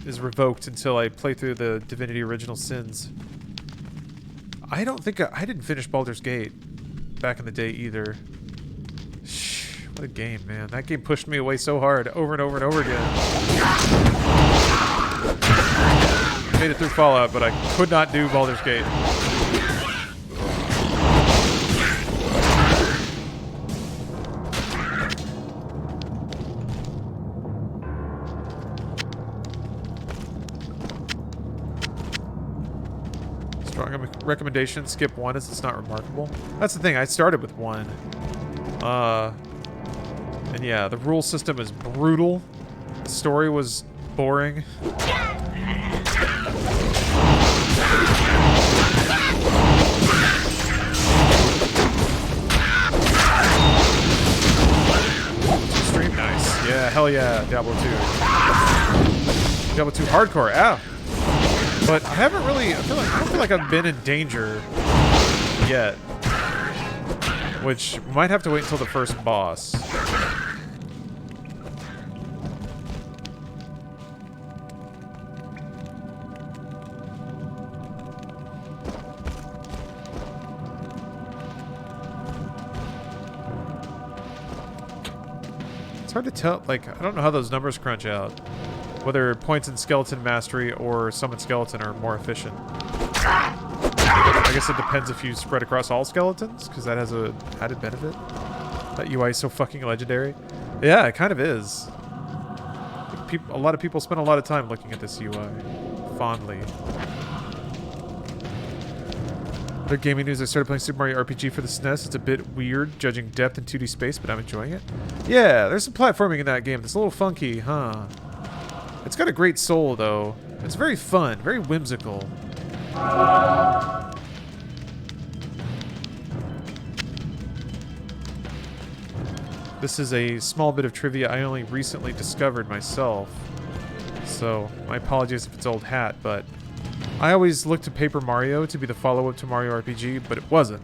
revoked until I play through the Divinity Original Sins. I don't think I didn't finish Baldur's Gate back in the day either. What a game, man. That game pushed me away so hard over and over and over again. I made it through Fallout, but I could not do Baldur's Gate. Strong recommendation, skip 1 as it's not remarkable. That's the thing, I started with 1. And yeah, the rule system is brutal. The story was boring. Stream nice. Yeah, hell yeah, Diablo 2. Diablo 2 hardcore, yeah. But I haven't really, I don't feel like I've been in danger yet. Which might have to wait until the first boss. It's hard to tell, like, I don't know how those numbers crunch out. Whether points in skeleton mastery or summon skeleton are more efficient. I guess it depends if you spread across all skeletons, because that has a added benefit. That UI is so fucking legendary. Yeah, it kind of is. A lot of people spend a lot of time looking at this UI. Fondly. Other gaming news, I started playing Super Mario RPG for the SNES. It's a bit weird, judging depth in 2D space, but I'm enjoying it. Yeah, there's some platforming in that game that's a little funky, huh? It's got a great soul, though. It's very fun, very whimsical. This is a small bit of trivia I only recently discovered myself. So, my apologies if it's old hat, but I always looked to Paper Mario to be the follow-up to Mario RPG, but it wasn't.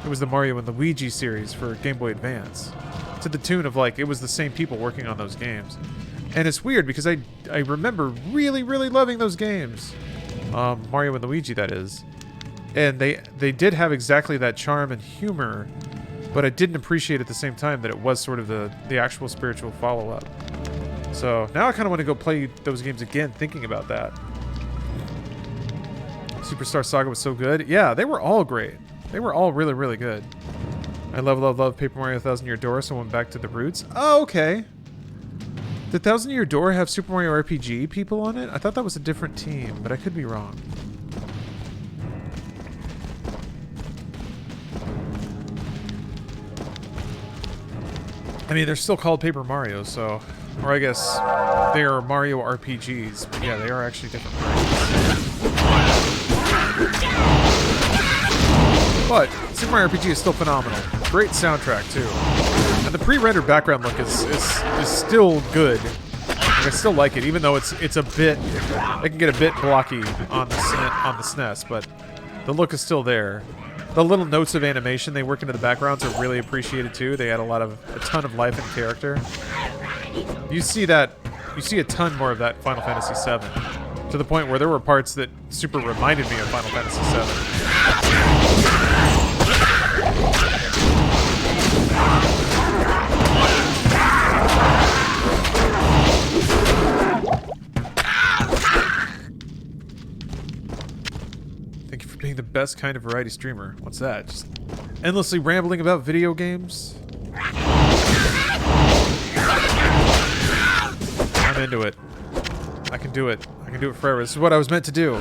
It was the Mario and Luigi series for Game Boy Advance. To the tune of, like, it was the same people working on those games. And it's weird because I remember really loving those games. Mario and Luigi, that is. And they did have exactly that charm and humor, but I didn't appreciate at the same time that it was sort of the actual spiritual follow-up. So now I kind of want to go play those games again, thinking about that. Superstar Saga was so good. Yeah, they were all great. They were all really good. I love Paper Mario 1000 Year Door, so I went back to the roots. Oh, okay. Did 1000 Year Door have Super Mario RPG people on it? I thought that was a different team, but I could be wrong. I mean, they're still called Paper Mario, so... Or I guess they are Mario RPGs, but yeah, they are actually different brands. But Super Mario RPG is still phenomenal. Great soundtrack too, and the pre-rendered background look is still good. Like, I still like it, even though it's a bit, it can get a bit blocky on the SNES, but the look is still there. The little notes of animation they work into the backgrounds are really appreciated too. They add a ton of life and character. You see a ton more of that Final Fantasy VII, to the point where there were parts that super reminded me of Final Fantasy VII. Thank you for being the best kind of variety streamer. What's that? Just endlessly rambling about video games? I'm into it. I can do it. I can do it forever. This is what I was meant to do.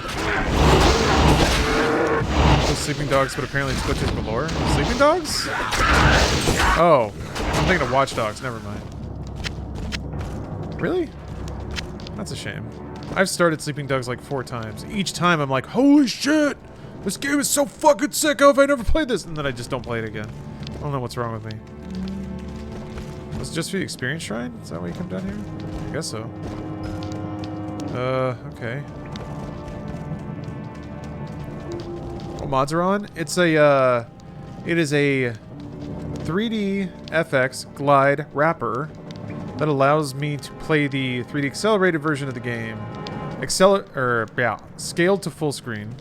Those sleeping dogs, but apparently it's glitches galore. Sleeping dogs? Oh. I'm thinking of Watch Dogs. Never mind. Really? That's a shame. I've started Sleeping Dogs like 4 times. Each time I'm like, holy shit! This game is so fucking sick! How have I never played this? And then I just don't play it again. I don't know what's wrong with me. Was it just for the experience shrine? Is that why you come down here? I guess so. Okay. What mods are on? It is a 3D FX glide wrapper that allows me to play the 3D accelerated version of the game. Scaled to full screen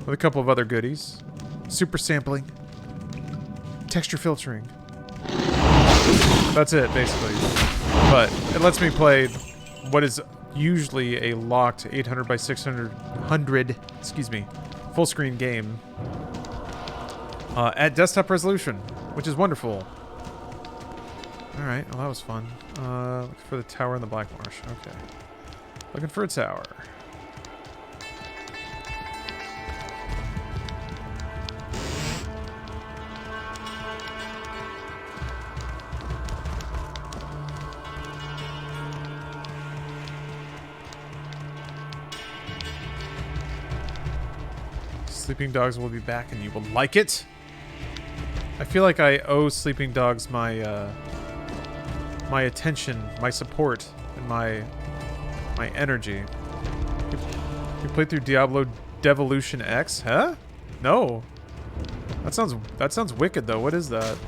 with a couple of other goodies. Super sampling. Texture filtering. That's it, basically. But it lets me play what is usually a locked 800 by 600, excuse me, full screen game at desktop resolution, which is wonderful. Alright, well that was fun. Looking for the tower in the Black Marsh. Okay. Looking for a tower. Sleeping Dogs will be back and you will like it. I feel like I owe Sleeping Dogs my my attention, my support, and my energy. You played through Diablo Devolution X? Huh? No. That sounds wicked though. What is that?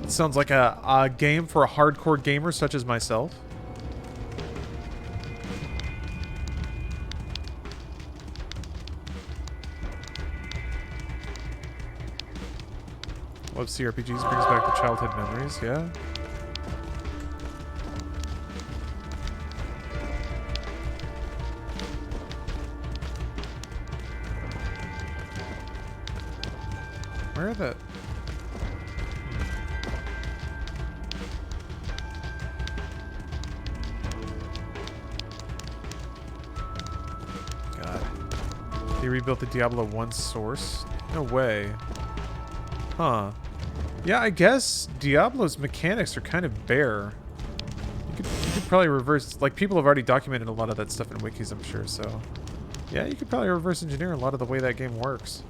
It sounds like a game for a hardcore gamer such as myself. Love CRPGs, brings back the childhood memories, yeah. Where are the... God. They rebuilt the Diablo 1 source? No way. Huh. Yeah, I guess Diablo's mechanics are kind of bare. You could probably reverse... Like, people have already documented a lot of that stuff in wikis, I'm sure, so... Yeah, you could probably reverse engineer a lot of the way that game works.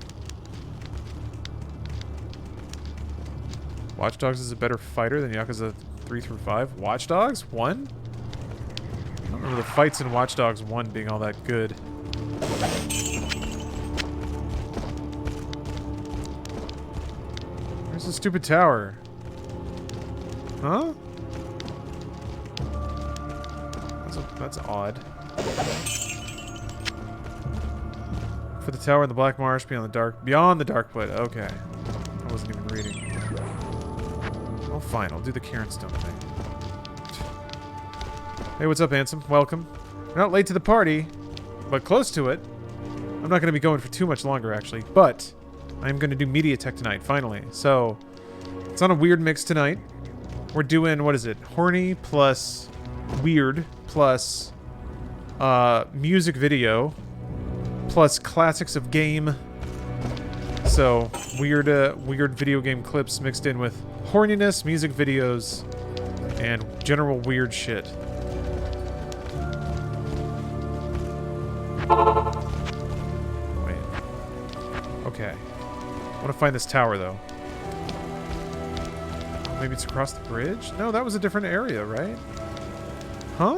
Watch Dogs is a better fighter than Yakuza 3 through 5. Watch Dogs? 1? I don't remember the fights in Watch Dogs 1 being all that good. Where's the stupid tower? Huh? That's odd. For the tower in the Black Marsh, beyond the dark pit. Okay. I wasn't even reading. Oh, fine. I'll do the Karen Stone thing. Hey, what's up, handsome? Welcome. You're not late to the party, but close to it. I'm not going to be going for too much longer, actually, but I'm going to do MediaTek tonight, finally. So, it's on a weird mix tonight. We're doing, what is it? Horny plus weird plus music video plus classics of game. So, weird video game clips mixed in with horniness, music videos, and general weird shit. Okay. I want to find this tower, though. Maybe it's across the bridge? No, that was a different area, right? Huh?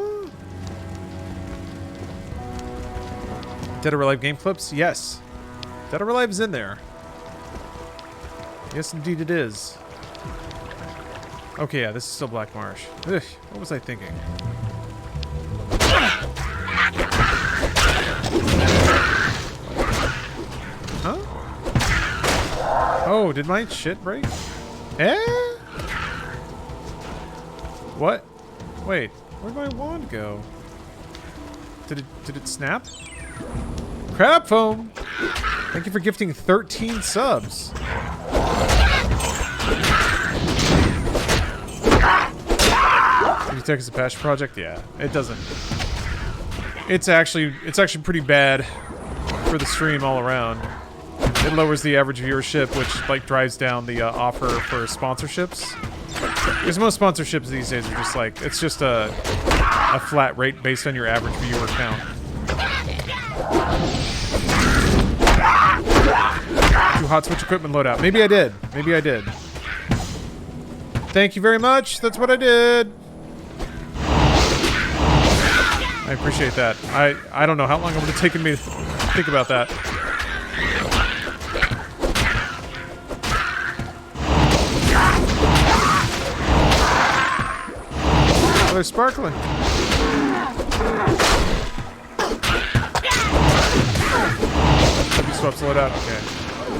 Dead or Alive game clips? Yes. Dead or Alive is in there. Yes, indeed it is. Okay, yeah, this is still Black Marsh. Ugh, what was I thinking? Huh? Oh, did my shit break? Eh? What? Wait, where'd my wand go? Did it snap? Crab foam! Thank you for gifting 13 subs. You take as a passion project? Yeah, it doesn't. It's actually pretty bad for the stream all around. It lowers the average viewership, which like drives down the offer for sponsorships. Because most sponsorships these days are just like, it's just a flat rate based on your average viewer count. Do hot switch equipment loadout. Maybe I did. Maybe I did. Thank you very much. That's what I did. I appreciate that. I don't know how long it would have taken me to think about that. Oh, they're sparkling. Swaps load out. Okay.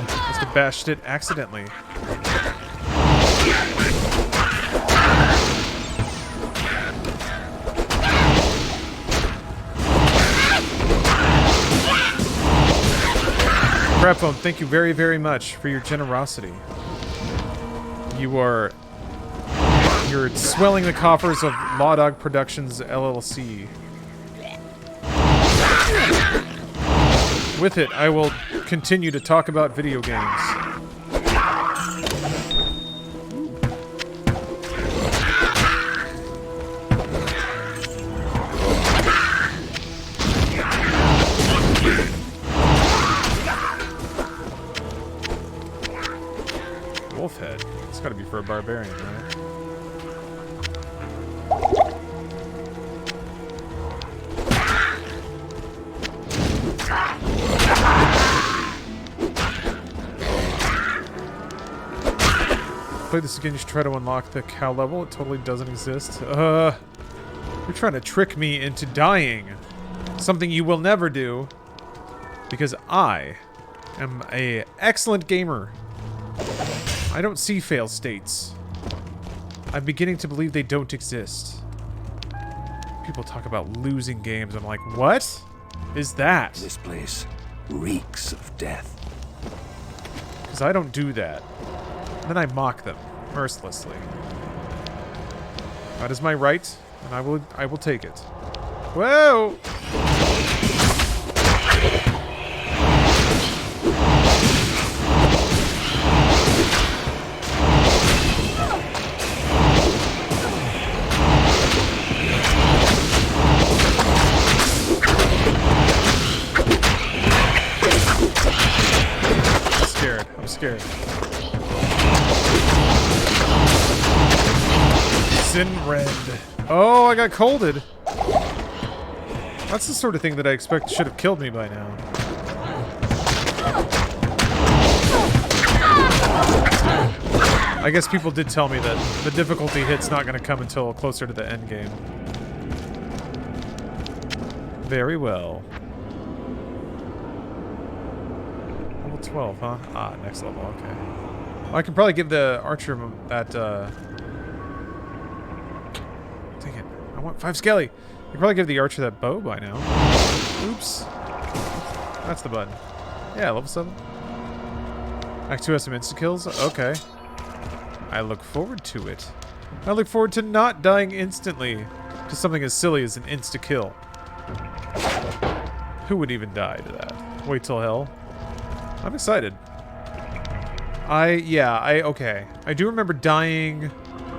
Must have bashed it accidentally. Crab Phone, thank you very, very much for your generosity. You're swelling the coffers of Law Dog Productions LLC. With it, I will continue to talk about video games. Wolf head. It's gotta be for a barbarian, right? Play this again, you should try to unlock the cow level. It totally doesn't exist. You're trying to trick me into dying. Something you will never do. Because I am an excellent gamer. I don't see fail states. I'm beginning to believe they don't exist. People talk about losing games. I'm like, what is that? This place reeks of death. Because I don't do that. Then I mock them mercilessly. That is my right, and I will take it. Whoa! I'm scared. Sinrend. Oh, I got colded. That's the sort of thing that I expect should have killed me by now. I guess people did tell me that the difficulty hit's not going to come until closer to the end game. Very well. Level 12, huh? Ah, next level, okay. Well, I can probably give the archer that, Take it. I want 5 skelly. I can probably give the archer that bow by now. Oops. That's the button. Yeah, level 7. Act 2 has some insta-kills? Okay. I look forward to it. I look forward to not dying instantly to something as silly as an insta-kill. Who would even die to that? Wait till hell. I'm excited. Okay. I do remember dying.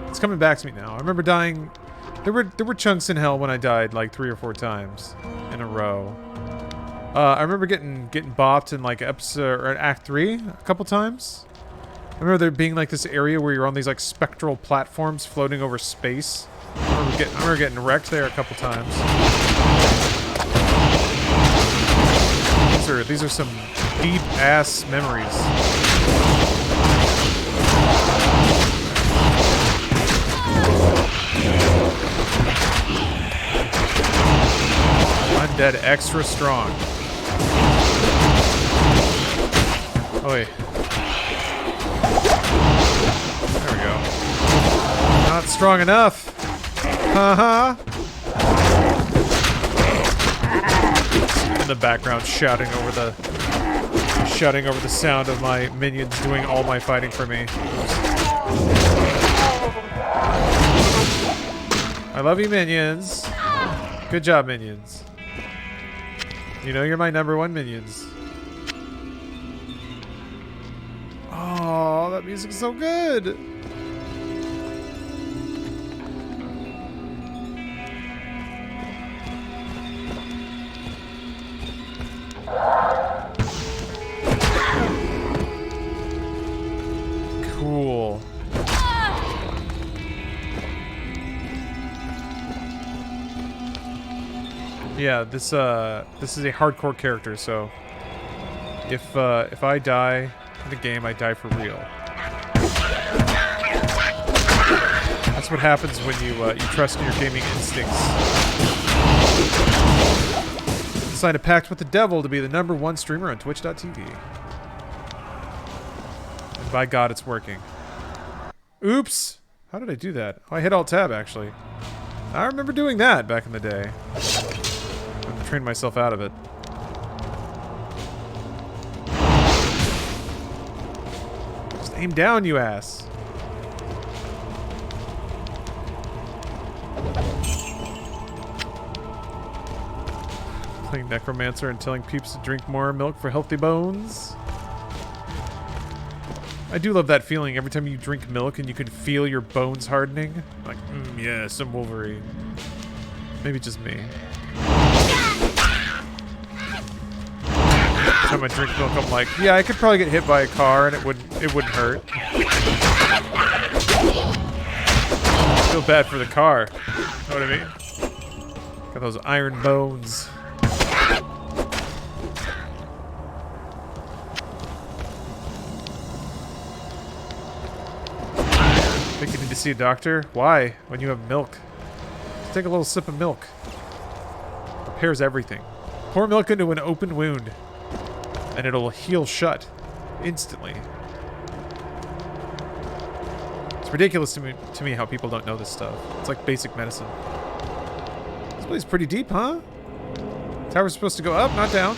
It's coming back to me now. I remember dying. There were chunks in hell when I died like 3 or 4 times in a row. I remember getting bopped in like episode or Act 3 a couple times. I remember there being like this area where you're on these like spectral platforms floating over space. I remember getting wrecked there a couple times. These are some deep ass memories. Undead extra strong. Oh wait. There we go. Not strong enough. Haha. In the background, shouting over the sound of my minions doing all my fighting for me. I love you, minions. Good job, minions. You know you're my #1 minions. Oh, that music's so good. Cool. Yeah, this is a hardcore character, so if I die in the game, I die for real. That's what happens when you trust in your gaming instincts. Signed a pact with the devil to be the #1 streamer on Twitch.tv. And by God, it's working. Oops! How did I do that? Oh, I hit Alt-Tab, actually. I remember doing that back in the day. I trained myself out of it. Just aim down, you ass. Playing Necromancer and telling peeps to drink more milk for healthy bones. I do love that feeling every time you drink milk and you can feel your bones hardening. Like, yes, I'm Wolverine. Maybe just me. Every time I drink milk, I'm like, yeah, I could probably get hit by a car and it wouldn't hurt. I feel bad for the car. Know what I mean? Got those iron bones. Think you need to see a doctor? Why? When you have milk. Just take a little sip of milk. Repairs everything. Pour milk into an open wound, and it'll heal shut instantly. It's ridiculous to me how people don't know this stuff. It's like basic medicine. This place is pretty deep, huh? Tower's supposed to go up, not down.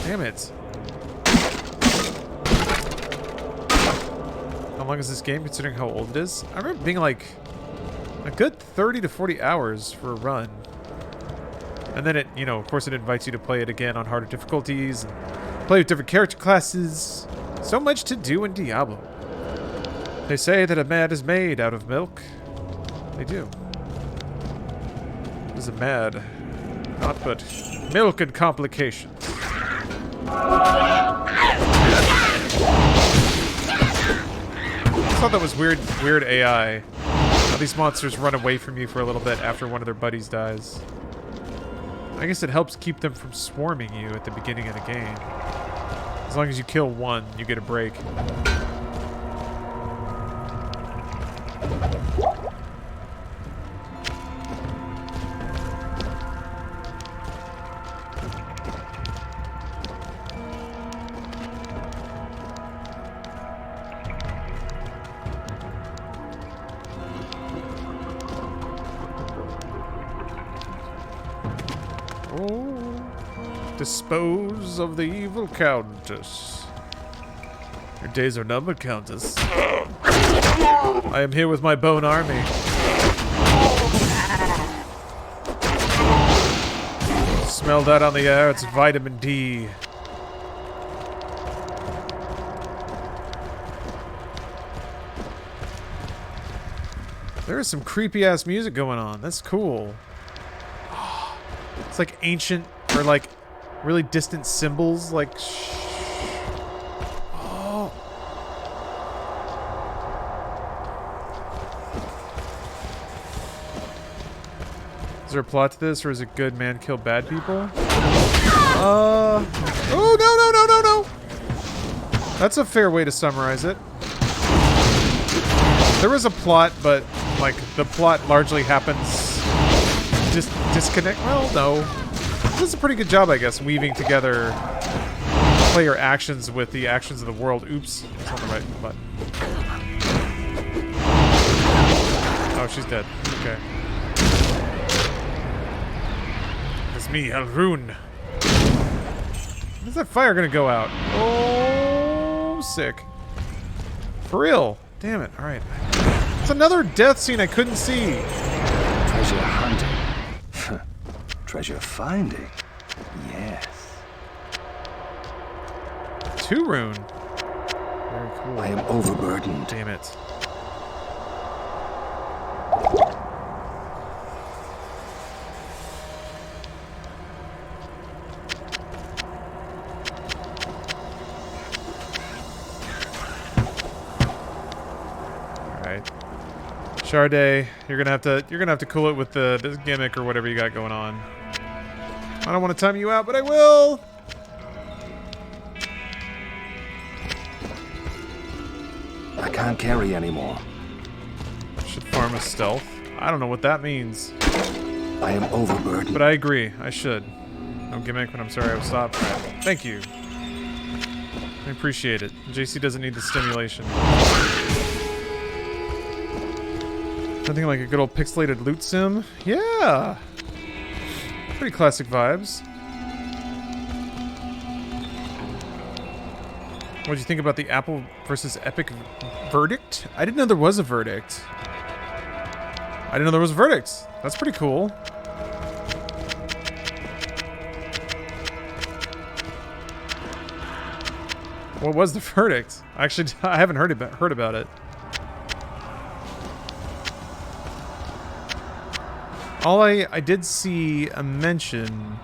Damn it. How long is this game, considering how old it is? I remember being like a good 30 to 40 hours for a run. And then it, you know, of course it invites you to play it again on harder difficulties and play with different character classes. So much to do in Diablo. They say that a man is made out of milk. They do. What is a mad? Not but milk and complications. I thought that was weird AI. How these monsters run away from you for a little bit after one of their buddies dies. I guess it helps keep them from swarming you at the beginning of the game. As long as you kill one, you get a break. Dispose of the evil Countess. Your days are numbered, Countess. I am here with my bone army. Smell that on the air, it's vitamin D. There is some creepy ass music going on. That's cool. It's like ancient or like really distant symbols, like... Oh. Is there a plot to this, or is it good man kill bad people? Oh, no. That's a fair way to summarize it. There is a plot, but, like, the plot largely happens... disconnect... Well, no. This is a pretty good job, I guess, weaving together player actions with the actions of the world. Oops. It's on the right button. Oh, she's dead. Okay. It's me, Elrune. When's that fire gonna go out? Oh, sick. For real. Damn it. Alright. It's another death scene I couldn't see. Treasure hunting. Treasure finding. Yes. 2 rune. Very cool. I am overburdened. Damn it. Sharday, you're gonna have to cool it with this gimmick or whatever you got going on. I don't want to time you out, but I will. I can't carry anymore. Should farm a stealth. I don't know what that means. I am overburdened. But I agree. I should. No gimmick, but I'm sorry I was stopped. Thank you. I appreciate it. JC doesn't need the stimulation. Nothing like a good old pixelated loot sim. Yeah. Pretty classic vibes. What do you think about the Apple versus Epic verdict? I didn't know there was a verdict. That's pretty cool. What was the verdict? Actually, I haven't heard about it. I did see a mention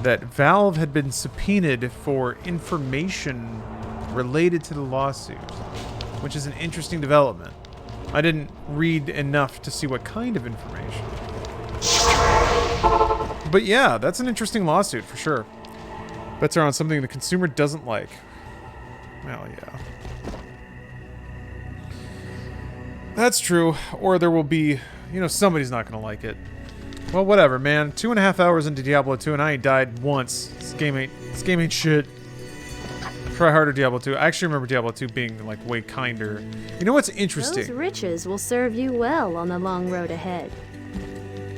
that Valve had been subpoenaed for information related to the lawsuit, which is an interesting development. I didn't read enough to see what kind of information. But yeah, that's an interesting lawsuit for sure. Bets are on something the consumer doesn't like. Well, yeah. That's true. Or there will be, somebody's not going to like it. Well, whatever, man. 2.5 hours into Diablo 2 and I ain't died once. This game ain't shit. Try harder, Diablo 2. I actually remember Diablo 2 being, like, way kinder. You know what's interesting? Those riches will serve you well on the long road ahead.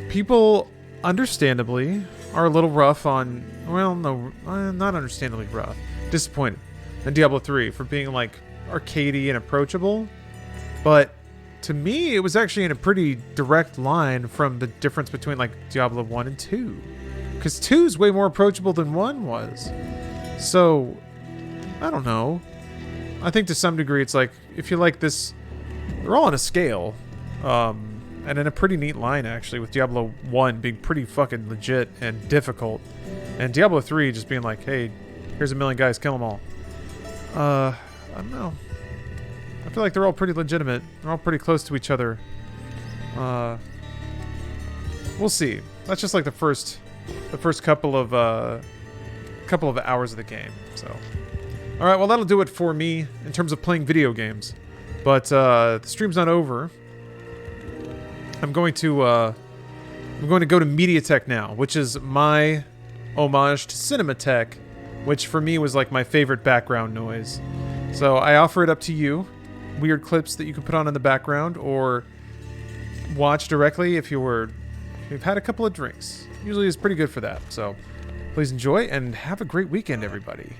People, understandably, are a little rough on... Well, no, not understandably rough. Disappointed in Diablo 3 for being, like, arcadey and approachable. But... to me, it was actually in a pretty direct line from the difference between, like, Diablo 1 and 2. Because 2 is way more approachable than 1 was. So, I don't know. I think to some degree it's like, if you like this... They're all on a scale. And in a pretty neat line, actually, with Diablo 1 being pretty fucking legit and difficult. And Diablo 3 just being like, hey, here's 1 million guys, kill them all. I don't know. I feel like they're all pretty legitimate. They're all pretty close to each other. We'll see. That's just like the first couple of hours of the game. So, all right. Well, that'll do it for me in terms of playing video games. But the stream's not over. I'm going to go to MediaTek now, which is my homage to Cinematech, which for me was like my favorite background noise. So I offer it up to you. Weird clips that you can put on in the background or watch directly if you've had a couple of drinks. Usually is pretty good for that. So please enjoy and have a great weekend, everybody.